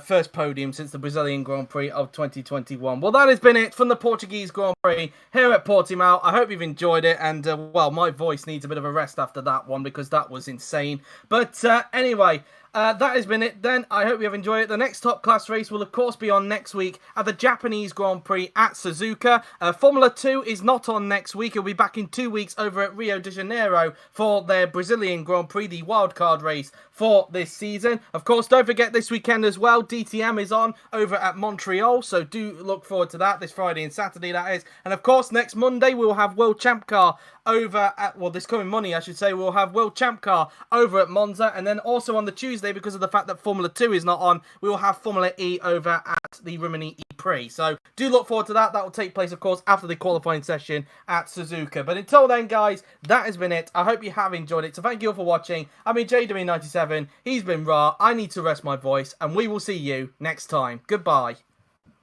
[SPEAKER 3] first podium since the Brazilian Grand Prix of 2021. Well, that has been it from the Portuguese Grand Prix here at Portimao. I hope you've enjoyed it, and well, my voice needs a bit of a rest after that one because that was insane. But anyway, that has been it then. I hope you have enjoyed it. The next top class race will of course be on next week at the Japanese Grand Prix at Suzuka. Formula 2 is not on next week. It'll be back in 2 weeks over at Rio de Janeiro for their Brazilian Grand Prix, the wildcard race for this season. Of course, don't forget this weekend as well, DTM is on over at Montreal, so do look forward to that this Friday and Saturday, that is. And of course, next Monday we'll have World Champ Car over at, well, this coming Monday I should say, we'll have World Champ Car over at Monza, and then also on the Tuesday, because of the fact that Formula 2 is not on, we will have Formula E over at the Rimini Prix. So do look forward to that. That will take place, of course, after the qualifying session at Suzuka. But until then, guys, that has been it. I hope you have enjoyed it. So thank you all for watching. I've been JW97. He's been Ra. I need to rest my voice, and we will see you next time. Goodbye.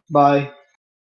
[SPEAKER 4] Bye.